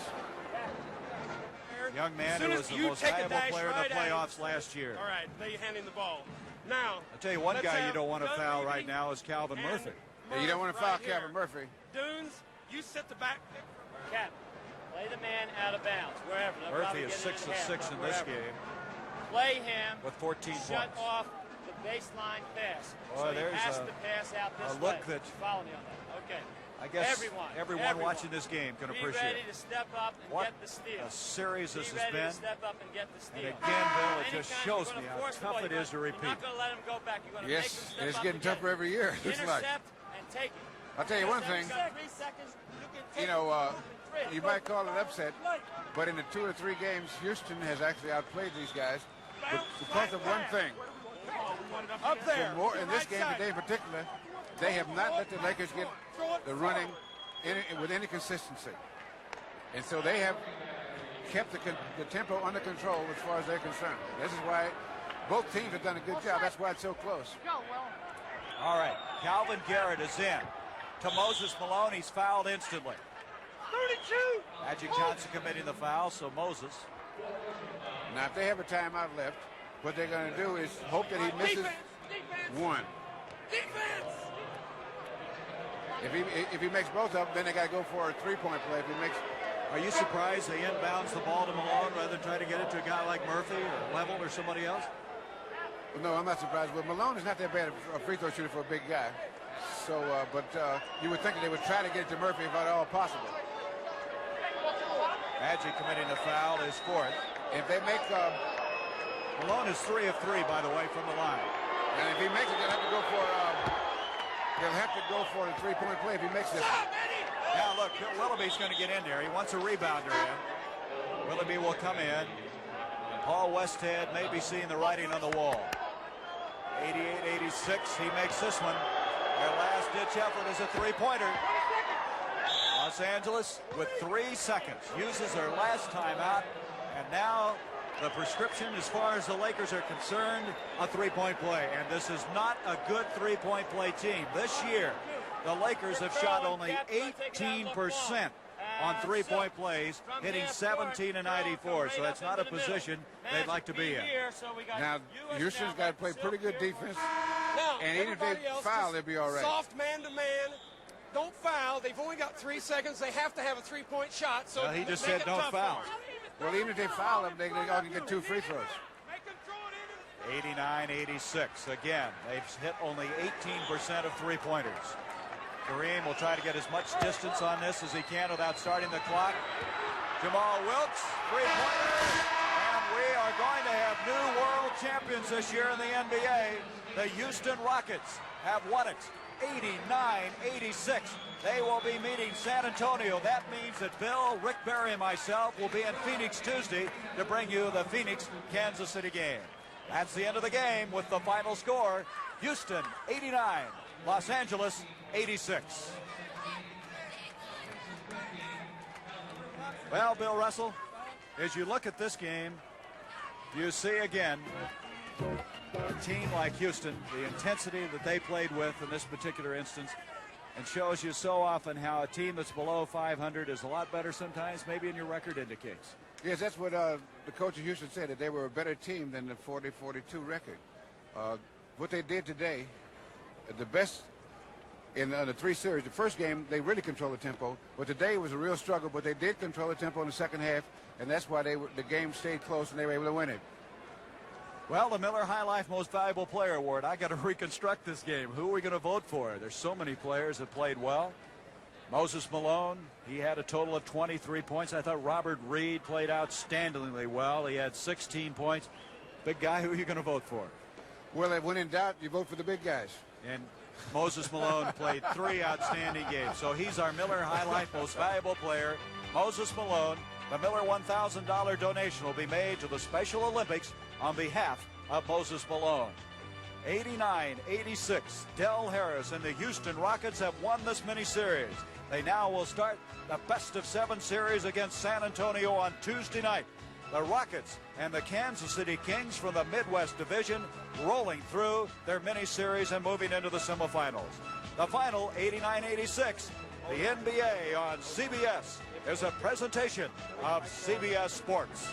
Young man who was the most valuable player in the playoffs last year. All right, there you hand him the ball. Now, I'll tell you one guy you don't want to foul right now is Calvin Murphy. Yeah, you don't want to foul Calvin Murphy. Dunes, you sit the back. Cap, play the man out of bounds, wherever. They'll Murphy probably is get it 6 in of the 6 half, in this wherever. game. Play him. With 14 Shut points. off the baseline pass. Boy, so he there's has a- to pass out this a look way. that- Follow me on that. Okay. I guess everyone watching this game can be appreciate ready it. to step up and What get the steal. a series this be has ready been. to step up and get the steal. And again, Bill, it just Anytime shows you're me gonna how force the tough ball, it is to You're repeat. not going to let him go back. You're going to Yes, make him step it's up getting and get tougher it. every year, it looks like. Intercept and take it. I'll tell you one thing. You got 3 seconds. You can take You know, it. you might call it upset, but in the 2 or 3 games, Houston has actually outplayed these guys because of one thing. Up there. In this game today in particular, they have not let the Lakers get the running with any consistency. And so they have kept the tempo under control as far as they're concerned. This is why both teams have done a good job. That's why it's so close. All right, Calvin Garrett is in. To Moses Malone, he's fouled instantly. 32. Magic Johnson committing the foul, so Moses. Now, if they have a timeout left, what they're going to do is hope that he misses one. Defense. If he makes both of them, then they got to go for a 3-point play. If he makes, Are you surprised they inbounds the ball to Malone rather than try to get it to a guy like Murphy or Level or somebody else? well, no, I'm not surprised. Well, Malone is not that bad a free throw shooter for a big guy. So, but you would think that they would try to get it to Murphy if at all possible. Magic committing the foul, his 4th. If they make Malone is 3 of 3, by the way, from the line. And if he makes it, they'll have to go for the 3-point play if he makes this. Now look, Willoughby's going to get in there. He wants a rebounder in. Willoughby will come in. Paul Westhead may be seeing the writing on the wall. 88-86, he makes this one. Their last-ditch effort is a 3-pointer. Los Angeles, with 3 seconds, uses their last timeout. And now the prescription, as far as the Lakers are concerned, a 3-point play. And this is not a good 3-point play team. This year, the Lakers have shot only 18% on 3-point plays, hitting 17 and 94. So that's not a position they'd like to be in. Now, Houston's got to play pretty good defense. Now, And even if they foul, they'll be all right. Soft man-to-man. Don't foul. They've only got 3 seconds. They have to have a 3-point shot. So Well, he just make said it don't tough for foul. them. Well, even if they foul them, they all can get 2 free throws. 89-86. Again, they've hit only 18% of 3-pointers. Kareem will try to get as much distance on this as he can without starting the clock. Jamal Wilkes, 3-pointer. And we are going to have new world champions this year in the NBA. The Houston Rockets have won it 89-86. They will be meeting San Antonio. That means that Bill, Rick Barry, and myself will be in Phoenix Tuesday to bring you the Phoenix-Kansas City game. That's the end of the game with the final score. Houston 89, Los Angeles 86. Well, Bill Russell, as you look at this game, you see again a team like Houston, the intensity that they played with in this particular instance, and shows you so often how a team that's below 500 is a lot better sometimes, maybe in your record indicates. Yes, that's what the coach of Houston said, that they were a better team than the 40-42 record. What they did today, the best in the 3 series. The first game, they really controlled the tempo, but today was a real struggle, but they did control the tempo in the second half, and that's why the game stayed close and they were able to win it. Well, the Miller High Life Most Valuable Player Award. I got to reconstruct this game. Who are we going to vote for? There's so many players that played well. Moses Malone, he had a total of 23 points. I thought Robert Reed played outstandingly well. He had 16 points. Big guy, who are you going to vote for? Well, when in doubt, you vote for the big guys. And Moses Malone played 3 outstanding games. So he's our Miller High Life Most Valuable Player, Moses Malone. The Miller $1,000 donation will be made to the Special Olympics on behalf of Moses Malone. 89-86, Del Harris and the Houston Rockets have won this mini-series. They now will start the best-of-7 series against San Antonio on Tuesday night. The Rockets and the Kansas City Kings from the Midwest Division rolling through their mini-series and moving into the semifinals. The final, 89-86. The NBA on CBS is a presentation of CBS Sports.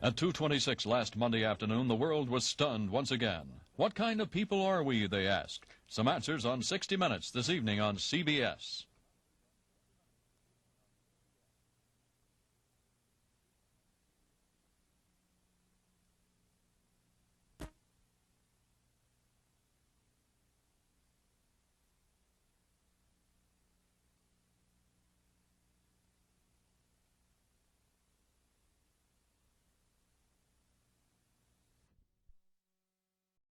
At 2:26 last Monday afternoon, the world was stunned once again. What kind of people are we, they asked. Some answers on 60 Minutes this evening on CBS.